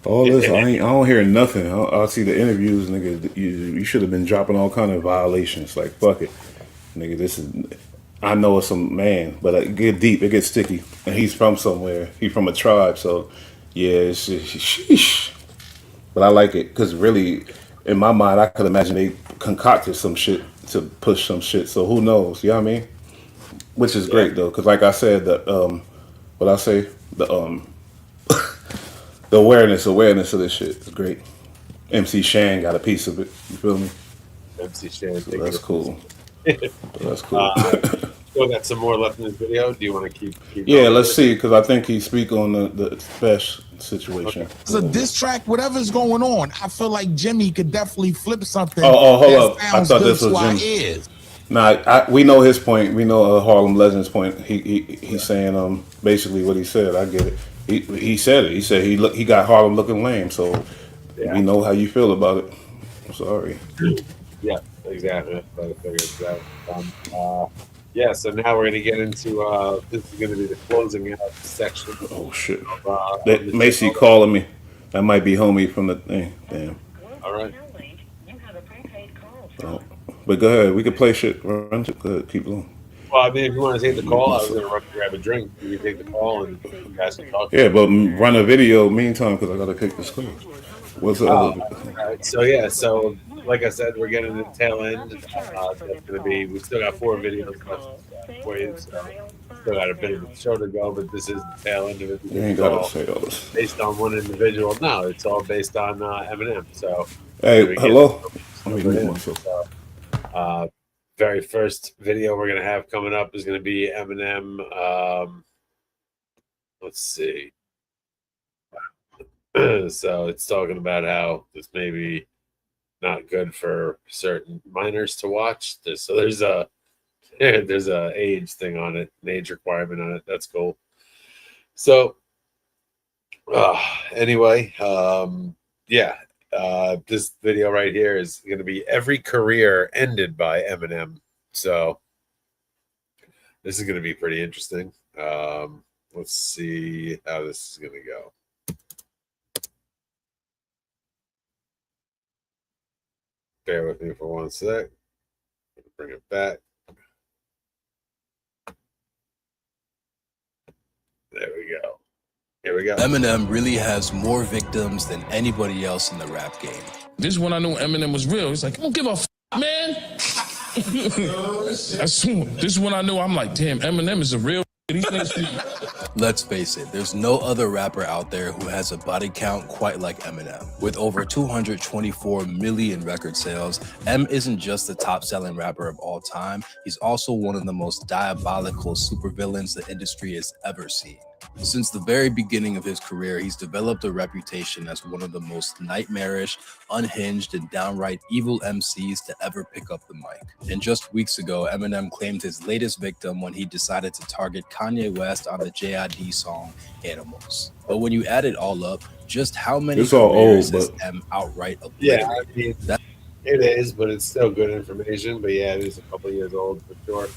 Speaker 4: All this, I don't hear nothing. I see the interviews, nigga. You should have been dropping all kind of violations. Like, fuck it, nigga. This is, I know it's some man, but it get deep, it gets sticky. And he's from somewhere. He's from a tribe, so yeah, it's sheesh. But I like it because really, in my mind, I could imagine they concocted some shit to push some shit. So who knows? You know what I mean? Which is great though, because like I said, the what I say, the awareness of this shit is great. MC Shan got a piece of it. You feel me?
Speaker 5: MC Shan.
Speaker 4: So that's cool. That's cool.
Speaker 5: Still got some more left in this video. Do you want to keep
Speaker 4: yeah,
Speaker 5: going?
Speaker 4: let's see, because I think he speak on the Spesh situation.
Speaker 10: Okay. It's a diss track, whatever's going on. I feel like Jimmy could definitely flip something.
Speaker 4: Oh, hold up. I thought this was
Speaker 10: Jim.
Speaker 4: Jim. Nah, we know his point. We know Harlem Legends' point. He's saying basically what he said. I get it. He said it. He said he got Harlem looking lame. So we know how you feel about it. I'm sorry.
Speaker 5: Yeah, exactly. I figured that. Yeah, so now we're gonna get into this is gonna be the closing out section.
Speaker 4: Oh shit! Macy calling me. That might be homie from the thing. Damn.
Speaker 5: All right.
Speaker 4: But go ahead. We can play shit. Run. Go ahead. Keep going.
Speaker 5: Well, I mean, if you want to take the call, I was gonna run to grab a drink. You can take the call and you guys can talk.
Speaker 4: Yeah, but run a video meantime because I gotta pick this call. What's the other?
Speaker 5: All right. So yeah, so like I said, we're getting to the tail end. That's gonna be. We still got 4 videos left for you. So still got a bit of a show to go, but this is the tail end of it.
Speaker 4: You ain't gotta say all this.
Speaker 5: Based on one individual. No, it's all based on Eminem. So
Speaker 4: hey, hello.
Speaker 5: Very first video we're gonna have coming up is gonna be Eminem. Let's see. So it's talking about how this may be not good for certain minors to watch. There's a age thing on it, an age requirement on it. That's cool. So anyway, yeah. This video right here is going to be every career ended by Eminem. So this is going to be pretty interesting. Let's see how this is going to go. Bear with me for 1 sec. Bring it back. There we go. Here we go.
Speaker 12: Eminem really has more victims than anybody else in the rap game.
Speaker 10: This is when I knew Eminem was real. He's like, I don't give a f, man. This is when I knew. I'm like, damn, Eminem is a real.
Speaker 12: Let's face it, there's no other rapper out there who has a body count quite like Eminem. With over 224 million record sales, M isn't just the top-selling rapper of all time, he's also one of the most diabolical supervillains the industry has ever seen. Since the very beginning of his career, he's developed a reputation as one of the most nightmarish, unhinged, and downright evil MCs to ever pick up the mic. And just weeks ago, Eminem claimed his latest victim when he decided to target Kanye West on the JID song Animals. But when you add it all up, just how many
Speaker 4: It's all
Speaker 12: careers
Speaker 4: old,
Speaker 12: has
Speaker 4: but
Speaker 12: M outright obliterated?
Speaker 5: Yeah, I mean, it is, but it's still good information. But yeah, it is a couple of years old for sure.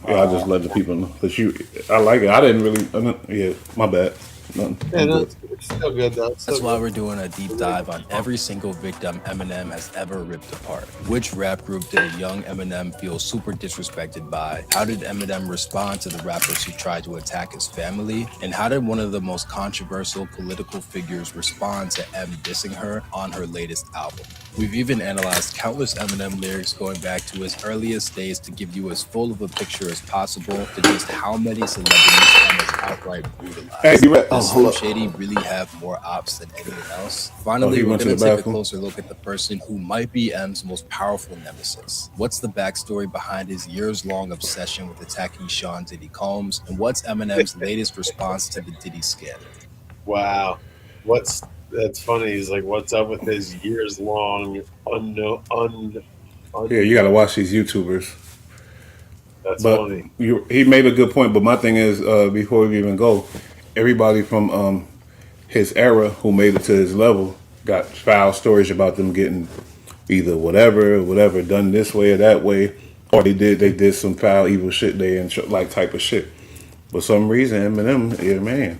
Speaker 4: yeah, I just let the people know that I like it. I didn't really. Yeah, my bad. Nothing.
Speaker 5: Yeah,
Speaker 4: I'm
Speaker 5: no,
Speaker 4: good.
Speaker 5: it's still good though.
Speaker 12: That's why we're doing a deep dive on every single victim Eminem has ever ripped apart. Which rap group did a young Eminem feel super disrespected by? How did Eminem respond to the rappers who tried to attack his family? And how did one of the most controversial political figures respond to M dissing her on her latest album? We've even analyzed countless Eminem lyrics going back to his earliest days to give you as full of a picture as possible to just how many celebrities M has outright brutalized.
Speaker 4: Hey, you right.
Speaker 12: Does Slim Shady really have more ops than anyone else? Finally,
Speaker 4: he
Speaker 12: we're
Speaker 4: went to
Speaker 12: going to
Speaker 4: the
Speaker 12: take a
Speaker 4: bathroom.
Speaker 12: closer look at the person who might be M's most powerful nemesis. What's the backstory behind his years-long obsession with attacking Sean Diddy Combs? And what's Eminem's latest response to the Diddy scandal?
Speaker 5: Wow, that's funny. He's like, what's up with his years long unknown?
Speaker 4: Yeah, you got to watch these YouTubers.
Speaker 5: That's
Speaker 4: But
Speaker 5: funny.
Speaker 4: he made a good point. But my thing is, before we even go, everybody from his era who made it to his level got foul stories about them getting either whatever done this way or that way, or they did some foul evil shit like type of shit. For some reason, Eminem, yeah, man,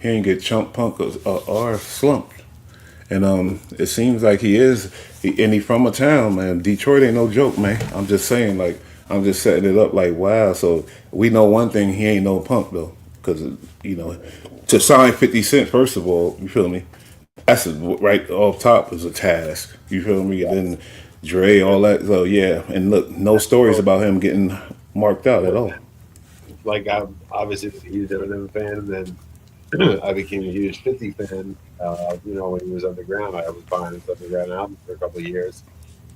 Speaker 4: he ain't get chump punk or slumped. And it seems like and he from a town, man. Detroit ain't no joke, man. I'm just saying, like, I'm just setting it up like, wow. So we know one thing, he ain't no punk though. Because, to sign 50 Cent, first of all, you feel me? That's right off top is a task. You feel me? And then Dre, all that. So yeah, and look, no stories about him getting marked out at all.
Speaker 5: Like, I'm obviously a huge Eminem fan, and then I became a huge 50 fan. When he was underground, I was buying his underground albums for a couple of years,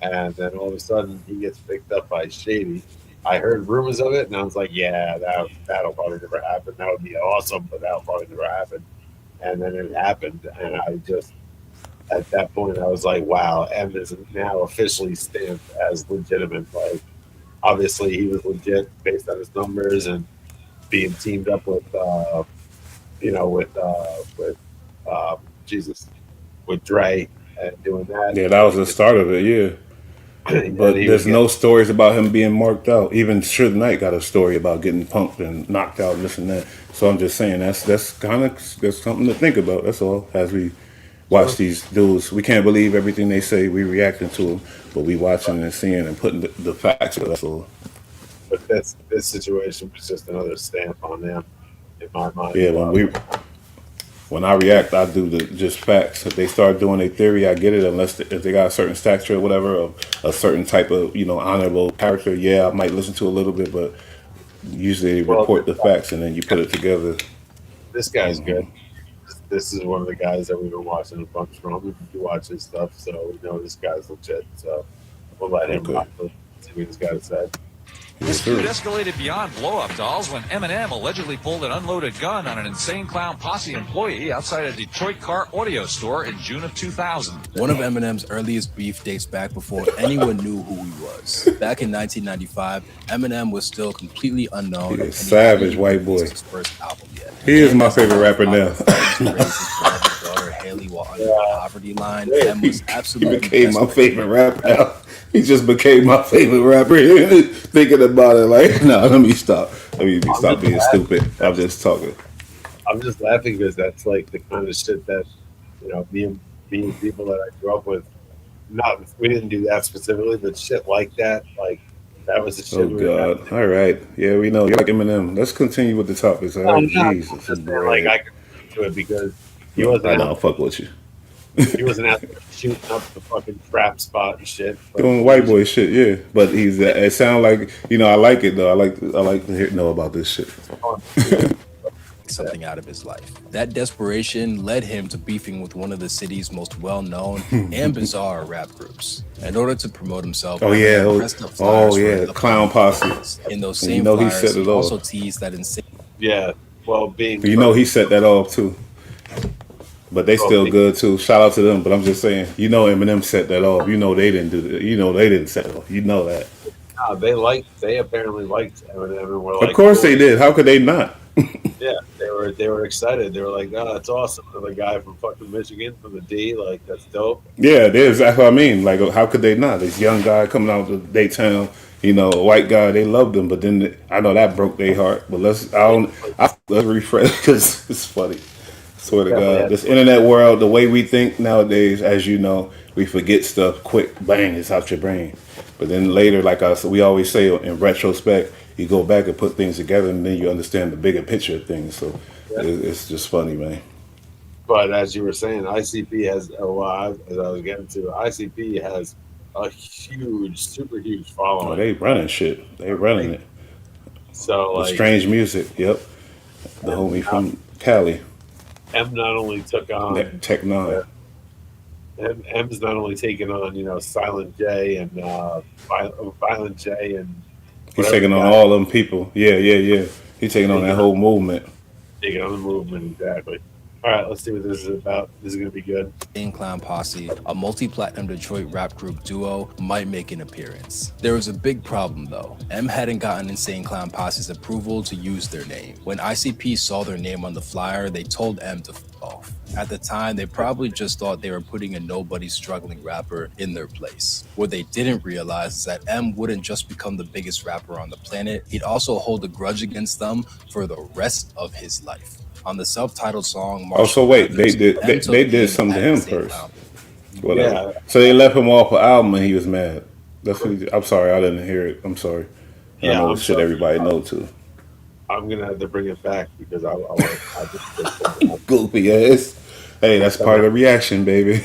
Speaker 5: and then all of a sudden he gets picked up by Shady. I heard rumors of it, and I was like, yeah, that'll probably never happen. That would be awesome, but that'll probably never happen. And then it happened, and I just, at that point, I was like, wow, M is now officially stamped as legitimate. Like, obviously, he was legit based on his numbers and being teamed up with with Dre and doing that.
Speaker 4: Yeah, that was the start of it, yeah. But there's no stories about him being marked out. Even Suge Knight got a story about getting punked and knocked out and this and that. So I'm just saying that's something to think about. That's all. As we watch these dudes, we can't believe everything they say. We reacting to them, but we watching and seeing and putting the facts. That's all.
Speaker 5: But this situation was just another stamp on them, in my mind.
Speaker 4: Yeah, when I react, I do just facts. If they start doing a theory, I get it. If they got a certain stature or whatever, of a certain type of honorable character, yeah, I might listen to a little bit. But usually they report the facts and then you put it together.
Speaker 5: This guy's good. This is one of the guys that we've been watching a bunch from. We watch his stuff, so we know this guy's legit. So we'll let him rock. See what he's got to say.
Speaker 14: This feud escalated beyond blow-up dolls when Eminem allegedly pulled an unloaded gun on an Insane Clown Posse employee outside a Detroit car audio store in June of 2000.
Speaker 12: One of Eminem's earliest beef dates back before anyone knew who he was. Back in 1995, Eminem was still completely unknown.
Speaker 4: He a savage white boy.
Speaker 12: His first album yet.
Speaker 4: He is my favorite rapper now.
Speaker 12: Daughter Haley while under the poverty line. M was absolutely
Speaker 4: He became my favorite rapper now. He just became my favorite rapper. Thinking about it like, no, let me stop. Let me stop being stupid. I'm just talking.
Speaker 5: I'm just laughing because that's like the kind of shit that me and people that I grew up with we didn't do that specifically, but shit like that, like that was the shit
Speaker 4: Oh
Speaker 5: we were kind of
Speaker 4: God! All right, yeah, we know you like Eminem. Let's continue with the topics. All
Speaker 5: no,
Speaker 4: right,
Speaker 5: no, I'm
Speaker 4: Jesus,
Speaker 5: just saying like
Speaker 4: bread.
Speaker 5: I could relate to it because he
Speaker 4: No,
Speaker 5: wasn't
Speaker 4: I
Speaker 5: out
Speaker 4: know, fuck with you.
Speaker 5: he wasn't out there shooting up the fucking trap spot and shit, but
Speaker 4: Doing
Speaker 5: he
Speaker 4: white
Speaker 5: was
Speaker 4: boy shit, yeah. But he's. It sound like I like it though. I like to know about this shit.
Speaker 12: Something out of his life. That desperation led him to beefing with one of the city's most well-known and bizarre rap groups. In order to promote himself,
Speaker 4: Oh yeah,
Speaker 12: Eminem pressed up flyers for
Speaker 4: yeah,
Speaker 12: an
Speaker 4: Clown
Speaker 12: upcoming
Speaker 4: Posse.
Speaker 12: performance. In those
Speaker 4: And
Speaker 12: same
Speaker 4: he
Speaker 12: flyers,
Speaker 4: set
Speaker 12: he
Speaker 4: it
Speaker 12: also
Speaker 4: off.
Speaker 12: teased that insane.
Speaker 5: yeah. Well, being
Speaker 4: He set that off too. But they still good too. Shout out to them. But I'm just saying, Eminem set that off. They didn't do that. They didn't set it off. You know that.
Speaker 5: they apparently liked Eminem and were
Speaker 4: Of
Speaker 5: like,
Speaker 4: course
Speaker 5: cool.
Speaker 4: they did. How could they not?
Speaker 5: Yeah, they were excited. They were like, "Oh, that's awesome!" The guy from fucking Michigan, from the D, like that's dope.
Speaker 4: Yeah, that's what I mean. Like, how could they not? This young guy coming out of Daytown, a white guy, they loved him. But then I know that broke their heart. But let's refresh because it's funny. Swear to God, this internet world, the way we think nowadays, as you know, we forget stuff quick. Bang, it's out your brain. But then later, like we always say, in retrospect, you go back and put things together, and then you understand the bigger picture of things. So it's just funny, man.
Speaker 5: But as you were saying, ICP has as I was getting to, ICP has a huge, super huge following.
Speaker 4: Oh, they running shit. They running it.
Speaker 5: So
Speaker 4: The
Speaker 5: like
Speaker 4: strange music. Yep. The homie from Cali.
Speaker 5: M not only took on
Speaker 4: Tech Nine.
Speaker 5: M's not only taking on Silent J and Violent J and
Speaker 4: He's taking on all them people. Yeah. He's taking on that whole movement.
Speaker 5: Taking on the movement, exactly. All right, let's see what this is about. This is going to be good.
Speaker 12: Insane Clown Posse, a multi-platinum Detroit rap group duo, might make an appearance. There was a big problem though. M hadn't gotten Insane Clown Posse's approval to use their name. When ICP saw their name on the flyer, they told M to f off. At the time, they probably just thought they were putting a nobody struggling rapper in their place. What they didn't realize is that M wouldn't just become the biggest rapper on the planet, he'd also hold a grudge against them for the rest of his life. On the self-titled song,
Speaker 4: so wait, they did something to him first. Whatever. Yeah. So they left him off an album and he was mad. That's what I'm sorry, I didn't hear it. I'm sorry. I know it's shit everybody know too.
Speaker 5: I'm gonna have to bring it back because I just
Speaker 4: goofy ass. Hey, that's part of the reaction, baby.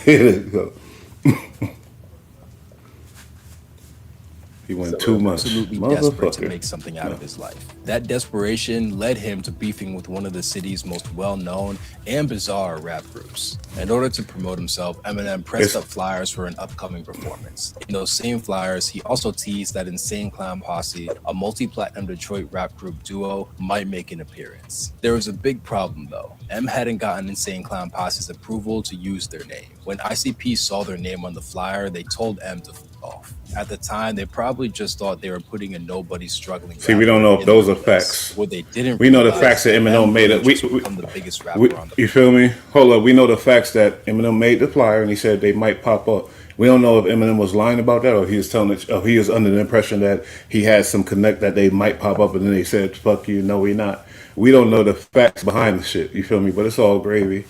Speaker 4: He went too much.
Speaker 12: Absolutely desperate to make something out of his life. That desperation led him to beefing with one of the city's most well-known and bizarre rap groups. In order to promote himself, Eminem pressed up flyers for an upcoming performance. In those same flyers, he also teased that Insane Clown Posse, a multi-platinum Detroit rap group duo, might make an appearance. There was a big problem though. M hadn't gotten Insane Clown Posse's approval to use their name. When ICP saw their name on the flyer, they told M to f off. At the time, they probably just thought they were putting a nobody struggling.
Speaker 4: See, we don't know if those are facts.
Speaker 12: What they didn't.
Speaker 4: We know the facts that Eminem made it.
Speaker 12: The biggest rapper on the
Speaker 4: you feel me? Hold up. We know the facts that Eminem made the flyer and he said they might pop up. We don't know if Eminem was lying about that or he was telling it. Or he was under the impression that he had some connect that they might pop up, and then they said, "Fuck you, no, we not." We don't know the facts behind the shit. You feel me? But it's all gravy.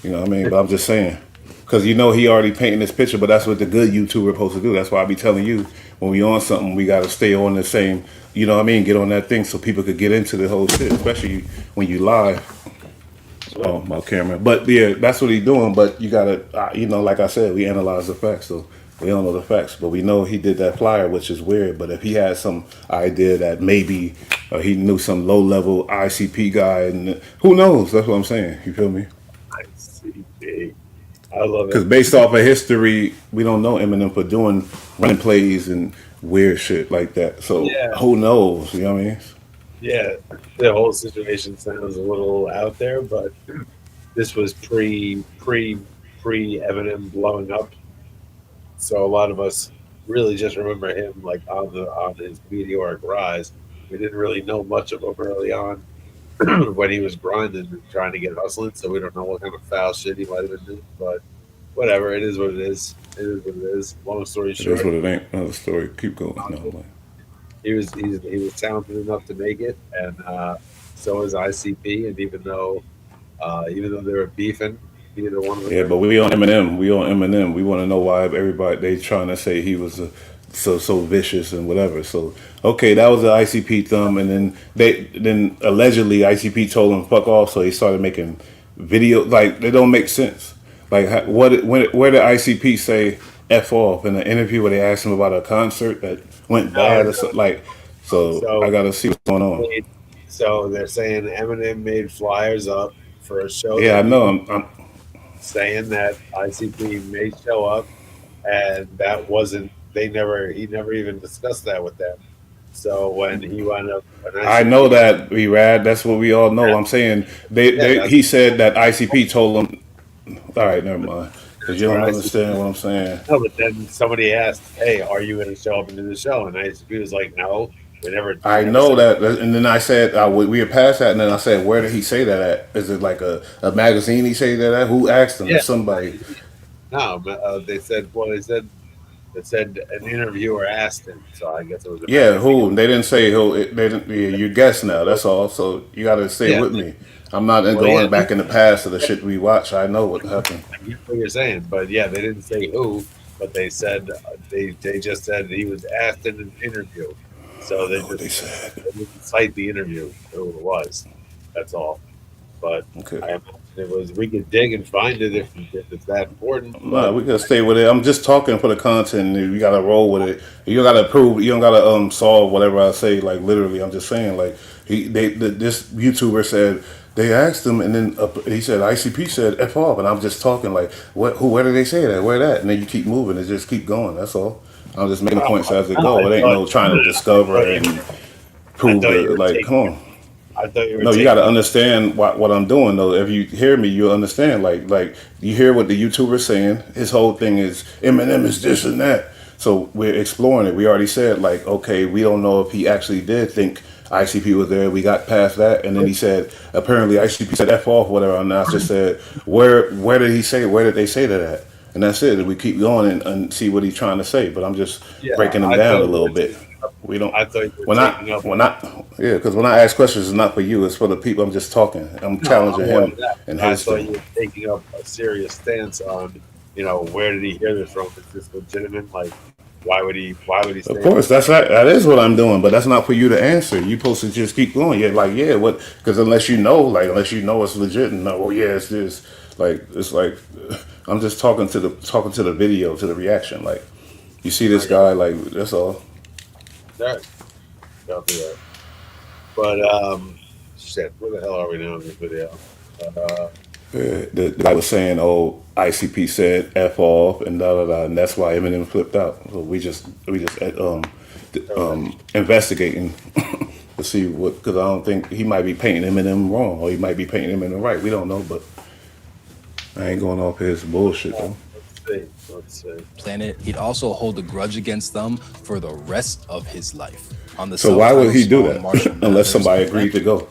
Speaker 4: You know what I mean? But I'm just saying. Because he already painting this picture, but that's what the good YouTuber supposed to do. That's why I be telling you, when we on something, we got to stay on the same, you know what I mean, get on that thing so people could get into the whole shit, especially when you live. Oh, my camera. But yeah, that's what he's doing. But you got to, like I said, we analyze the facts. So we don't know the facts. But we know he did that flyer, which is weird. But if he had some idea that maybe he knew some low-level ICP guy, and who knows? That's what I'm saying. You feel me?
Speaker 5: ICP. I love it.
Speaker 4: Because based off of history, we don't know Eminem for doing running plays and weird shit like that. So who knows? You know what I mean?
Speaker 5: Yeah, the whole situation sounds a little out there, but this was pre Eminem blowing up. So a lot of us really just remember him like on his meteoric rise. We didn't really know much of him early on when he was grinding and trying to get hustling. So we don't know what kind of foul shit he might have been doing, but whatever. It is what it is. It is what it is. Long story short,
Speaker 4: that's what it ain't. Another story. Keep going. No,
Speaker 5: he was talented enough to make it, and so is ICP. And even though they were beefing, Either one of them.
Speaker 4: Yeah, but we on Eminem. We on Eminem. We want to know why everybody they trying to say he was so vicious and whatever. So okay, that was the ICP thumb, and then allegedly ICP told him fuck off, so he started making video like they don't make sense. Like where did ICP say f off in an interview where they asked him about a concert that went bad or something like? So I gotta see what's going on.
Speaker 5: So they're saying Eminem made flyers up for a show.
Speaker 4: Yeah, I know. I'm
Speaker 5: saying that ICP may show up, and that wasn't. He never even discussed that with them. So when he wound up,
Speaker 4: I know that BullRad. That's what we all know. I'm saying he said that ICP told him. All right, never mind. Because you don't understand what I'm saying.
Speaker 5: No, but then somebody asked, "Hey, are you going to show up into the show?" And ICP was like, "No, we never."
Speaker 4: I know that, and then I said we had passed that, and then I said, "Where did he say that at? Is it like a magazine he say that at? Who asked him?
Speaker 5: Yeah.
Speaker 4: Somebody."
Speaker 5: No, but they said an interviewer asked him, so I guess it was.
Speaker 4: Yeah, who? They didn't say who. They didn't. Yeah, you guess now. That's all. So you got to stay with me. I'm not going back in the past to the shit we watch. I know what happened.
Speaker 5: I get what you're saying, but yeah, they didn't say who, but they said they just said he was asked in an interview. So they didn't cite the interview, who it was. That's all. But we could dig and find it if it's that important.
Speaker 4: No, we gotta stay with it. I'm just talking for the content. You gotta roll with it. You gotta prove. You don't gotta solve whatever I say. Like literally, I'm just saying. Like this YouTuber said they asked him, and then he said ICP said f off, and I'm just talking like where did they say that? Where that? And then you keep moving. It just keep going. That's all. I'm just making points as it go. It ain't no trying to discover and prove it. Like come on.
Speaker 5: I thought you were
Speaker 4: no, you got to understand what I'm doing though. If you hear me, you'll understand. Like you hear what the YouTuber's saying. His whole thing is Eminem is this and that. So we're exploring it. We already said like, okay, we don't know if he actually did think ICP was there. We got past that, and then he said apparently ICP said f off whatever. And I just said where did he say? Where did they say that at? And that's it. And we keep going and see what he's trying to say. But I'm just breaking him down a little bit. We don't.
Speaker 5: I thought you were
Speaker 4: because when I ask questions, it's not for you. It's for the people. I'm just talking. I'm challenging him and
Speaker 5: I
Speaker 4: his
Speaker 5: thought
Speaker 4: thing.
Speaker 5: you were taking up a serious stance on, where did he hear this from? Is this legitimate? Like, why would he? Say
Speaker 4: Of course, that is what I'm doing. But that's not for you to answer. You're supposed to just keep going. What? Because unless you know it's legit, and it's this. Like it's like I'm just talking to the video, to the reaction. Like you see this guy, like that's all.
Speaker 5: That. Copy that. But shit, where the hell are we now in this video?
Speaker 4: The guy was saying, "Oh, ICP said f off and da da da," and that's why Eminem flipped out. So we just investigating to see what, because I don't think he might be painting Eminem wrong, or he might be painting Eminem right. We don't know, but I ain't going off his bullshit though.
Speaker 5: Let's see.
Speaker 12: Planet, he'd also hold a grudge against them for the rest of his life. On the
Speaker 4: So why would he do
Speaker 12: self-titled song,
Speaker 4: that
Speaker 12: Marshall
Speaker 4: unless
Speaker 12: Mathers
Speaker 4: somebody agreed to go?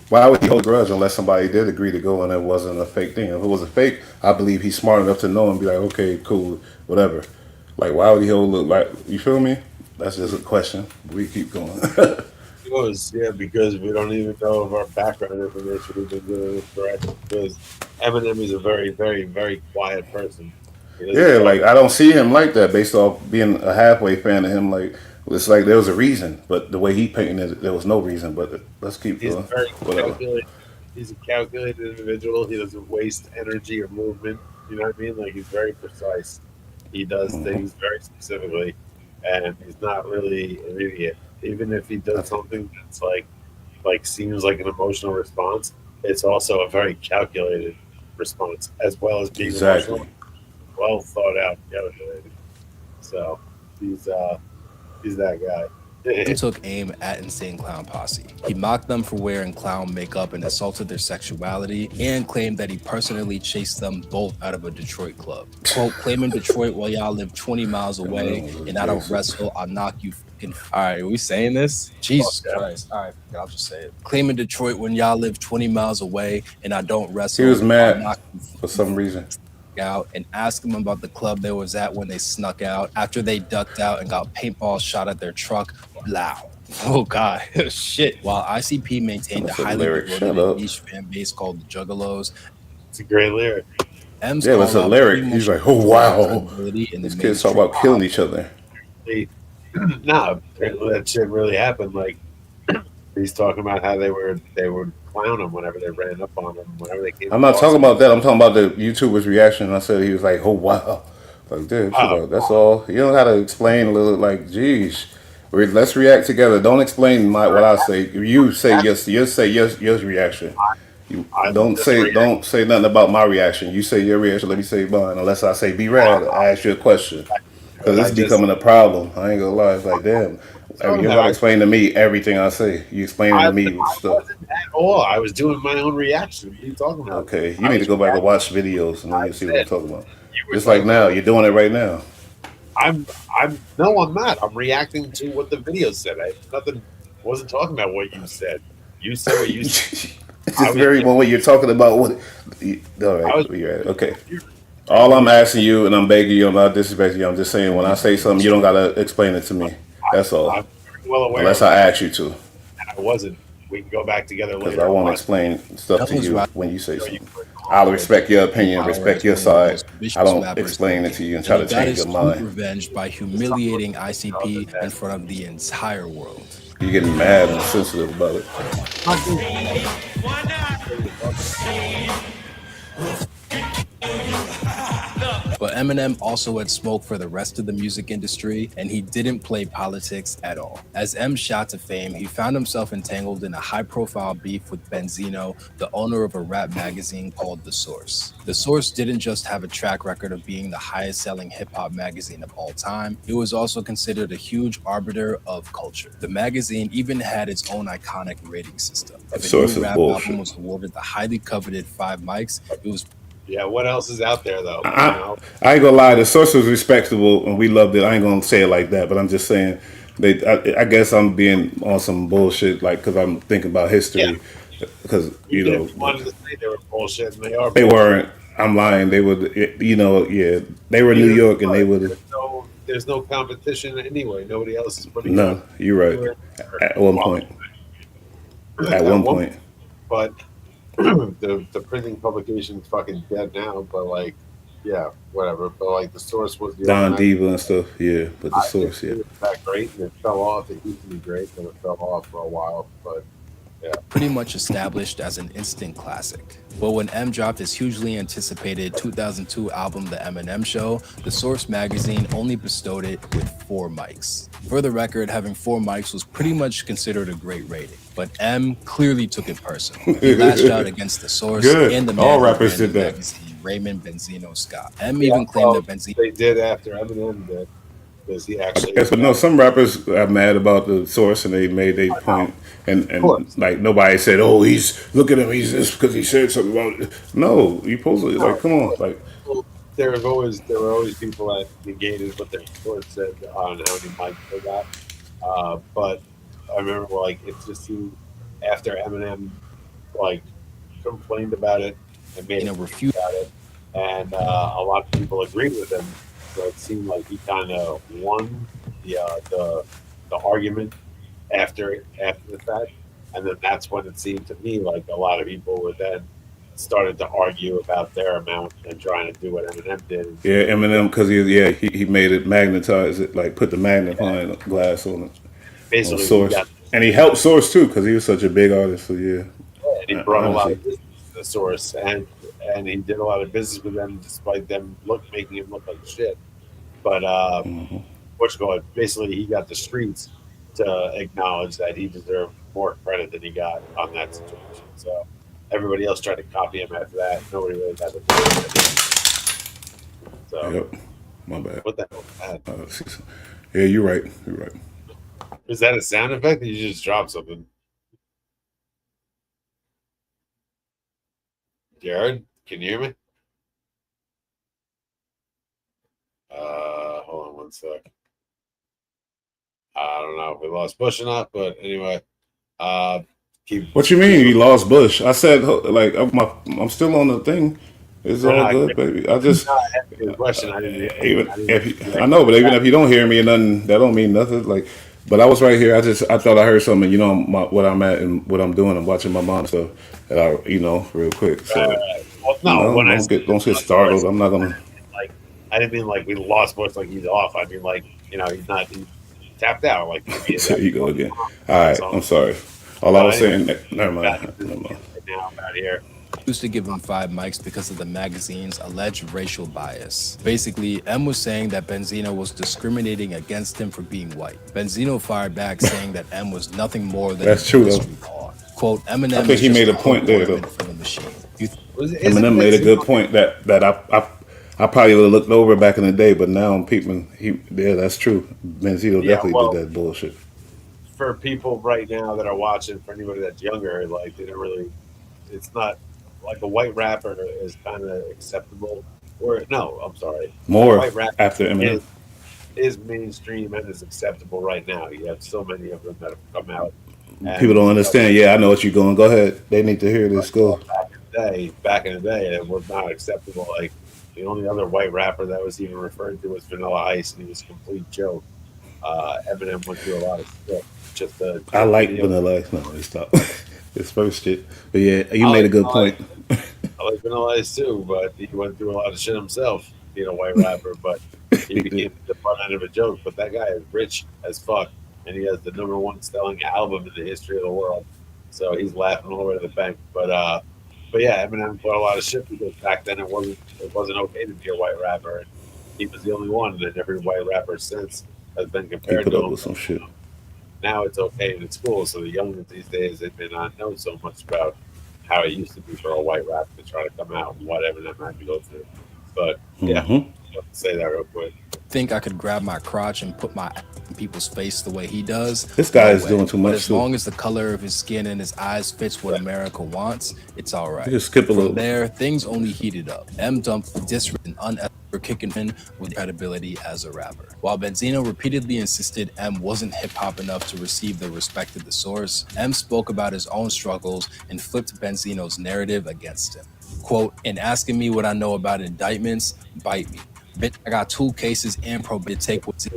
Speaker 4: Why would he hold a grudge unless somebody did agree to go and it wasn't a fake thing? If it was a fake, I believe he's smart enough to know and be like, okay, cool, whatever. Like, why would he hold like? You feel me? That's just a question. We keep going.
Speaker 5: Because we don't even know of our background information. We've been doing this forever. Because Eminem is a very, very, very quiet person.
Speaker 4: Yeah, like I don't see him like that based off being a halfway fan of him. Like it's like there was a reason, but the way he painted it, there was no reason. But let's keep
Speaker 5: He's
Speaker 4: going.
Speaker 5: very
Speaker 4: Whatever.
Speaker 5: calculated. He's a calculated individual. He doesn't waste energy or movement. You know what I mean? Like he's very precise. He does things very specifically, and he's not really an idiot. Even if he does something that's like seems like an emotional response, it's also a very calculated response, as well as being
Speaker 4: Exactly.
Speaker 5: emotional, well thought out, calculated. So he's that guy.
Speaker 12: He took aim at Insane Clown Posse. He mocked them for wearing clown makeup and assaulted their sexuality, and claimed that he personally chased them both out of a Detroit club. Quote, claiming Detroit while y'all live 20 miles away and I don't wrestle, I'll knock you fucking. All right, are we saying this? Jesus Christ. All right, I'll just say it. Claiming Detroit when y'all live 20 miles away and I don't wrestle.
Speaker 4: He was
Speaker 12: I'll
Speaker 4: mad
Speaker 12: knock you
Speaker 4: for some reason.
Speaker 12: out and ask them about the club they was at when they snuck out after they ducked out and got paintballs shot at their truck. Blah. Oh god. Shit. While ICP maintained
Speaker 4: That's
Speaker 12: a
Speaker 4: a
Speaker 12: highly
Speaker 4: lyric. Shut
Speaker 12: devoted
Speaker 4: up.
Speaker 12: niche fan base called the Juggalos.
Speaker 5: It's a great lyric.
Speaker 12: M's
Speaker 4: Yeah, it was
Speaker 12: call
Speaker 4: a
Speaker 12: out pretty
Speaker 4: lyric.
Speaker 12: much
Speaker 4: He's like, oh
Speaker 12: proved his
Speaker 4: wow,
Speaker 12: credibility in the
Speaker 4: these kids talk
Speaker 12: mainstream.
Speaker 4: about killing each other.
Speaker 5: No, that shit really happened. Like he's talking about how they would clown him whenever they ran up on him, whenever they came.
Speaker 4: I'm not talking about that. I'm talking about the YouTuber's reaction. I said he was like, oh wow, like dude, chill out. That's all. You don't gotta explain a little. Like, geez, let's react together. Don't explain what I say. You say yes. You say your reaction. You don't say nothing about my reaction. You say your reaction. Let me say mine. Unless I say be rad, I ask you a question because it's becoming a problem. I ain't gonna lie. It's like damn. You don't gotta explain to me everything I say. You explaining to me stuff.
Speaker 5: Wasn't at all. I was doing my own reaction. What are you talking about?
Speaker 4: Okay, you need to go back and watch videos and then you'll see what I'm talking about. Just like now, you're doing it right now.
Speaker 5: I'm no, I'm not. I'm reacting to what the video said. Wasn't talking about what you said. You said what you said.
Speaker 4: It's just very well what you're talking about. All right, okay. All I'm asking you, and I'm begging you, I'm not disrespecting you. I'm just saying when I say something, you don't gotta explain it to me. That's all.
Speaker 5: I'm well aware.
Speaker 4: Unless I ask you to.
Speaker 5: And I wasn't. We can go back together later.
Speaker 4: Because I won't explain stuff to you when you say something. I'll respect your opinion, respect your side. I don't explain it to you and try to change your mind.
Speaker 12: Revenge by humiliating ICP in front of the entire world.
Speaker 4: You're getting mad and sensitive about it.
Speaker 12: But Eminem also had smoke for the rest of the music industry, and he didn't play politics at all. As M shot to fame, he found himself entangled in a high-profile beef with Benzino, the owner of a rap magazine called The Source. The Source didn't just have a track record of being the highest-selling hip-hop magazine of all time, it was also considered a huge arbiter of culture. The magazine even had its own iconic rating system. If a new rap album was awarded the highly coveted 5 mics, it was
Speaker 5: what else is out there though?
Speaker 4: I ain't gonna lie, The Source was respectable and we loved it. I ain't gonna say it like that, but I'm just saying I guess I'm being on some bullshit, like because I'm thinking about history. Because you know,
Speaker 5: wanted to say they were bullshit, and they are.
Speaker 4: They weren't. I'm lying. They were. You know, yeah. They were New York, and they would.
Speaker 5: There's no competition anyway. Nobody else is putting.
Speaker 4: No, you're right. At one point. At one point.
Speaker 5: But the printing publication is fucking dead now. But like, yeah, whatever. But like, The Source was the
Speaker 4: Don Diva and stuff. Yeah, but The Source, yeah.
Speaker 5: It was that great, and it fell off. It used to be great, and it fell off for a while. But yeah,
Speaker 12: pretty much established as an instant classic. But when M dropped his hugely anticipated 2002 album, The Eminem Show, The Source magazine only bestowed it with 4 mics. For the record, having 4 mics was pretty much considered a great rating. But M clearly took it personal. He lashed out against The Source and the man
Speaker 4: all
Speaker 12: who
Speaker 4: rappers
Speaker 12: ran
Speaker 4: did
Speaker 12: the
Speaker 4: that.
Speaker 12: magazine, Raymond Benzino Scott. M even claimed that Benzino...
Speaker 5: They did after Eminem did. Because he actually...
Speaker 4: Yes, but no, some rappers are mad about The Source and they made their point. And like nobody said, oh, look at him, he's this because he said something about it. No, you supposed to, like, come on. Like,
Speaker 5: there were always people that negated what their Source said on how many mics they got. But I remember, like, it just seemed after Eminem, like, complained about it and made a review about it, and a lot of people agreed with him. So it seemed like he kind of won the argument after the fact, and then that's when it seemed to me like a lot of people were then started to argue about their amount and trying to do what Eminem did.
Speaker 4: yeah, Eminem, because he made it magnetize it, like put the magnifying glass on it.
Speaker 5: Basically,
Speaker 4: on Source. And he helped Source too because he was such a big artist. So yeah,
Speaker 5: and he brought a lot of business to The Source, and he did a lot of business with them despite them making him look like shit. But basically he got the streets to acknowledge that he deserved more credit than he got on that situation. So everybody else tried to copy him after that. Nobody really got the credit. So
Speaker 4: yep, my bad.
Speaker 5: What the hell was that?
Speaker 4: Yeah, you're right. You're right.
Speaker 5: Is that a sound effect or you just dropped something? Jared, can you hear me? Hold on one sec. I don't know if we lost Bush or not, but anyway,
Speaker 4: What you mean you lost Bush? I said like I'm still on the thing. It's all good, baby. I just
Speaker 5: question.
Speaker 4: I know, but even if you don't hear me or nothing, that don't mean nothing. Like, but I was right here. I thought I heard something. You know, what I'm at and what I'm doing. I'm watching my mom stuff. Real quick. So
Speaker 5: Well, no, when I
Speaker 4: don't
Speaker 5: said
Speaker 4: get startled. I'm not gonna.
Speaker 5: like, I didn't mean like we lost voice, like he's off. I mean like he's not he tapped out. Like maybe
Speaker 4: There you go again. All
Speaker 5: that
Speaker 4: right,
Speaker 5: song.
Speaker 4: I'm sorry. All I was saying. Never mind.
Speaker 5: Right now, out here.
Speaker 12: Used to give him 5 mics because of the magazine's alleged racial bias. Basically, M was saying that Benzino was discriminating against him for being white. Benzino fired back saying that M was nothing more than
Speaker 4: That's
Speaker 12: a
Speaker 4: true, though.
Speaker 12: industry pawn. Quote, Eminem
Speaker 4: I think he
Speaker 12: is
Speaker 4: made a
Speaker 12: just
Speaker 4: point there, though.
Speaker 12: for the machine.
Speaker 4: Eminem made a good point that I probably would have looked over back in the day, but now I'm peeping. Yeah, that's true. Benzino definitely did that bullshit.
Speaker 5: For people right now that are watching, for anybody that's younger, like they don't really, it's not like a white rapper is kind of acceptable. Or no, I'm sorry,
Speaker 4: More
Speaker 5: white rapper
Speaker 4: after Eminem.
Speaker 5: is mainstream and is acceptable right now. You have so many of them that have come out.
Speaker 4: People don't understand. Yeah, I know what you're going. Go ahead. They need to hear this. Go.
Speaker 5: Back in the day, it was not acceptable. Like the only other white rapper that was even referred to was Vanilla Ice, and he was a complete joke. Eminem went through a lot of stuff.
Speaker 4: I like Vanilla Ice. No, stop. It's first shit. But yeah, you made a good point.
Speaker 5: I like Vanilla Ice too, but he went through a lot of shit himself, being a white rapper. But he became the front end of a joke. But that guy is rich as fuck, and he has the #1 selling album in the history of the world. So he's laughing all the way to the bank. But yeah, Eminem bought a lot of shit because back then it wasn't okay to be a white rapper, and he was the only one. And every white rapper since has been compared to him.
Speaker 4: With some shit.
Speaker 5: Now it's okay and it's cool. So the youngins these days, they may not know so much about how it used to be for a white rapper to try to come out and what Eminem had to go through. But yeah, I'll say that real quick.
Speaker 12: Think I could grab my crotch and put my in people's face the way he does?
Speaker 4: This guy
Speaker 12: No
Speaker 4: is
Speaker 12: way.
Speaker 4: doing too
Speaker 12: But
Speaker 4: much,
Speaker 12: as
Speaker 4: too.
Speaker 12: long as the color of his skin and his eyes fits what America wants, it's all right.
Speaker 4: You just skip a little.
Speaker 12: From there, things only heated up. M dumped disrespect and unethical kicking him with credibility as a rapper. While Benzino repeatedly insisted M wasn't hip-hop enough to receive the respect of the source, M spoke about his own struggles and flipped Benzino's narrative against him. Quote, in asking me what I know about indictments, bite me. Bitch, I got 2 cases and probate to take what's in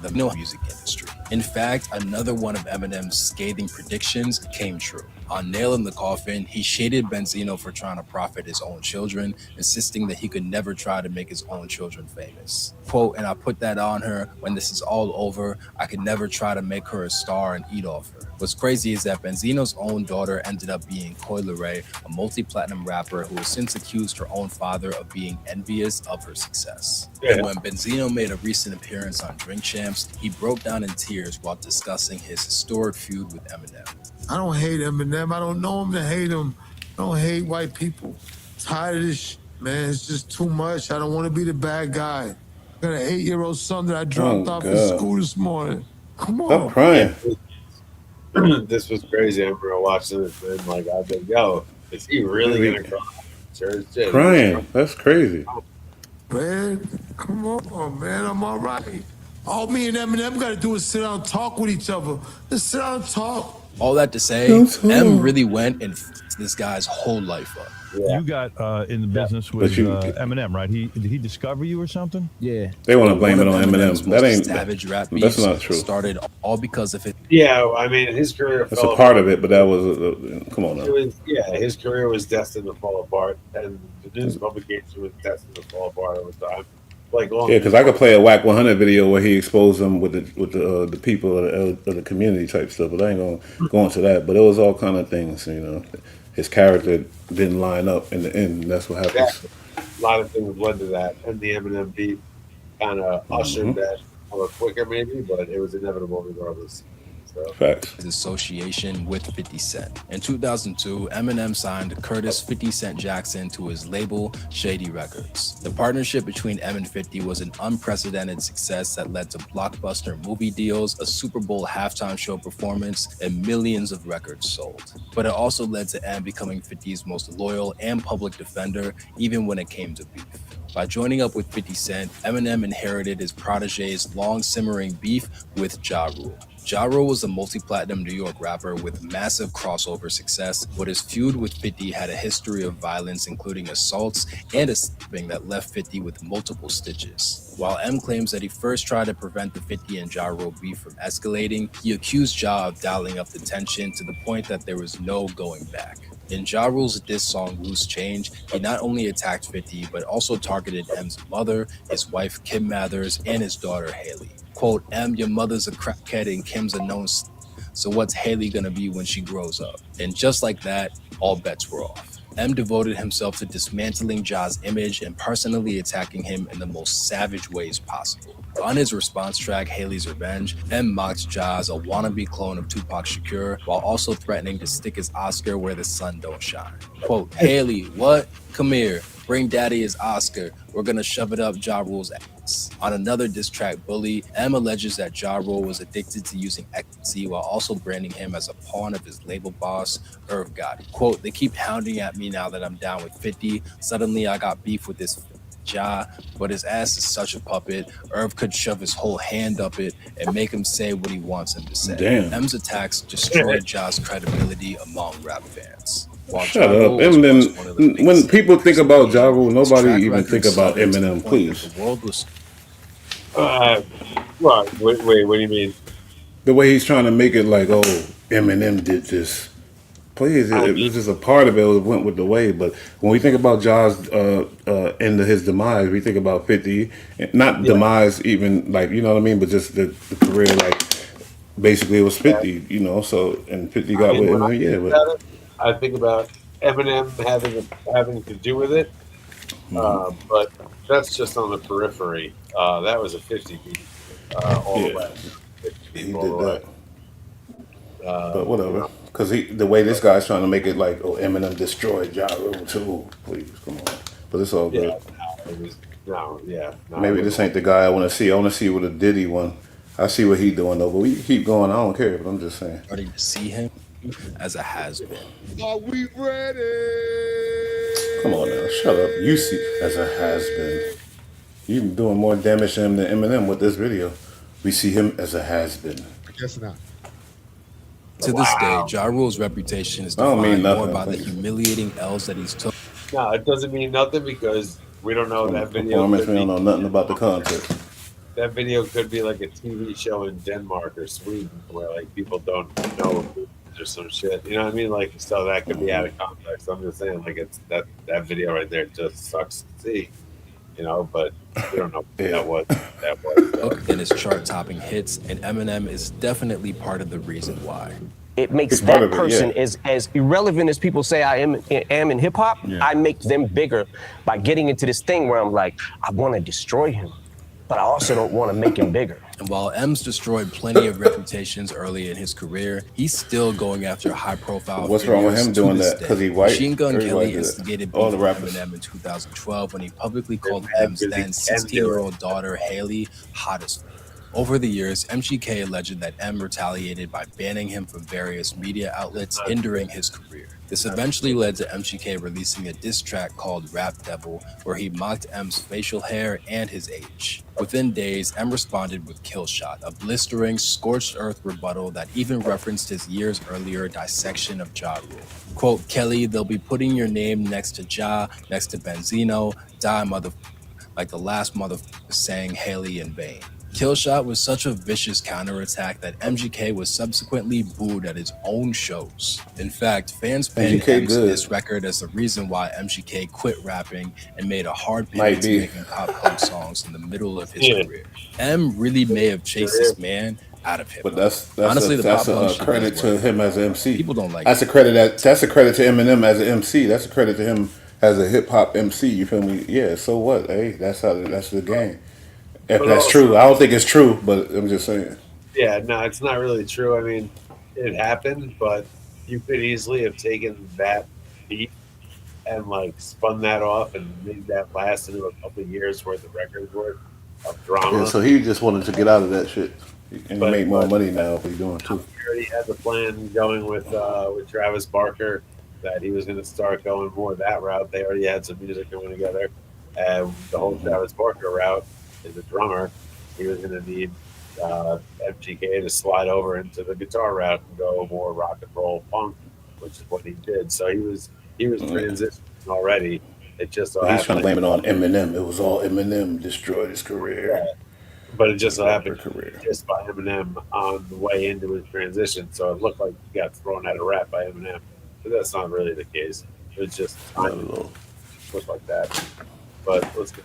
Speaker 12: the music industry. In fact, another one of Eminem's scathing predictions came true. On Nail in the Coffin, he shaded Benzino for trying to profit his own children, insisting that he could never try to make his own children famous. Quote, and I put that on her, when this is all over, I could never try to make her a star and eat off her. What's crazy is that Benzino's own daughter ended up being Coi Leray, a multi-platinum rapper who has since accused her own father of being envious of her success.
Speaker 5: Yeah.
Speaker 12: And when Benzino made a recent appearance on Drink Champs, he broke down in tears while discussing his historic feud with Eminem.
Speaker 15: I don't hate Eminem. I don't know him to hate him. I don't hate white people. Tired of this shit, man. It's just too much. I don't want to be the bad guy. I got an 8-year-old son that I dropped off at school this morning. Come on.
Speaker 4: Stop crying.
Speaker 5: This was crazy. I remember watching this and like I was like, yo, is he really gonna cry? Sure, shit.
Speaker 4: Crying. That's crazy.
Speaker 15: Man, come on, man. I'm all right. All me and Eminem got to do is sit down and talk with each other. Let's sit down and talk.
Speaker 12: All that to say, M really went and f***ed this guy's whole life up.
Speaker 17: You got in the business with Eminem, right? Did he discover you or something?
Speaker 12: Yeah.
Speaker 4: They want to blame it on Eminem. That ain't.
Speaker 12: Savage rap
Speaker 4: That's
Speaker 12: beefs
Speaker 4: not true.
Speaker 12: started all because of it.
Speaker 5: Yeah, I mean his career.
Speaker 4: That's
Speaker 5: fell
Speaker 4: a part
Speaker 5: apart.
Speaker 4: of it, but that was. Come on now.
Speaker 5: His career was destined to fall apart, and the news publication was destined to fall apart over time. Like long
Speaker 4: Yeah, because I could play a Wack 100 video where he exposed them with the people of the community type stuff, but I ain't gonna go into that. But it was all kind of things, you know. His character didn't line up in the end. And that's what happens.
Speaker 5: Exactly. A lot of things led to that, and the Eminem beat kind of ushered that a little quicker, maybe, but it was inevitable regardless. So.
Speaker 4: Facts.
Speaker 12: His association with 50 Cent. In 2002, Eminem signed Curtis 50 Cent Jackson to his label, Shady Records. The partnership between M and 50 was an unprecedented success that led to blockbuster movie deals, a Super Bowl halftime show performance, and millions of records sold. But it also led to M becoming 50's most loyal and public defender, even when it came to beef. By joining up with 50 Cent, Eminem inherited his protege's long simmering beef with Ja Rule. Ja Rule was a multi-platinum New York rapper with massive crossover success, but his feud with 50 had a history of violence, including assaults and a stabbing that left 50 with multiple stitches. While M claims that he first tried to prevent the 50 and Ja Rule beef from escalating, he accused Ja of dialing up the tension to the point that there was no going back. In Ja Rule's diss song Loose Change, he not only attacked 50, but also targeted M's mother, his wife Kim Mathers, and his daughter Haley. Quote, M, your mother's a crackhead and Kim's a known so what's Haley gonna be when she grows up? And just like that, all bets were off. M devoted himself to dismantling Ja's image and personally attacking him in the most savage ways possible. On his response track, Haley's Revenge, M mocked Ja as a wannabe clone of Tupac Shakur, while also threatening to stick his Oscar where the sun don't shine. Quote, Haley, what? Come here. Bring daddy his Oscar. We're gonna shove it up Ja Rule's ass. On another diss track, Bully, M alleges that Ja Rule was addicted to using ecstasy while also branding him as a pawn of his label boss, Irv Gotti. Quote, they keep hounding at me now that I'm down with 50. Suddenly I got beef with this Ja, but his ass is such a puppet. Irv could shove his whole hand up it and make him say what he wants him to say.
Speaker 4: Damn.
Speaker 12: M's attacks destroyed Ja's credibility among rap fans. While
Speaker 4: Shut
Speaker 12: Ja
Speaker 4: up.
Speaker 12: Rule was once
Speaker 4: Eminem,
Speaker 12: one of the biggest
Speaker 4: when people think about Ja Rule,
Speaker 12: his
Speaker 4: nobody
Speaker 12: track
Speaker 4: even
Speaker 12: record
Speaker 4: think about
Speaker 12: started to the
Speaker 4: Eminem,
Speaker 12: point that
Speaker 4: please.
Speaker 12: the world was
Speaker 5: What? Wait, what do you mean?
Speaker 4: The way he's trying to make it like, oh, Eminem did this. Please, it was just a part of it. It went with the wave. But when we think about Ja's end of his demise, we think about 50. Not demise, even like, you know what I mean? But just the career, like, basically it was 50, you know? So, and 50 got with
Speaker 5: When I
Speaker 4: Eminem,
Speaker 5: think
Speaker 4: yeah.
Speaker 5: about it, I think about Eminem having to do with it, but that's just on the periphery. That was a 50 beat all the way. 50 beat
Speaker 4: He
Speaker 5: all
Speaker 4: did
Speaker 5: the way.
Speaker 4: that. But whatever.
Speaker 5: You know,
Speaker 4: Because the way this guy's trying to make it like, oh, Eminem destroyed Ja Rule too. Please, come on. But it's all good. Maybe this ain't the guy I want to see. I want to see with a Diddy one. I see what he doing though, but we keep going. I don't care, but I'm just saying.
Speaker 12: starting to see him as a has-been.
Speaker 9: Are we ready?
Speaker 4: Come on now, shut up. You see as a has-been. You doing more damage to him than Eminem with this video. We see him as a has-been.
Speaker 9: I guess not.
Speaker 12: To this day, Ja Rule's reputation is
Speaker 4: I don't mean
Speaker 12: defined more
Speaker 4: nothing,
Speaker 12: by the
Speaker 4: please.
Speaker 12: humiliating L's that he's took.
Speaker 5: No, it doesn't mean nothing because we don't know that video.
Speaker 4: Performance, we don't know nothing about the context.
Speaker 5: That video could be like a TV show in Denmark or Sweden where like people don't know or some shit. You know what I mean? Like, so that could be out of context. I'm just saying, like, it's that video right there just sucks to see. You know, but we don't know what that was.
Speaker 12: In his chart-topping hits, and Eminem is definitely part of the reason why.
Speaker 2: It makes that person as irrelevant as people say I am in hip hop. I make them bigger by getting into this thing where I'm like, I want to destroy him, but I also don't want to make him bigger.
Speaker 12: And while M's destroyed plenty of reputations early in his career, he's still going after high-profile.
Speaker 4: What's wrong with him doing that? Because he white?
Speaker 12: Machine Gun
Speaker 4: Everybody
Speaker 12: Kelly
Speaker 4: do that.
Speaker 12: instigated
Speaker 4: All
Speaker 12: beef
Speaker 4: the
Speaker 12: with
Speaker 4: rappers.
Speaker 12: Eminem in 2012 when he publicly called M's then 16-year-old daughter Haley hot as fuck. Over the years, MGK alleged that M retaliated by banning him from various media outlets, hindering his career. This eventually led to MGK releasing a diss track called Rap Devil, where he mocked M's facial hair and his age. Within days, M responded with Kill Shot, a blistering, scorched earth rebuttal that even referenced his years earlier dissection of Ja Rule. Quote, Kelly, they'll be putting your name next to Ja, next to Benzino, die motherfucker, like the last motherfucker saying Haley in vain. Killshot was such a vicious counterattack that MGK was subsequently booed at his own shows. In fact, fans pinned
Speaker 4: MGK
Speaker 12: M's
Speaker 4: good.
Speaker 12: this record as the reason why MGK quit rapping and made a hard
Speaker 4: Might
Speaker 12: pivot to
Speaker 4: be.
Speaker 12: making pop punk songs in the middle of his career. M really may have chased this man out of him.
Speaker 4: But that's
Speaker 12: Honestly, the pop
Speaker 4: a
Speaker 12: punk shit
Speaker 4: credit
Speaker 12: is
Speaker 4: to
Speaker 12: worth
Speaker 4: him as an MC.
Speaker 12: People don't like
Speaker 4: that's
Speaker 12: it.
Speaker 4: a credit that's a credit to Eminem as an MC. That's a credit to him as a hip hop MC. You feel me? Yeah. So what? Hey, that's the game. If
Speaker 5: But
Speaker 4: that's
Speaker 5: also-
Speaker 4: true, I don't think it's true, but I'm just saying.
Speaker 5: Yeah, no, it's not really true. I mean, it happened, but you could easily have taken that beat and like spun that off and made that last into a couple of years worth of records worth of drama.
Speaker 4: Yeah, so he just wanted to get out of that shit and
Speaker 5: But-
Speaker 4: make more
Speaker 5: but-
Speaker 4: money now. If he's doing too.
Speaker 5: He already had the plan going with Travis Barker that he was going to start going more that route. They already had some music going together, and the whole Travis Barker route is a drummer. He was going to need MGK to slide over into the guitar route and go more rock and roll punk, which is what he did. So he was transitioning already. It just so
Speaker 4: He's
Speaker 5: happened
Speaker 4: trying to blame it on Eminem. It was all Eminem destroyed his career.
Speaker 5: But it just so happened
Speaker 4: career.
Speaker 5: just by Eminem on the way into his transition. So it looked like he got thrown out of rap by Eminem. But that's not really the case. It's just timing. Looked like that. But let's go.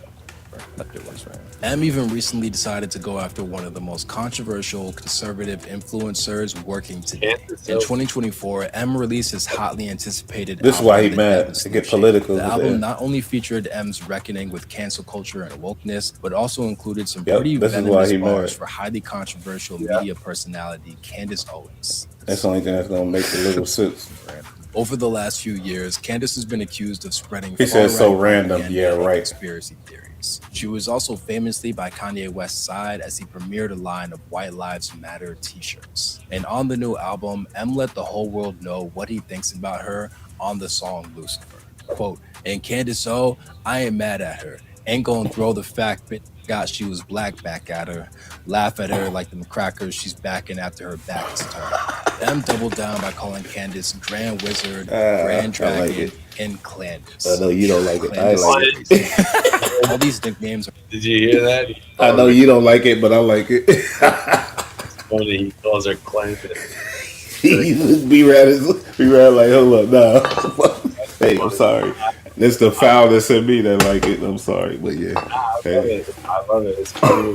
Speaker 12: M even recently decided to go after one of the most controversial conservative influencers working today. In 2024, M released his hotly anticipated
Speaker 4: This is
Speaker 12: album,
Speaker 4: why he
Speaker 12: The
Speaker 4: mad.
Speaker 12: Devil's
Speaker 4: To get
Speaker 12: Solution.
Speaker 4: political
Speaker 12: The
Speaker 4: with
Speaker 12: album
Speaker 4: that.
Speaker 12: not only featured M's reckoning with cancel culture and wokeness, but also included some
Speaker 4: Yep,
Speaker 12: pretty
Speaker 4: this is why
Speaker 12: venomous
Speaker 4: he
Speaker 12: bars
Speaker 4: mad.
Speaker 12: for highly controversial media personality Candace Owens.
Speaker 4: That's the only thing that's gonna make the little sense.
Speaker 12: Over the last few years, Candace has been accused of spreading
Speaker 4: He says so
Speaker 12: far-right
Speaker 4: random.
Speaker 12: propaganda
Speaker 4: Yeah,
Speaker 12: and
Speaker 4: right.
Speaker 12: conspiracy theories. She was also famously by Kanye West's side as he premiered a line of White Lives Matter t-shirts. And on the new album, M let the whole world know what he thinks about her on the song Lucifer. Quote, and Candace O, I ain't mad at her. Ain't gonna throw the fact bitch got she was black back at her. Laugh at her like them crackers she's backing after her back is turned. M doubled down by calling Candace Grand Wizard, Grand Dragon, and Clandis.
Speaker 4: I know you don't like it. I
Speaker 12: Clandis
Speaker 4: like
Speaker 12: is
Speaker 4: it.
Speaker 12: crazy. All these nicknames are
Speaker 5: Did you hear that?
Speaker 4: I know you don't like it, but I like it.
Speaker 5: Funny, he calls her Clandis.
Speaker 4: B-Rad like, hold up, nah. Hey, I'm sorry. It's the foulness in me that like it. I'm sorry, but yeah. Hey.
Speaker 5: I love it. It's funny.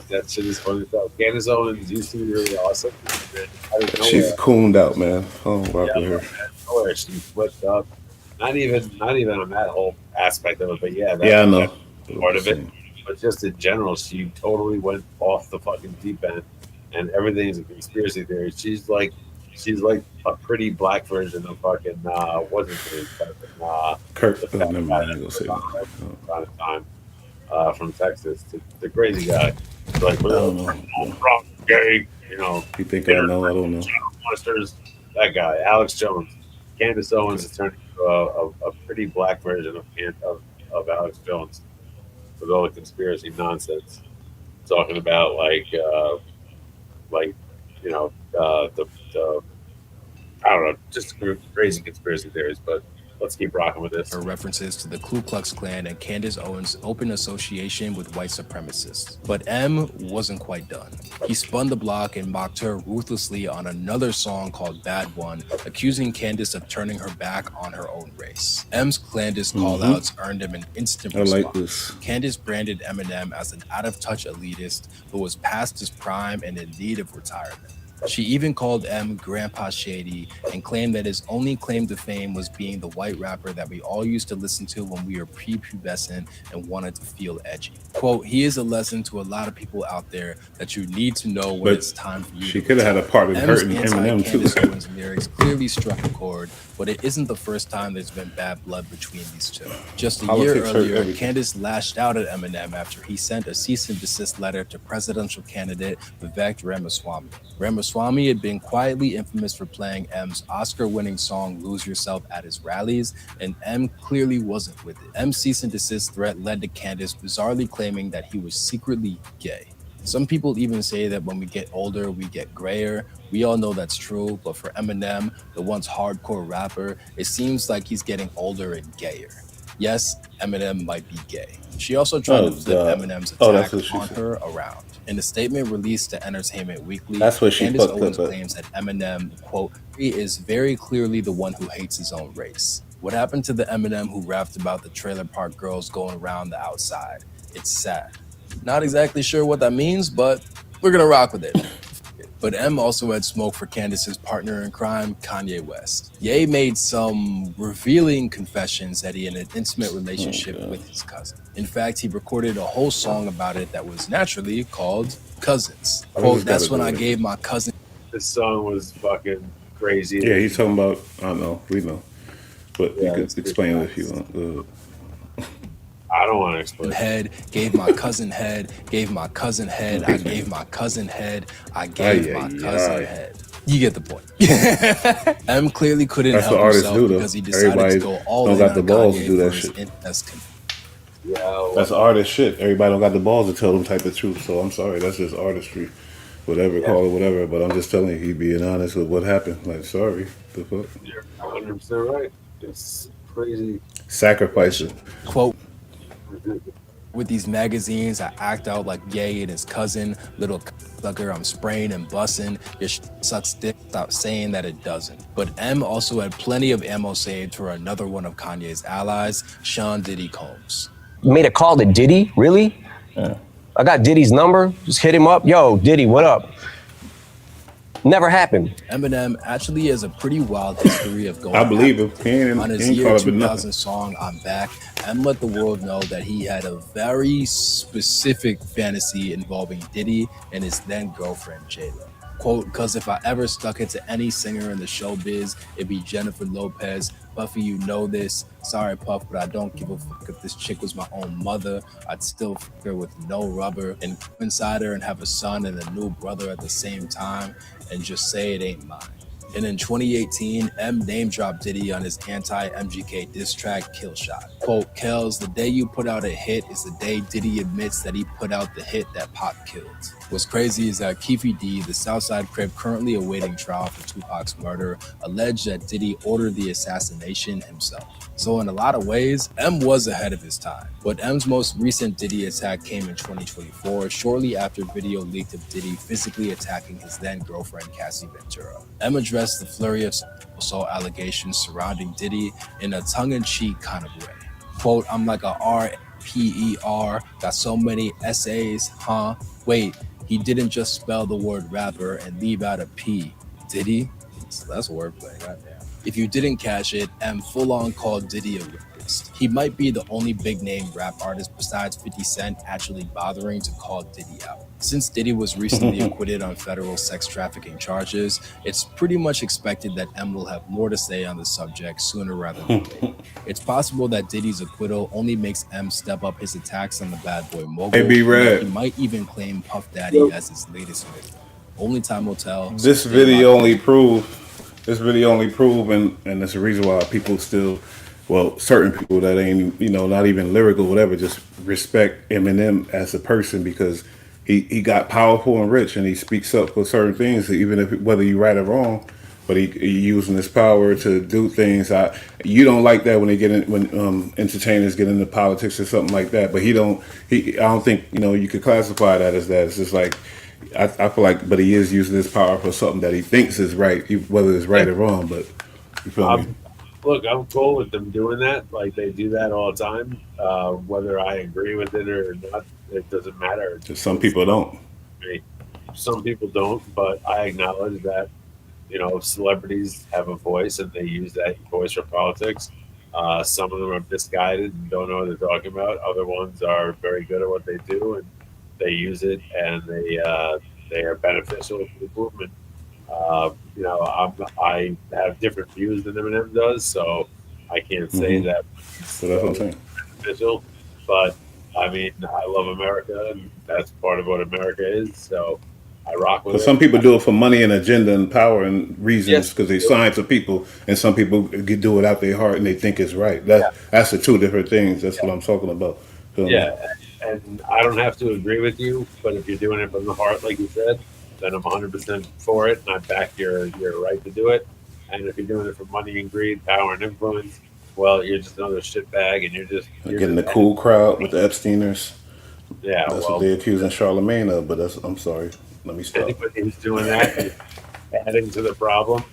Speaker 5: That shit is funny stuff. Candace Owens used to be really awesome.
Speaker 4: She's cooned out, man. I don't rock with her.
Speaker 5: Nowhere she flipped up. Not even on that whole aspect of it, but yeah,
Speaker 4: Yeah, I know.
Speaker 5: that's part of it. But just in general, she totally went off the fucking deep end, and everything's a conspiracy theory. She's like a pretty black version of fucking what's his name?
Speaker 4: Kirk. Oh, never mind. I ain't gonna say that.
Speaker 5: Time from Texas, the crazy guy. Like,
Speaker 4: I don't know.
Speaker 5: wrong, gay, you know.
Speaker 4: You think I know? I don't know.
Speaker 5: Monsters. That guy, Alex Jones. Candace Owens is turning into a pretty black version of Alex Jones with all the conspiracy nonsense, talking about the I don't know, just crazy conspiracy theories, but let's keep rocking with this.
Speaker 12: References to the Ku Klux Klan and Candace Owens' open association with white supremacists. But M wasn't quite done. He spun the block and mocked her ruthlessly on another song called Bad One, accusing Candace of turning her back on her own race. M's Clandis callouts earned him an instant response.
Speaker 4: I like this.
Speaker 12: Candace branded Eminem as an out-of-touch elitist who was past his prime and in need of retirement. She even called M Grandpa Shady and claimed that his only claim to fame was being the white rapper that we all used to listen to when we were prepubescent and wanted to feel edgy. Quote, he is a lesson to a lot of people out there that you need to know when it's time for you.
Speaker 4: She could have had a part in hurting Eminem too.
Speaker 12: Owens' lyrics clearly struck a chord, but it isn't the first time there's been bad blood between these two. Just a year earlier, Candace lashed out at Eminem after he sent a cease and desist letter to presidential candidate Vivek Ramaswamy. Ramaswamy had been quietly infamous for playing M's Oscar-winning song Lose Yourself at his rallies, and M clearly wasn't with it. M's cease and desist threat led to Candace bizarrely claiming that he was secretly gay. Some people even say that when we get older, we get grayer. We all know that's true, but for Eminem, the once hardcore rapper, it seems like he's getting older and gayer. Yes, Eminem might be gay. She also tried to flip Eminem's attack on her around. In a statement released to Entertainment Weekly, Candace Owens claims that Eminem, quote, he is very clearly the one who hates his own race. What happened to the Eminem who rapped about the trailer park girls going around the outside? It's sad. Not exactly sure what that means, but we're gonna rock with it. But M also had smoke for Candace's partner in crime, Kanye West. Ye made some revealing confessions that he had an intimate relationship with his cousin. In fact, he recorded a whole song about it that was naturally called Cousins. Quote, that's when I gave my cousin.
Speaker 5: This song was fucking crazy.
Speaker 4: Yeah, he's talking about, I don't know, we know. But you can explain it if you want.
Speaker 5: I don't want to explain.
Speaker 12: Head, gave my cousin head, gave my cousin head, I gave my cousin head, I gave my cousin head. You get the point. M clearly couldn't help himself because he decided to go all in on Kanye for his
Speaker 5: Yeah,
Speaker 4: That's artist shit. Everybody don't got the balls to tell them type of truth. So I'm sorry, that's just artistry, whatever, call it whatever. But I'm just telling you, he being honest with what happened. Like, sorry, the fuck.
Speaker 5: you're 100% right. It's crazy.
Speaker 4: Sacrificing.
Speaker 12: Quote, with these magazines, I act out like Ye and his cousin, little sucker, I'm spraying and bussing. Your sucks dick, stop saying that it doesn't. But M also had plenty of ammo saved for another one of Kanye's allies, Sean Diddy Combs.
Speaker 2: Made a call to Diddy? Really? I got Diddy's number. Just hit him up. Yo, Diddy, what up? Never happened.
Speaker 12: Eminem actually has a pretty wild history of going
Speaker 4: I believe him.
Speaker 12: on his year 2000 song I'm Back. M let the world know that he had a very specific fantasy involving Diddy and his then girlfriend Jada. Quote, because if I ever stuck it to any singer in the showbiz, it'd be Jennifer Lopez. Puffy, you know this. Sorry, Puff, but I don't give a fuck if this chick was my own mother. I'd still fuck her with no rubber and inside her and have a son and a new brother at the same time and just say it ain't mine. And in 2018, M name dropped Diddy on his anti-MGK diss track, Kill Shot. Quote, Kells, the day you put out a hit is the day Diddy admits that he put out the hit that Pac killed. What's crazy is that Keefe D, the Southside Crip currently awaiting trial for Tupac's murder, alleged that Diddy ordered the assassination himself. So in a lot of ways, M was ahead of his time. But M's most recent Diddy attack came in 2024, shortly after video leaked of Diddy physically attacking his then girlfriend, Cassie Ventura. M addressed the flurry of assault allegations surrounding Diddy in a tongue-in-cheek kind of way. Quote, I'm like a R-P-E-R, got so many essays, huh? Wait, he didn't just spell the word rapper and leave out a P, did he? So that's wordplay, goddamn. If you didn't catch it, M full-on called Diddy a rapist. He might be the only big-name rap artist besides 50 Cent actually bothering to call Diddy out. Since Diddy was recently acquitted on federal sex trafficking charges, it's pretty much expected that M will have more to say on the subject sooner rather than later. It's possible that Diddy's acquittal only makes M step up his attacks on the bad boy mogul.
Speaker 4: Hey, B-Rad.
Speaker 12: He might even claim Puff Daddy as his latest victim. Only time will tell.
Speaker 4: This video only proved, and that's the reason why people still, well, certain people that ain't, not even lyrical, whatever, just respect Eminem as a person because he got powerful and rich and he speaks up for certain things, even if whether you right or wrong. But he using his power to do things. You don't like that when they get in, when entertainers get into politics or something like that. But I don't think you could classify that as that. It's just like I feel like, but he is using his power for something that he thinks is right, whether it's right or wrong. But you feel me?
Speaker 5: Look, I'm cool with them doing that. Like they do that all the time. Whether I agree with it or not, it doesn't matter.
Speaker 4: Some people don't.
Speaker 5: Some people don't, but I acknowledge that. Celebrities have a voice and they use that voice for politics. Some of them are misguided and don't know what they're talking about. Other ones are very good at what they do and they use it and they are beneficial to the movement. I have different views than Eminem does, so I can't say that
Speaker 4: So that's what I'm saying.
Speaker 5: beneficial. But I mean, I love America and that's part of what America is. So I rock with it.
Speaker 4: Some people do it for money and agenda and power and reasons because they sign to people, and some people do it out their heart and they think it's right. That's the two different things. That's what I'm talking about.
Speaker 5: And I don't have to agree with you, but if you're doing it from the heart, like you said, then I'm 100% for it, and I back your right to do it. And if you're doing it for money and greed, power and influence, well, you're just another shitbag, and you're
Speaker 4: getting the cool crowd with the Epsteiners.
Speaker 5: Yeah,
Speaker 4: that's what they're accusing Charlemagne of. But I'm sorry. Let me stop.
Speaker 5: Anybody who's doing that is adding to the problem,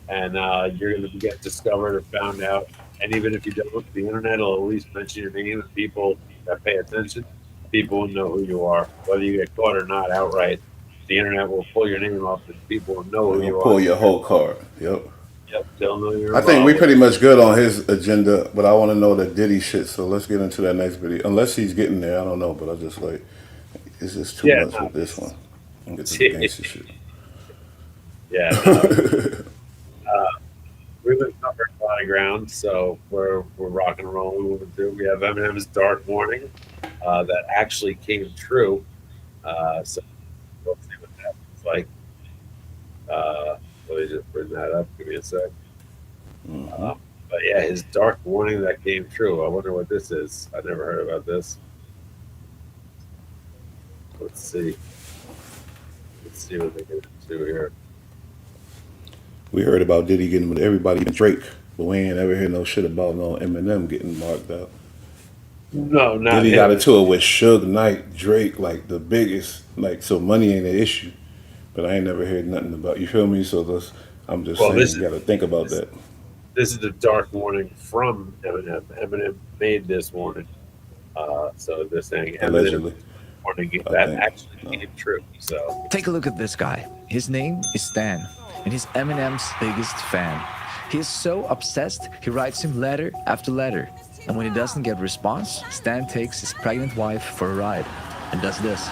Speaker 5: and you're going to get discovered or found out. And even if you don't, the internet will at least mention your name, and people that pay attention, people will know who you are, whether you get caught or not outright. The internet will pull your name up, and people will know who you are.
Speaker 4: Pull your whole card. Yep.
Speaker 5: They'll know you're.
Speaker 4: I think we pretty much good on his agenda, but I want to know the Diddy shit. So let's get into that next video. Unless he's getting there, I don't know. But I just like it's just too much with this one. And get to the gangster shit.
Speaker 5: Yeah. We've been covering a lot of ground, so we're rocking and rolling. Moving through. We have Eminem's Dark Warning that actually came true. So we'll see what that looks like. Let me just bring that up. Give me a sec. But yeah, his dark warning that came true. I wonder what this is. I never heard about this. Let's see. Let's see what they get into here.
Speaker 4: We heard about Diddy getting with everybody and Drake, but we ain't ever heard no shit about no Eminem getting marked out.
Speaker 5: No, not
Speaker 4: Diddy
Speaker 5: him.
Speaker 4: got into it with Suge Knight, Drake, like the biggest, like, so money ain't an issue. But I ain't never heard nothing about, you feel me? So I'm just saying, you got to think about that.
Speaker 5: This is the dark warning from Eminem. Eminem made this warning. So they're saying
Speaker 4: Allegedly.
Speaker 5: Eminem warning that actually came true. So
Speaker 18: take a look at this guy. His name is Stan, and he's Eminem's biggest fan. He is so obsessed, he writes him letter after letter. And when he doesn't get a response, Stan takes his pregnant wife for a ride and does this.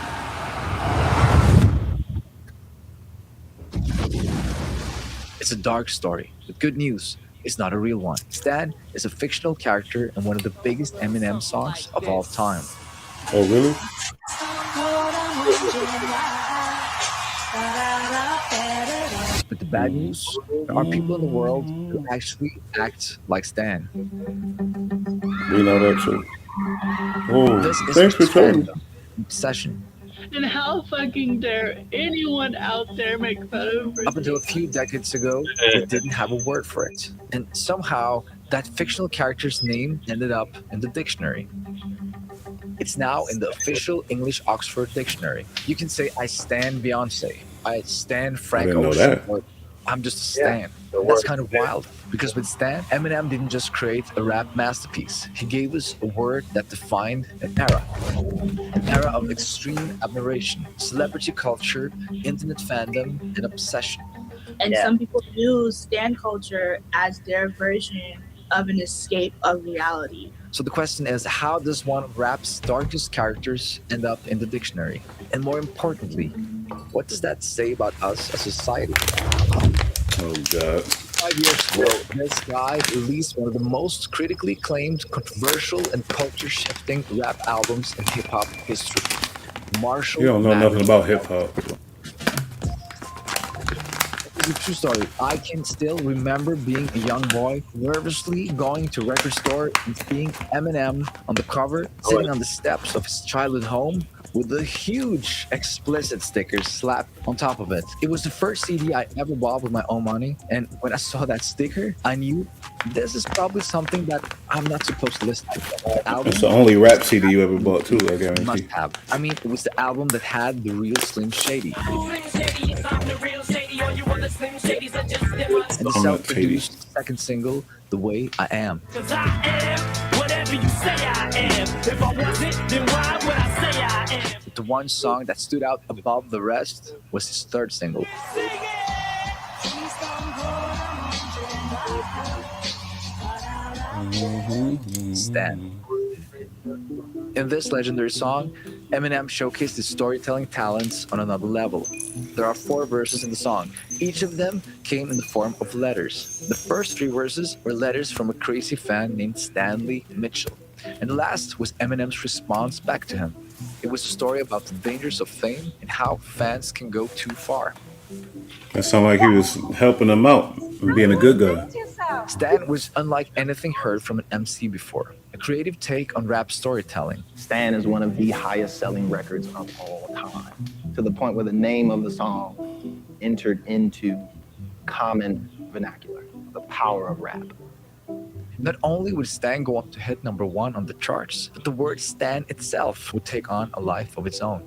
Speaker 18: It's a dark story, but good news, it's not a real one. Stan is a fictional character in one of the biggest Eminem songs of all time.
Speaker 4: Oh, really?
Speaker 18: But the bad news, there are people in the world who actually act like Stan.
Speaker 4: We know that too. Oh,
Speaker 18: this is
Speaker 4: thanks for telling me.
Speaker 18: Obsession.
Speaker 19: And how fucking dare anyone out there make fun of
Speaker 18: Up until a few decades ago, we didn't have a word for it. And somehow, that fictional character's name ended up in the dictionary. It's now in the official English Oxford Dictionary. You can say, I stan Beyonce. I stan Frank Ocean. Or I'm just a stan. That's kind of wild. Because with Stan, Eminem didn't just create a rap masterpiece. He gave us a word that defined an era. An era of extreme admiration, celebrity culture, internet fandom, and obsession.
Speaker 20: And some people use stan culture as their version of an escape of reality.
Speaker 18: So the question is, how does one of rap's darkest characters end up in the dictionary? And more importantly, what does that say about us as a society?
Speaker 4: Oh, God.
Speaker 18: 5 years ago, this guy released one of the most critically acclaimed, controversial, and culture-shifting rap albums in hip-hop history. Marshall.
Speaker 4: You don't know nothing about hip-hop.
Speaker 18: It's a true story. I can still remember being a young boy, nervously going to a record store and seeing Eminem on the cover, sitting on the steps of his childhood home, with a huge explicit sticker slapped on top of it. It was the first CD I ever bought with my own money, and when I saw that sticker, I knew this is probably something that I'm not supposed to listen to.
Speaker 4: It's the only rap CD you ever bought too, I guarantee.
Speaker 18: Must have. I mean, it was the album that had the real Slim Shady. And the self-produced second single, The Way I Am.
Speaker 11: Cause I am whatever you say I am. If I wasn't, then why would I say I am?
Speaker 18: But the one song that stood out above the rest was his third single. Stan. In this legendary song, Eminem showcased his storytelling talents on another level. There are 4 verses in the song. Each of them came in the form of letters. The first 3 verses were letters from a crazy fan named Stanley Mitchell. And the last was Eminem's response back to him. It was a story about the dangers of fame and how fans can go too far.
Speaker 4: That sounded like he was helping him out and being a good guy.
Speaker 18: Stan was unlike anything heard from an MC before. A creative take on rap storytelling.
Speaker 24: Stan is one of the highest selling records of all time, to the point where the name of the song entered into common vernacular, the power of rap.
Speaker 18: Not only would Stan go on to hit #1 on the charts, but the word Stan itself would take on a life of its own.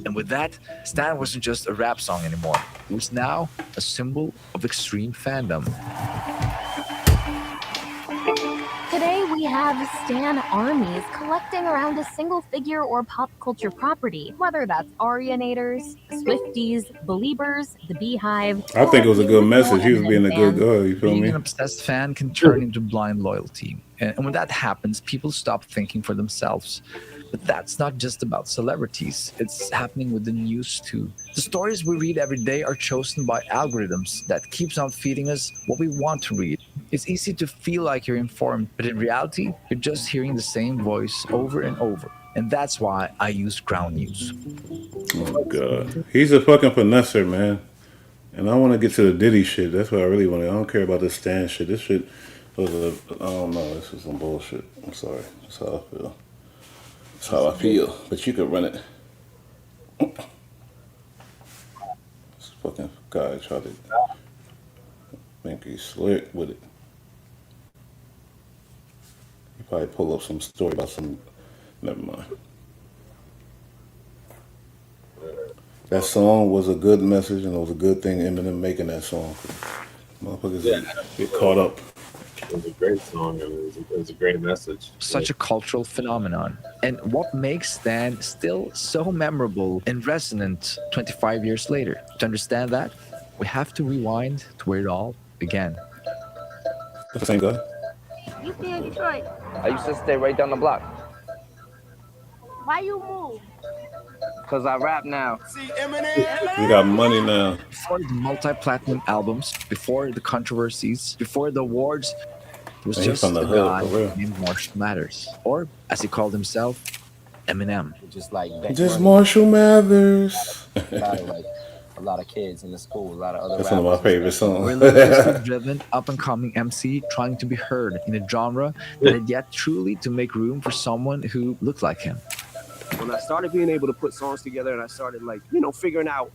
Speaker 18: And with that, Stan wasn't just a rap song anymore. It was now a symbol of extreme fandom.
Speaker 25: Today we have Stan armies collecting around a single figure or pop culture property, whether that's Arianators, Swifties, Beliebers, the Beehive.
Speaker 4: I think it was a good message. He was being a good guy, you feel
Speaker 18: Being
Speaker 4: me?
Speaker 18: an obsessed fan can turn into blind loyalty. And when that happens, people stop thinking for themselves. But that's not just about celebrities. It's happening with the news too. The stories we read every day are chosen by algorithms that keeps on feeding us what we want to read. It's easy to feel like you're informed, but in reality, you're just hearing the same voice over and over. And that's why I use Ground News.
Speaker 4: Oh, God. He's a fucking finesser, man. And I want to get to the Diddy shit. That's what I really want to. I don't care about this Stan shit. This shit I don't know. This is some bullshit. I'm sorry. That's how I feel. That's how I feel. But you could run it. This fucking guy tried to think he's slick with it. He probably pull up some story about some. Never mind. That song was a good message, and it was a good thing Eminem making that song. Motherfuckers get caught up.
Speaker 5: It was a great song. It was a great message.
Speaker 18: Such a cultural phenomenon. And what makes Stan still so memorable and resonant 25 years later? To understand that, we have to rewind to where it all began.
Speaker 4: The same guy?
Speaker 20: You stay in Detroit.
Speaker 3: I used to stay right down the block.
Speaker 20: Why you move?
Speaker 3: Because I rap now.
Speaker 4: We got money now.
Speaker 18: Before the multi-platinum albums, before the controversies, before the awards, it was just a guy named Marshall Mathers. Or, as he called himself, Eminem.
Speaker 4: Just Marshall Mathers.
Speaker 3: A lot of kids in the school, a lot of other
Speaker 4: That's one of my favorite songs.
Speaker 18: Relentlessly driven, up-and-coming MC trying to be heard in a genre that had yet truly to make room for someone who looked like him.
Speaker 2: When I started being able to put songs together and I started figuring out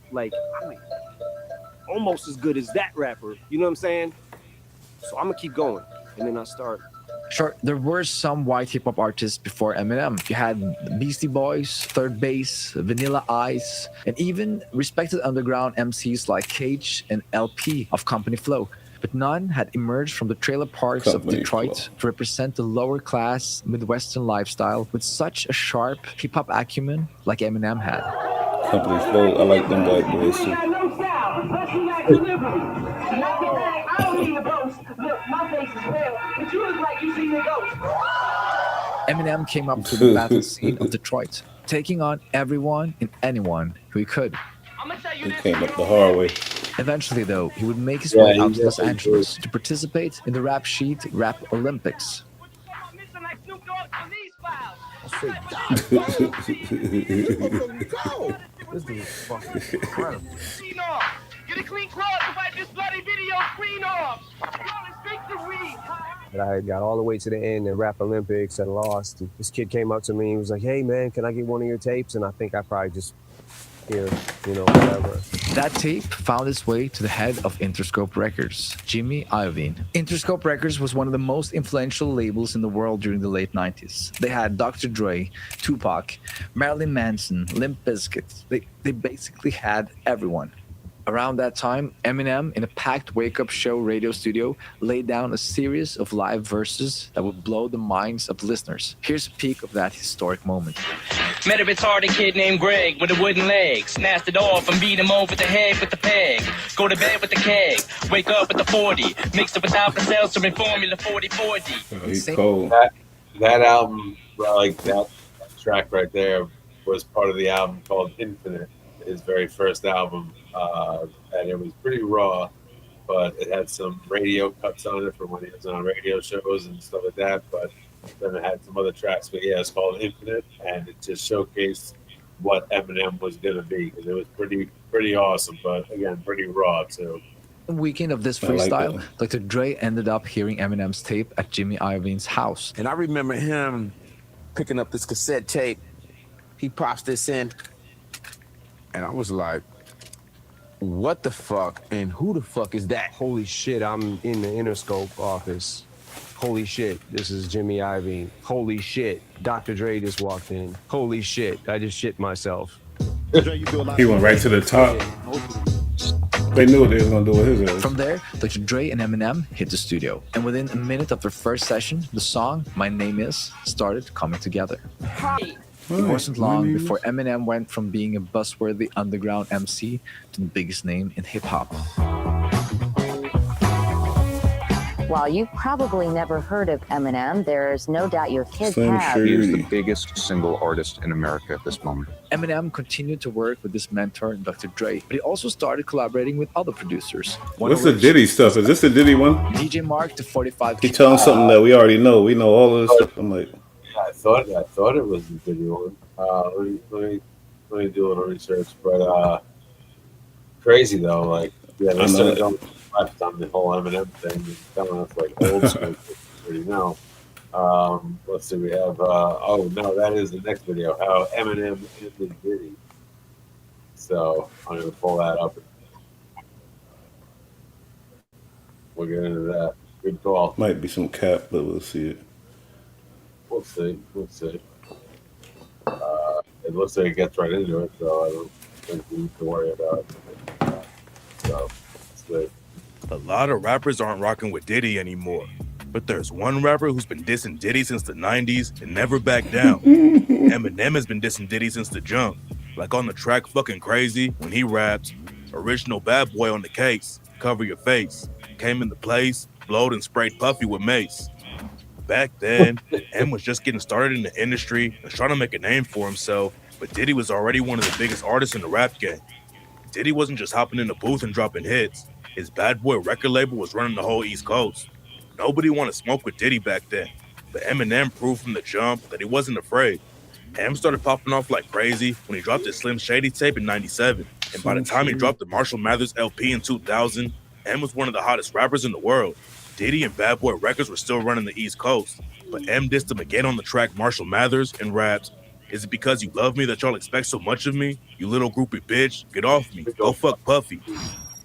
Speaker 2: almost as good as that rapper, you know what I'm saying? So I'm gonna keep going. And then I start.
Speaker 18: Sure, there were some white hip-hop artists before Eminem. You had Beastie Boys, Third Base, Vanilla Ice, and even respected underground MCs like Cage and LP of Company Flow. But none had emerged from the trailer parks of Detroit to represent the lower-class Midwestern lifestyle with such a sharp hip-hop acumen like Eminem had.
Speaker 4: Company Flow, I like them white boys too.
Speaker 18: Eminem came up to the battle scene of Detroit, taking on everyone and anyone who he could.
Speaker 4: He came up the hard way.
Speaker 18: Eventually, though, he would make his way out to Los Angeles to participate in the Rap Sheet Rap Olympics.
Speaker 2: This dude is fucking incredible.
Speaker 11: Get a clean cloth to wipe this bloody video screen off.
Speaker 2: And I got all the way to the end in Rap Olympics and lost. And this kid came up to me and was like, "Hey man, can I get one of your tapes?" And I think I probably just whatever.
Speaker 18: That tape found its way to the head of Interscope Records, Jimmy Iovine. Interscope Records was one of the most influential labels in the world during the late 90s. They had Dr. Dre, Tupac, Marilyn Manson, Limp Bizkit. They basically had everyone. Around that time, Eminem, in a packed wake-up show radio studio, laid down a series of live verses that would blow the minds of listeners. Here's a peek of that historic moment.
Speaker 11: Met a retarded kid named Greg with a wooden leg. Snatched it off and beat him over the head with the peg. Go to bed with the keg. Wake up with the 40. Mixed it with Alpha Seltzer and Formula 40-40.
Speaker 4: He's cold.
Speaker 5: That album, that track right there, was part of the album called Infinite, his very first album. And it was pretty raw, but it had some radio cuts on it from when he was on radio shows and stuff like that. But then it had some other tracks. But yeah, it's called Infinite, and it just showcased what Eminem was gonna be, because it was pretty awesome, but again, pretty raw too.
Speaker 18: The weekend of this freestyle, Dr. Dre ended up hearing Eminem's tape at Jimmy Iovine's house.
Speaker 16: And I remember him picking up this cassette tape. He pops this in, and I was like, what the fuck and who the fuck is that?
Speaker 2: Holy shit, I'm in the Interscope office. Holy shit, this is Jimmy Iovine. Holy shit, Dr. Dre just walked in. Holy shit, I just shit myself.
Speaker 4: He went right to the top. They knew what they were going to do with his ass.
Speaker 18: From there, Dr. Dre and Eminem hit the studio. And within a minute of their first session, the song, My Name Is, started coming together. It wasn't long before Eminem went from being a buzzworthy underground MC to the biggest name in hip-hop.
Speaker 21: While you've probably never heard of Eminem, there's no doubt your kids have.
Speaker 22: He is the biggest single artist in America at this moment.
Speaker 18: Eminem continued to work with his mentor, Dr. Dre, but he also started collaborating with other producers.
Speaker 4: What's the Diddy stuff? Is this the Diddy one?
Speaker 18: DJ Mark, the 45.
Speaker 4: He telling something that we already know. We know all of this stuff. I'm like,
Speaker 5: I thought it was the video one. Let me do a little research. But crazy though, they started going touched on the whole Eminem thing and telling us like old school shit we already know. Let's see, we have oh no, that is the next video, how Eminem ended Diddy. So I'm gonna pull that up. We'll get into that. Good call.
Speaker 4: Might be some cap, but we'll see it.
Speaker 5: We'll see. We'll see. It looks like it gets right into it, so I don't think we need to worry about it. So, let's see.
Speaker 1: A lot of rappers aren't rocking with Diddy anymore. But there's one rapper who's been dissing Diddy since the 90s and never backed down. Eminem has been dissing Diddy since the jump. Like on the track Fucking Crazy, when he raps, original bad boy on the case, cover your face. Came in the place, blowed and sprayed Puffy with mace. Back then, M was just getting started in the industry and trying to make a name for himself, but Diddy was already one of the biggest artists in the rap game. Diddy wasn't just hopping in the booth and dropping hits. His Bad Boy record label was running the whole East Coast. Nobody wanted to smoke with Diddy back then, but Eminem proved from the jump that he wasn't afraid. M started popping off like crazy when he dropped his Slim Shady tape in 97, and by the time he dropped the Marshall Mathers LP in 2000, M was one of the hottest rappers in the world. Diddy and Bad Boy Records were still running the East Coast, but M dissed him again on the track Marshall Mathers and raps, "Is it because you love me that y'all expect so much of me? You little groupie bitch, get off me, go fuck Puffy."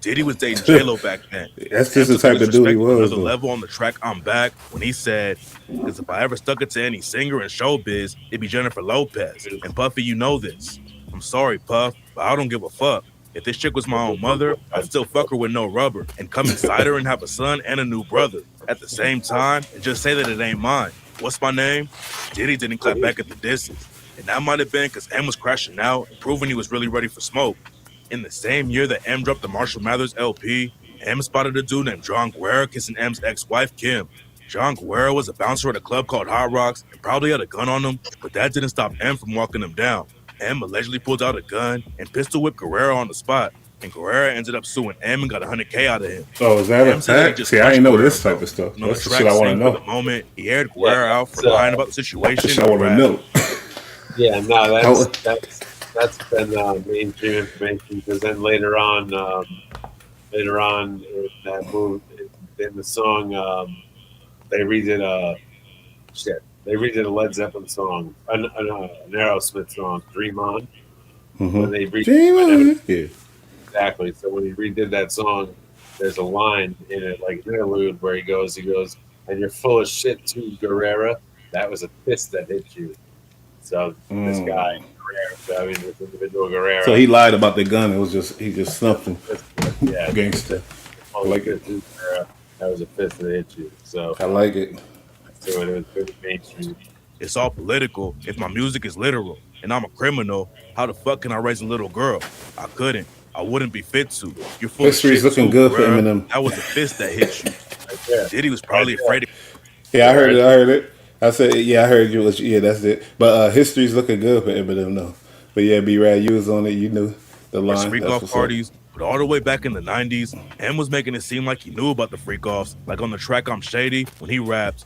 Speaker 1: Diddy was dating J-Lo back then.
Speaker 4: That's just the type of dude he was.
Speaker 1: Another level on the track I'm Back when he said, "Because if I ever stuck it to any singer in showbiz, it'd be Jennifer Lopez. And Puffy, you know this. I'm sorry, Puff, but I don't give a fuck. If this chick was my own mother, I'd still fuck her with no rubber and come inside her and have a son and a new brother at the same time and just say that it ain't mine. What's my name?" Diddy didn't clap back at the disses. And that might have been because M was crashing out and proving he was really ready for smoke. In the same year that M dropped the Marshall Mathers LP, M spotted a dude named John Guerra kissing M's ex-wife, Kim. John Guerra was a bouncer at a club called Hot Rocks and probably had a gun on him, but that didn't stop M from walking him down. M allegedly pulled out a gun and pistol whipped Guerrero on the spot, and Guerrero ended up suing M and got $100K out of him.
Speaker 4: Oh, is that a fact? See, I didn't know this type of stuff. That's the shit I want to know.
Speaker 1: For the moment, he aired Guerrero out for lying about the situation.
Speaker 4: That's what I want to know.
Speaker 5: Yeah, no, that's been mainstream information, because then later on in that move, in the song, they redid a Led Zeppelin song, an Aerosmith song, "Dream On." When they redid
Speaker 4: yeah,
Speaker 5: exactly. So when he redid that song, there's a line in it, like an interlude, where he goes, "And you're full of shit too, Guerrera. That was a fist that hit you." So this guy, Guerrero, this individual Guerrero.
Speaker 4: So he lied about the gun. It was just he just snuffed him.
Speaker 5: Yeah,
Speaker 4: Gangster. I like it.
Speaker 5: That was a fist that hit you. So
Speaker 4: I like it.
Speaker 5: So it was pretty mainstream.
Speaker 1: It's all political. If my music is literal and I'm a criminal, how the fuck can I raise a little girl? I couldn't. I wouldn't be fit to. You're full
Speaker 4: History's
Speaker 1: of shit
Speaker 4: looking
Speaker 1: too,
Speaker 4: good for
Speaker 1: bruh.
Speaker 4: Eminem.
Speaker 1: That was a fist that hit you. Diddy was probably afraid of.
Speaker 4: Yeah, I heard it. I said, yeah, I heard you. Yeah, that's it. But history's looking good for Eminem, though. But yeah, B-Rad, you was on it. You knew the line.
Speaker 1: Freak off parties, but all the way back in the 90s, M was making it seem like he knew about the freak offs, like on the track I'm Shady when he raps,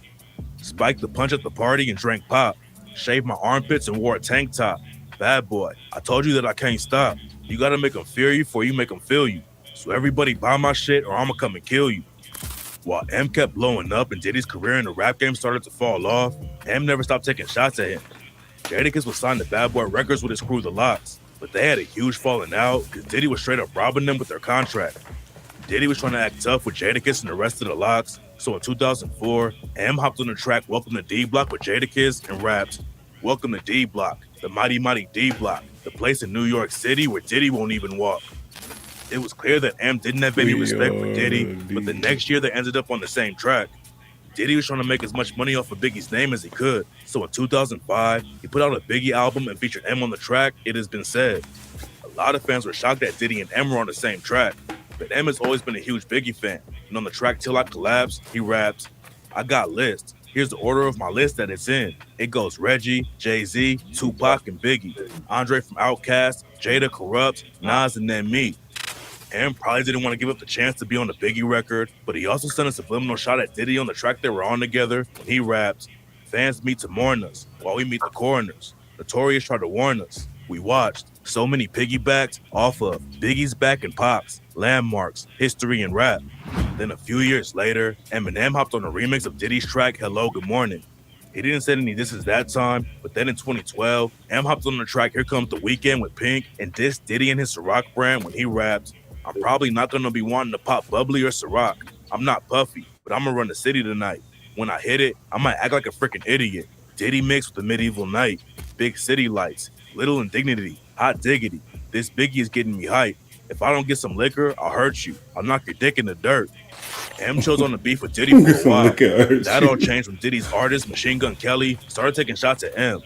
Speaker 1: "Spiked the punch at the party and drank pop, shaved my armpits and wore a tank top. Bad boy, I told you that I can't stop. You gotta make them fear you before you make them feel you. So everybody buy my shit or I'ma come and kill you." While M kept blowing up and Diddy's career in the rap game started to fall off, M never stopped taking shots at him. Jadakiss was signed to Bad Boy Records with his crew, The Lox, but they had a huge falling out because Diddy was straight up robbing them with their contract. Diddy was trying to act tough with Jadakiss and the rest of The Lox, so in 2004, M hopped on the track Welcome to D Block with Jadakiss and raps, "Welcome to D Block, the mighty mighty D Block, the place in New York City where Diddy won't even walk." It was clear that M didn't have any respect for Diddy, but the next year they ended up on the same track. Diddy was trying to make as much money off of Biggie's name as he could, so in 2005, he put out a Biggie album and featured M on the track, It Has Been Said. A lot of fans were shocked that Diddy and M were on the same track, but M has always been a huge Biggie fan, and on the track Till I Collapse, he raps, "I got lists. Here's the order of my list that it's in. It goes Reggie, Jay-Z, Tupac, and Biggie, Andre from Outkast, Jada Corrupt, Nas, and then me." M probably didn't want to give up the chance to be on the Biggie record, but he also sent a subliminal shot at Diddy on the track they were on together when he raps, "Fans meet to mourn us while we meet the coroners. Notorious tried to warn us. We watched, So many piggybacks off of Biggie's Back and Pops, Landmarks, History and Rap. Then a few years later, Eminem hopped on a remix of Diddy's track Hello, Good Morning. He didn't say any disses that time, but then in 2012, M hopped on the track Here Comes the Weekend with Pink and dissed Diddy and his Ciroc brand when he raps, I'm probably not gonna be wanting to pop bubbly or Ciroc. I'm not puffy, but I'm gonna run the city tonight. When I hit it, I might act like a freaking idiot. Diddy mixed with the medieval night, big city lights, little indignity, hot diggity. This Biggie is getting me hyped. If I don't get some liquor, I'll hurt you. I'll knock your dick in the dirt. M chose on the beef with Diddy for a while. That all changed when Diddy's artist, Machine Gun Kelly, started taking shots at M.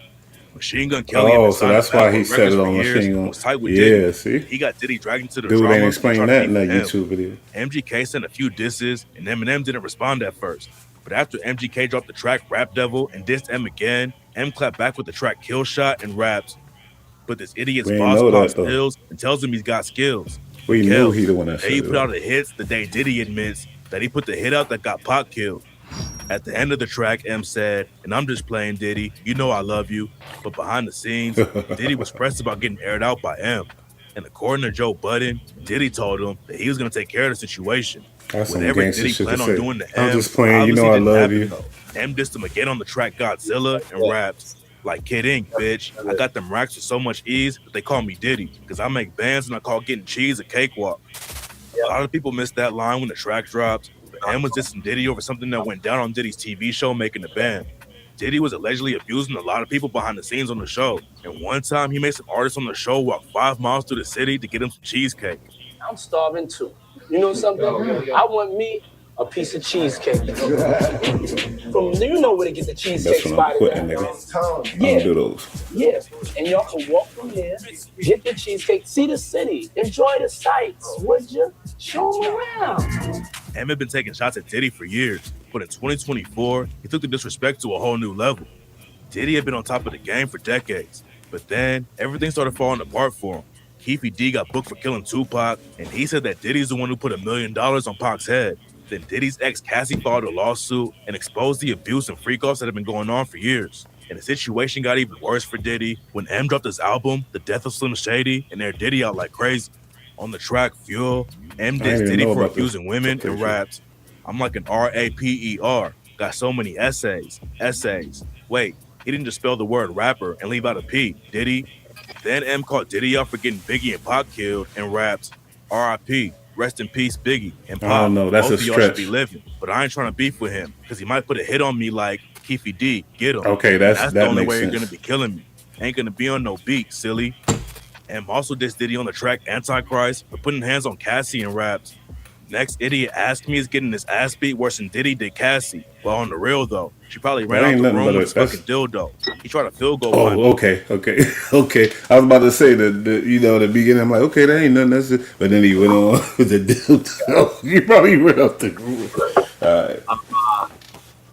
Speaker 1: Machine Gun Kelly.
Speaker 4: Oh, so that's why he said it on Machine Gun.
Speaker 1: Was tight with
Speaker 4: Yeah,
Speaker 1: Diddy.
Speaker 4: see?
Speaker 1: He got Diddy dragged into the
Speaker 4: Dude
Speaker 1: drama.
Speaker 4: ain't explained that in that YouTube video.
Speaker 1: MGK sent a few disses, and Eminem didn't respond at first. But after MGK dropped the track Rap Devil and dissed M again, M clapped back with the track Kill Shot and raps. But this idiot's
Speaker 4: We ain't
Speaker 1: boss
Speaker 4: know that,
Speaker 1: pops
Speaker 4: though.
Speaker 1: pills and tells him he's got skills.
Speaker 4: We knew he the one that said
Speaker 1: He
Speaker 4: it.
Speaker 1: put out the hits the day Diddy admits that he put the hit out that got Pac killed. At the end of the track, M said, and I'm just playing Diddy, you know I love you. But behind the scenes, Diddy was pressed about getting aired out by M. And according to Joe Budden, Diddy told him that he was going to take care of the situation.
Speaker 4: That's some
Speaker 1: Whatever
Speaker 4: gangster
Speaker 1: Diddy
Speaker 4: shit to
Speaker 1: planned on
Speaker 4: say.
Speaker 1: doing to
Speaker 4: I'm
Speaker 1: M,
Speaker 4: just playing, you know I
Speaker 1: obviously
Speaker 4: love
Speaker 1: didn't
Speaker 4: you.
Speaker 1: happen, though. M dissed him again on the track Godzilla and raps, like Kid Ink, bitch. I got them racks with so much ease that they call me Diddy, because I make bands and I call getting cheese a cakewalk. A lot of people missed that line when the track dropped, but M was dissing Diddy over something that went down on Diddy's TV show Making the Band. Diddy was allegedly abusing a lot of people behind the scenes on the show, and one time he made some artists on the show walk 5 miles through the city to get him some cheesecake.
Speaker 2: I'm starving too. You know something? I want me a piece of cheesecake. From you know where to get the cheesecake
Speaker 4: That's what I'm
Speaker 2: spot
Speaker 4: putting,
Speaker 2: at.
Speaker 4: nigga.
Speaker 2: Yeah.
Speaker 4: I don't do those.
Speaker 2: Yeah, and y'all can walk from there, get the cheesecake, see the city, enjoy the sights, would you? Show them around.
Speaker 1: M had been taking shots at Diddy for years, but in 2024, he took the disrespect to a whole new level. Diddy had been on top of the game for decades, but then everything started falling apart for him. Keefy D got booked for killing Tupac, and he said that Diddy's the one who put $1 million on Pac's head. Then Diddy's ex Cassie filed a lawsuit and exposed the abuse and freak-offs that had been going on for years. And the situation got even worse for Diddy when M dropped his album, The Death of Slim Shady, and aired Diddy out like crazy. On the track Fuel, M dissed Diddy for abusing women and raps. I'm like an R-A-P-E-R. Got so many essays. Wait, he didn't just spell the word rapper and leave out a P, did he? Then M caught Diddy out for getting Biggie and Pac killed and raps, R.I.P., rest in peace, Biggie and Pac.
Speaker 4: I don't know, that's
Speaker 1: Both
Speaker 4: a
Speaker 1: of y'all should
Speaker 4: stretch.
Speaker 1: be living, but I ain't trying to beef with him because he might put a hit on me like Keefy D, get him.
Speaker 4: Okay, that's
Speaker 1: the
Speaker 4: that
Speaker 1: only
Speaker 4: makes
Speaker 1: way
Speaker 4: sense.
Speaker 1: you're gonna be killing me. Ain't gonna be on no beat, silly. M also dissed Diddy on the track Antichrist for putting hands on Cassie and raps. Next idiot asked me is getting his ass beat worse than Diddy did Cassie. Well, on the real though, she probably ran
Speaker 4: That
Speaker 1: out
Speaker 4: ain't
Speaker 1: the
Speaker 4: nothing
Speaker 1: room
Speaker 4: but
Speaker 1: with
Speaker 4: a-
Speaker 1: his
Speaker 4: that's-
Speaker 1: fucking dildo. He tried to field goal behind me.
Speaker 4: Oh, okay. I was about to say the the beginning. I'm like, okay, that ain't nothing. That's it. But then he went on with the dildo. He probably went up the groove. All right.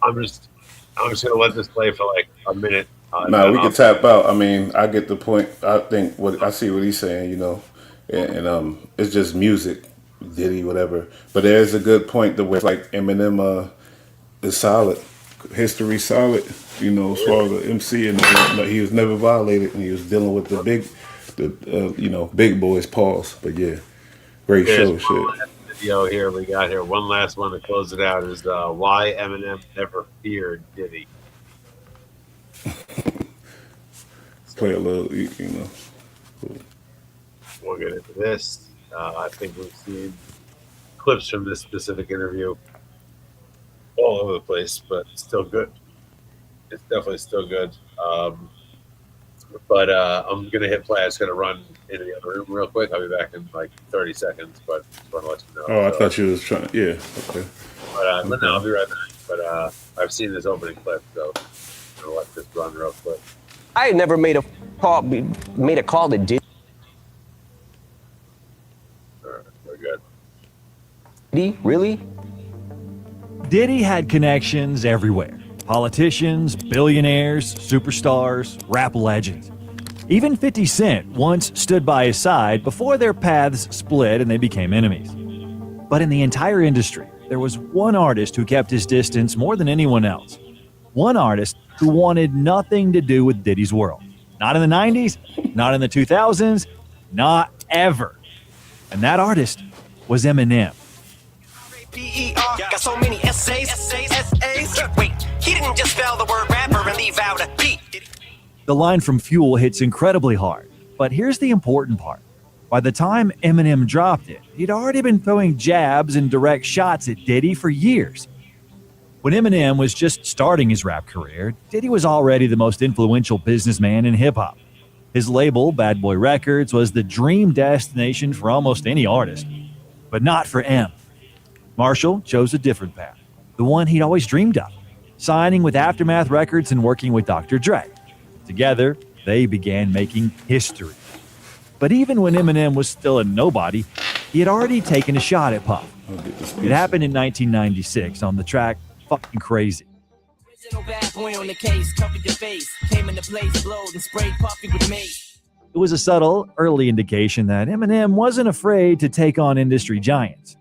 Speaker 5: I'm just gonna let this play for like a minute.
Speaker 4: No, we can tap out. I mean, I get the point. I think I see what he's saying, you know, and it's just music, Diddy, whatever. But there's a good point to where it's like Eminem is solid, history solid, you know, as far as the MC, and he was never violated, and he was dealing with the big boys. Pause. But yeah, great show,
Speaker 5: There's
Speaker 4: shit.
Speaker 5: one last video here we got here. One last one to close it out is why Eminem never feared Diddy.
Speaker 4: Play a little, you know.
Speaker 5: We'll get into this. I think we've seen clips from this specific interview all over the place, but it's still good. It's definitely still good. But I'm going to hit play. I just got to run into the other room real quick. I'll be back in like 30 seconds, but just want to let you know.
Speaker 4: Oh, I thought you was trying. Yeah, okay.
Speaker 5: But no, I'll be right back. But I've seen this opening clip, so I'm going to let this run real quick.
Speaker 2: I had never made a call to Diddy.
Speaker 5: We're good.
Speaker 2: Diddy, really?
Speaker 6: Diddy had connections everywhere. Politicians, billionaires, superstars, rap legends. Even 50 Cent once stood by his side before their paths split and they became enemies. But in the entire industry, there was one artist who kept his distance more than anyone else. One artist who wanted nothing to do with Diddy's world. Not in the 90s, not in the 2000s, Not ever. And that artist was Eminem.
Speaker 7: Got so many essays. Wait, he didn't just spell the word rapper and leave out a P.
Speaker 6: The line from Fuel hits incredibly hard. But here's the important part. By the time Eminem dropped it, he'd already been throwing jabs and direct shots at Diddy for years. When Eminem was just starting his rap career, Diddy was already the most influential businessman in hip-hop. His label, Bad Boy Records, was the dream destination for almost any artist. But not for M. Marshall chose a different path, the one he'd always dreamed of, signing with Aftermath Records and working with Dr. Dre. Together, they began making history. But even when Eminem was still a nobody, he had already taken a shot at Puff. It happened in 1996 on the track Fucking Crazy.
Speaker 7: Bad boy on the case, covered your face, came into place, blowed and sprayed Puffy with mace.
Speaker 6: It was a subtle, early indication that Eminem wasn't afraid to take on industry giants.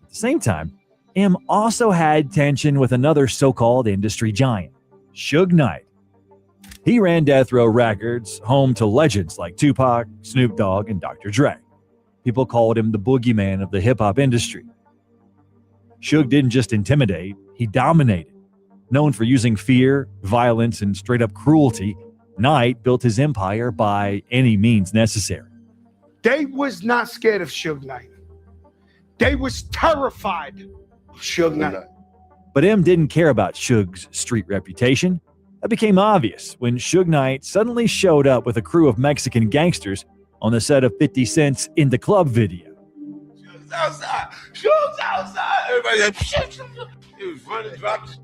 Speaker 6: At the same time, M also had tension with another so-called industry giant, Suge Knight. He ran Death Row Records, home to legends like Tupac, Snoop Dogg, and Dr. Dre. People called him the boogeyman of the hip-hop industry. Suge didn't just intimidate, he dominated. Known for using fear, violence, and straight-up cruelty, Knight built his empire by any means necessary.
Speaker 8: They was not scared of Suge Knight. They was terrified of Suge Knight.
Speaker 6: But M didn't care about Suge's street reputation. That became obvious when Suge Knight suddenly showed up with a crew of Mexican gangsters on the set of 50 Cent's In the Club video.
Speaker 8: Suge's outside. Suge's outside. Everybody like, shit. He was running, dropping.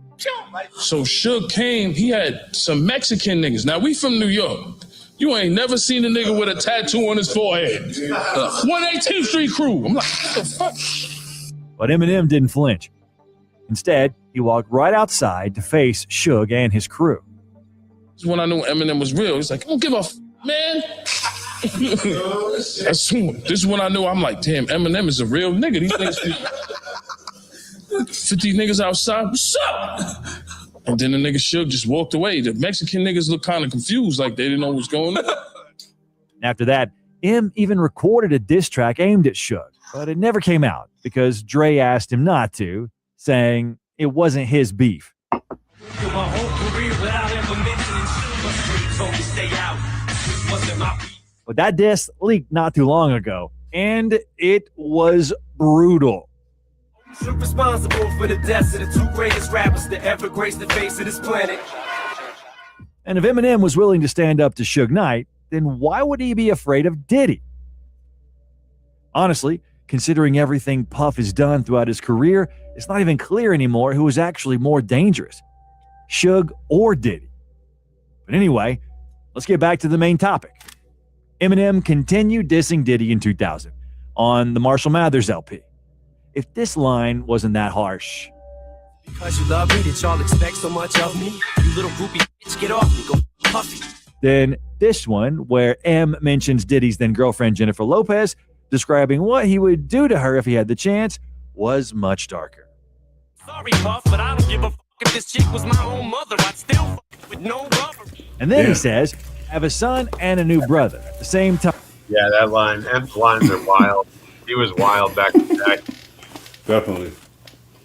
Speaker 10: So Suge came, he had some Mexican niggas. Now, we from New York. You ain't never seen a nigga with a tattoo on his forehead. 118th Street crew. I'm like, what the fuck?
Speaker 6: But Eminem didn't flinch. Instead, he walked right outside to face Suge and his crew.
Speaker 10: This is when I knew Eminem was real. He's like, I don't give a man. This is when I knew, I'm like, damn, Eminem is a real nigga. These niggas, 50 niggas outside, what's up? And then the nigga Suge just walked away. The Mexican niggas looked kind of confused, like they didn't know what's going on.
Speaker 6: After that, M even recorded a diss track aimed at Suge, but it never came out because Dre asked him not to, saying it wasn't his beef. But that diss leaked not too long ago, and it was brutal.
Speaker 7: Responsible for the deaths of the two greatest rappers to ever grace the face of this planet.
Speaker 6: And if Eminem was willing to stand up to Suge Knight, then why would he be afraid of Diddy? Honestly, considering everything Puff has done throughout his career, it's not even clear anymore who was actually more dangerous, Suge or Diddy. But anyway, let's get back to the main topic. Eminem continued dissing Diddy in 2000 on the Marshall Mathers LP. If this line wasn't that harsh.
Speaker 7: Because you love me, that y'all expect so much of me. You little groupie bitch, get off me, go Puffy.
Speaker 6: Then this one, where M mentions Diddy's then girlfriend Jennifer Lopez, describing what he would do to her if he had the chance, was much darker.
Speaker 7: Sorry, Puff, but I don't give a fuck if this chick was my own mother. I'd still fuck with no lover.
Speaker 6: And then he says, have a son and a new brother at the same time.
Speaker 5: Yeah, that line. M's lines are wild. He was wild back in the day.
Speaker 4: Definitely.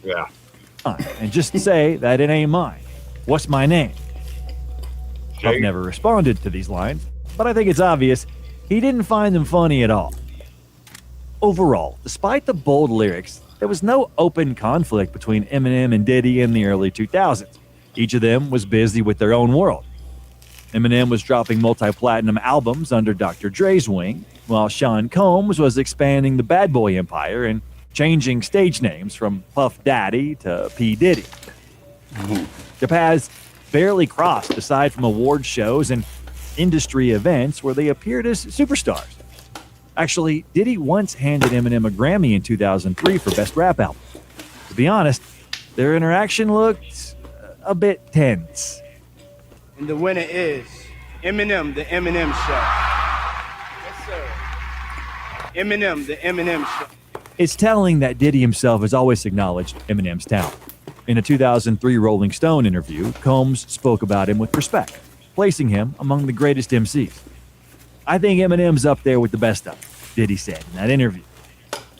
Speaker 5: Yeah.
Speaker 6: And just say that it ain't mine. What's my name? Puff never responded to these lines, but I think it's obvious he didn't find them funny at all. Overall, despite the bold lyrics, there was no open conflict between Eminem and Diddy in the early 2000s. Each of them was busy with their own world. Eminem was dropping multi-platinum albums under Dr. Dre's wing, while Sean Combs was expanding the Bad Boy empire and changing stage names from Puff Daddy to P. Diddy. Their paths barely crossed aside from award shows and industry events where they appeared as superstars. Actually, Diddy once handed Eminem a Grammy in 2003 for Best Rap Album. To be honest, their interaction looked a bit tense.
Speaker 8: And the winner is Eminem, the Eminem Show. Yes, sir. Eminem, the Eminem Show.
Speaker 6: It's telling that Diddy himself has always acknowledged Eminem's talent. In a 2003 Rolling Stone interview, Combs spoke about him with respect, placing him among the greatest MCs. I think Eminem's up there with the best of them, Diddy said in that interview.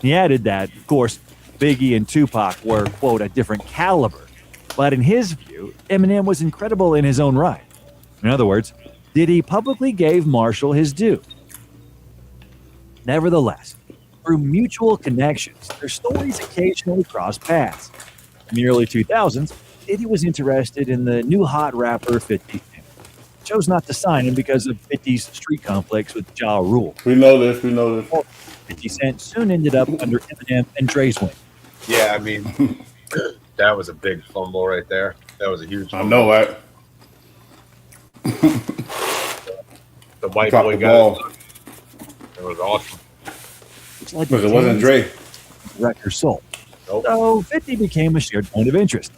Speaker 6: He added that, of course, Biggie and Tupac were, quote, a different caliber. But in his view, Eminem was incredible in his own right. In other words, Diddy publicly gave Marshall his due. Nevertheless, through mutual connections, their stories occasionally crossed paths. In the early 2000s, Diddy was interested in the new hot rapper 50 Cent. Chose not to sign him because of 50's street conflicts with Ja Rule.
Speaker 4: We know this.
Speaker 6: 50 Cent soon ended up under Eminem and Dre's wing.
Speaker 5: Yeah, I mean, that was a big fumble right there. That was a huge fumble.
Speaker 4: I know, right?
Speaker 5: The white
Speaker 4: Dropped
Speaker 5: boy
Speaker 4: the
Speaker 5: got
Speaker 4: ball.
Speaker 5: it. It was awesome.
Speaker 4: Because it wasn't Dre.
Speaker 6: Record sold.
Speaker 5: Nope.
Speaker 6: So 50 became a shared point of interest.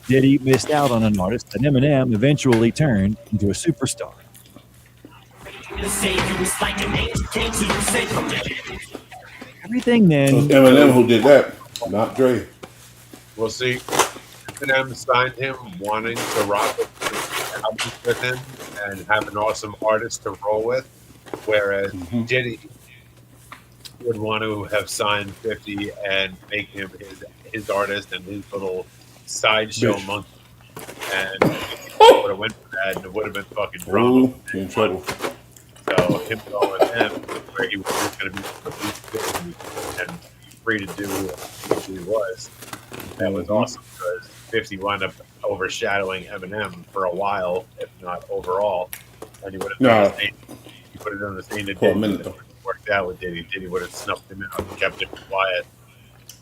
Speaker 6: Diddy missed out on an artist that Eminem eventually turned into a superstar. Everything then.
Speaker 4: So it's Eminem who did that, not Dre.
Speaker 5: We'll see. Eminem signed him wanting to rock with him and have an awesome artist to roll with, whereas Diddy would want to have signed 50 and make him his artist and his little sideshow monkey. And would have went for that, and it would have been fucking drama.
Speaker 4: In trouble.
Speaker 5: So him going with him, where he was just going to be and free to do what he was. That was awesome because 50 wound up overshadowing Eminem for a while, if not overall. And he would have done the same. He would have done the same to Diddy. Worked out with Diddy. Diddy would have snuffed him out and kept him quiet.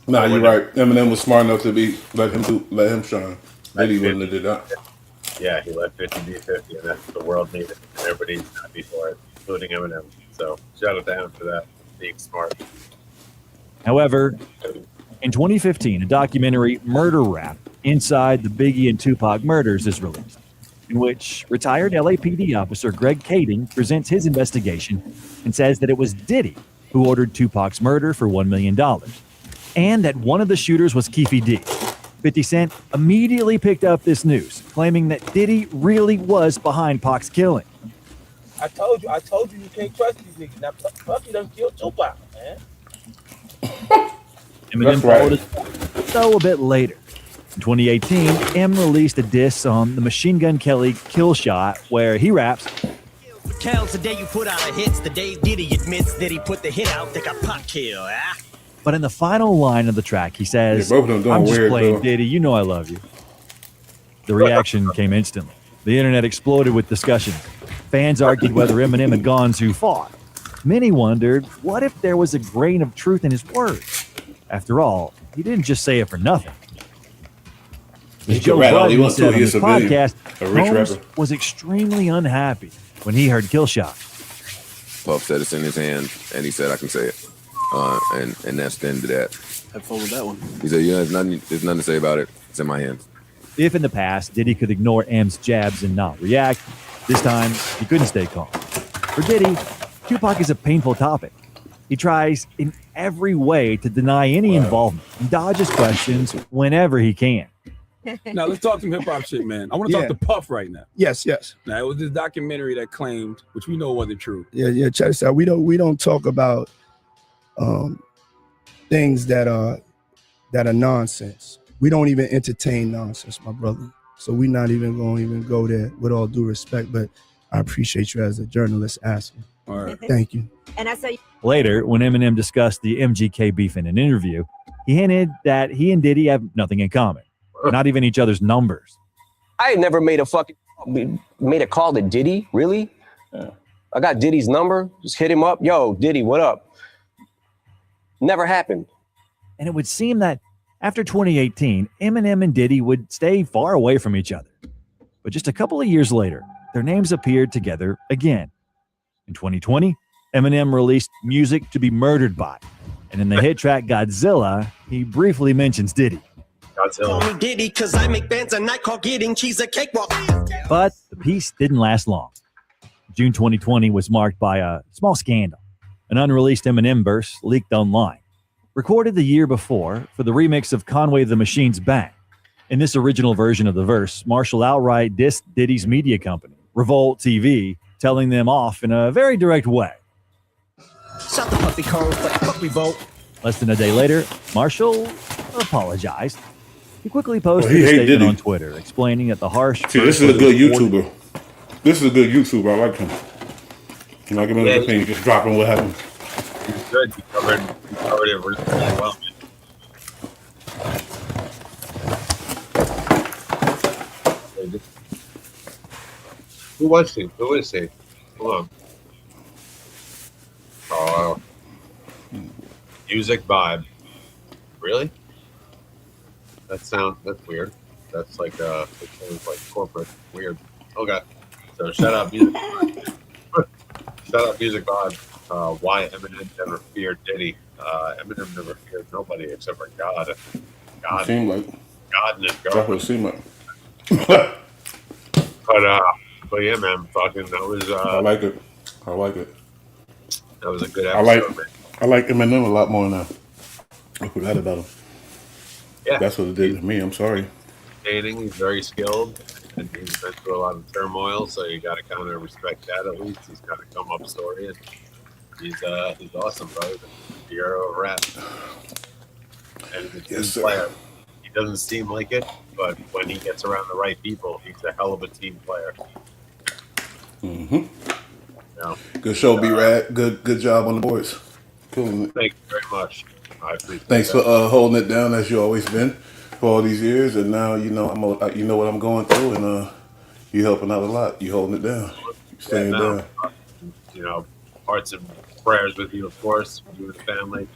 Speaker 4: Nah, you're right. Eminem was smart enough to let him shine. Diddy wouldn't have did that.
Speaker 5: Yeah, he let 50 be 50, and that's what the world needed. And everybody's happy for it, including Eminem. So shout out to him for that, being smart.
Speaker 6: However, in 2015, a documentary, Murder Rap, Inside the Biggie and Tupac Murders is released, in which retired LAPD officer Greg Kading presents his investigation and says that it was Diddy who ordered Tupac's murder for $1 million, and that one of the shooters was Keefe D. 50 Cent immediately picked up this news, claiming that Diddy really was behind Pac's killing.
Speaker 13: I told you you can't trust these niggas. Now Puffy done killed Tupac, man.
Speaker 6: Eminem followed it, though a bit later. In 2018, M released a diss on the Machine Gun Kelly Kill Shot, where he raps,
Speaker 7: Counts the day you put out a hits, the day Diddy admits that he put the hit out, they got Pac killed, ah?
Speaker 6: but in the final line of the track, he says,
Speaker 4: both of them doing
Speaker 6: I'm just
Speaker 4: weird,
Speaker 6: playing
Speaker 4: though.
Speaker 6: Diddy, you know I love you. The reaction came instantly. The internet exploded with discussion. Fans argued whether Eminem had gone too far. Many wondered, what if there was a grain of truth in his words? After all, he didn't just say it for nothing. As Joe Budden said on his podcast, Holmes was extremely unhappy when he heard Kill Shot.
Speaker 14: Puff said it's in his hand, and he said, I can say it. And that's the end of that.
Speaker 15: Have fun with that one.
Speaker 14: He said, there's nothing to say about it. It's in my hands.
Speaker 6: If in the past, Diddy could ignore M's jabs and not react, this time he couldn't stay calm. For Diddy, Tupac is a painful topic. He tries in every way to deny any involvement and dodges questions whenever he can.
Speaker 17: Now let's talk some hip hop shit, man. I want to talk to Puff right now.
Speaker 23: Yes.
Speaker 17: Now it was this documentary that claimed, which we know wasn't true.
Speaker 23: Yeah. Check this out. We don't talk about things that are nonsense. We don't even entertain nonsense, my brother. So we're not even going to go there, with all due respect. But I appreciate you as a journalist asking.
Speaker 17: All right.
Speaker 23: Thank you.
Speaker 26: And I say
Speaker 6: Later, when Eminem discussed the MGK beef in an interview, he hinted that he and Diddy have nothing in common, not even each other's numbers.
Speaker 2: I had never made a call to Diddy, really? I got Diddy's number, just hit him up. Yo, Diddy, what up? Never happened.
Speaker 6: And it would seem that after 2018, Eminem and Diddy would stay far away from each other. But just a couple of years later, their names appeared together again. In 2020, Eminem released Music to be Murdered By. And in the hit track Godzilla, he briefly mentions Diddy.
Speaker 7: Call me Diddy, cause I make bands a night called Getting Cheese a Cakewalk.
Speaker 6: But the peace didn't last long. June 2020 was marked by a small scandal. An unreleased Eminem verse leaked online. Recorded the year before for the remix of Conway the Machine's Bang. In this original version of the verse, Marshall outright dissed Diddy's media company, Revolt TV, telling them off in a very direct way.
Speaker 7: Shut the puppy cold, but fuck me vote.
Speaker 6: Less than a day later, Marshall apologized. He quickly posted
Speaker 4: he
Speaker 6: a
Speaker 4: hate
Speaker 6: statement
Speaker 4: Diddy.
Speaker 6: on Twitter explaining that the harsh...
Speaker 4: See, this is a good YouTuber. This is a good YouTuber. I like him. You know, give him an opinion. Just dropping what happened.
Speaker 5: He's good. He covered it really well. Who was he? Who is he? Hold on. Oh, music vibe. Really? That's weird. That's like it sounds like corporate. Weird. Okay. So shout out music. Shout out music vibe. Why Eminem never feared Diddy. Eminem never feared nobody except for God. God.
Speaker 4: Seemed like.
Speaker 5: God and his
Speaker 4: That's what
Speaker 5: girlfriend.
Speaker 4: it seemed like.
Speaker 5: But yeah, man, fucking that was.
Speaker 4: I like it. I like it.
Speaker 5: That was a good episode.
Speaker 4: I like Eminem a lot more now. I forgot about him.
Speaker 5: Yeah,
Speaker 4: that's what it did to me. I'm sorry.
Speaker 5: He's very skilled, and he's been through a lot of turmoil. So you got to kind of respect that. At least he's kind of come up story, and he's awesome, bro. He's a hero of rap, and he's a team player. He doesn't seem like it, but when he gets around the right people, he's a hell of a team player.
Speaker 4: Mm-hmm.
Speaker 5: Yeah.
Speaker 4: Good show, BullRad. Good job on the boards. Cool.
Speaker 5: Thank you very much. I appreciate
Speaker 4: Thanks
Speaker 5: that.
Speaker 4: for holding it down as you always been for all these years, and now you know you know what I'm going through, and you helping out a lot. You holding it down, staying down.
Speaker 5: You know, hearts and prayers with you, of course, you and the family.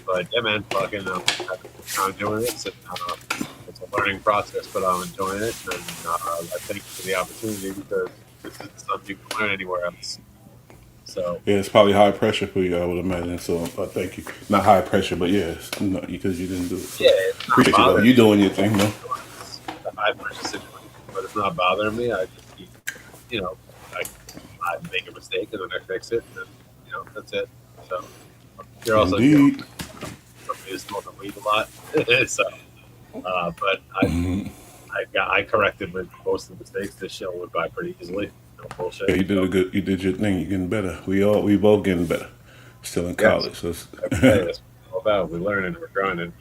Speaker 5: But yeah, man, fucking, I'm doing this. And, it's a learning process, but I'm enjoying it, and I thank you for the opportunity because this isn't something you can learn anywhere else. So
Speaker 4: Yeah, it's probably high pressure for you, I would imagine. So thank you. Not high pressure, but yes, because you didn't do it. So,
Speaker 5: yeah, it's not
Speaker 4: appreciate you though.
Speaker 5: bothering
Speaker 4: You doing your thing, though.
Speaker 5: It's a high pressure situation, but it's not bothering me. I just keep, I make a mistake and then I fix it, and that's it. So you're also
Speaker 4: Indeed.
Speaker 5: somebody who's smoking weed a lot, so but I corrected with most of the mistakes. This show went by pretty easily. No bullshit.
Speaker 4: Yeah, you did your thing. You're getting better. We both getting better. Still in college. So
Speaker 5: Every day, that's what it's all about. We're learning, we're grinding.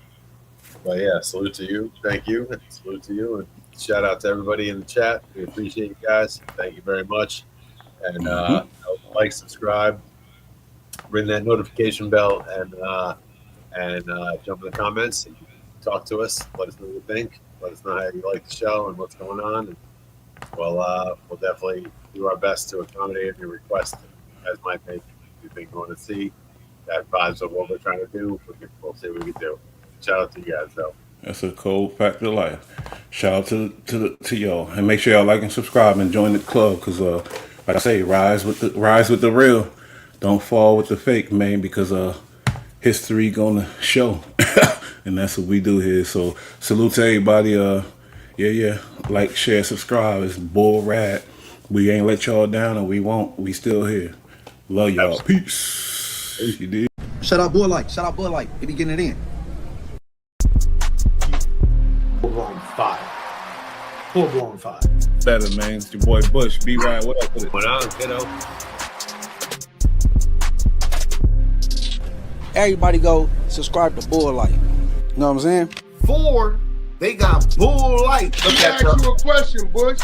Speaker 5: But yeah, salute to you. Thank you. And salute to you. And shout out to everybody in the chat. We appreciate you guys. Thank you very much. And like, subscribe, ring that notification bell, and jump in the comments. And talk to us. Let us know what you think. Let us know how you like the show and what's going on. And we'll definitely do our best to accommodate your request as might make you think you want to see that vibes of what we're trying to do. We'll see what we can do. Shout out to you guys, though.
Speaker 4: That's a cold fact of life. Shout out to y'all, and make sure y'all like and subscribe and join the club, because like I say, rise with the real, don't fall with the fake, man, because history gonna show, and that's what we do here. So salute to everybody. Yeah, like, share, subscribe. It's BullRad. We ain't let y'all down, and we won't. We still here. Love y'all. Peace. You did.
Speaker 9: Shout out Bud Light. Shout out Bud Light. He be getting it in.
Speaker 12: Full-blown fire. Full-blown fire.
Speaker 4: Better, man. It's your boy Bush. BullRad. What up with it?
Speaker 5: What on, kiddo?
Speaker 9: Everybody go subscribe to Bud Light. You know what I'm saying?
Speaker 12: 4, they got Bull Light. Let me ask you a question, Bush.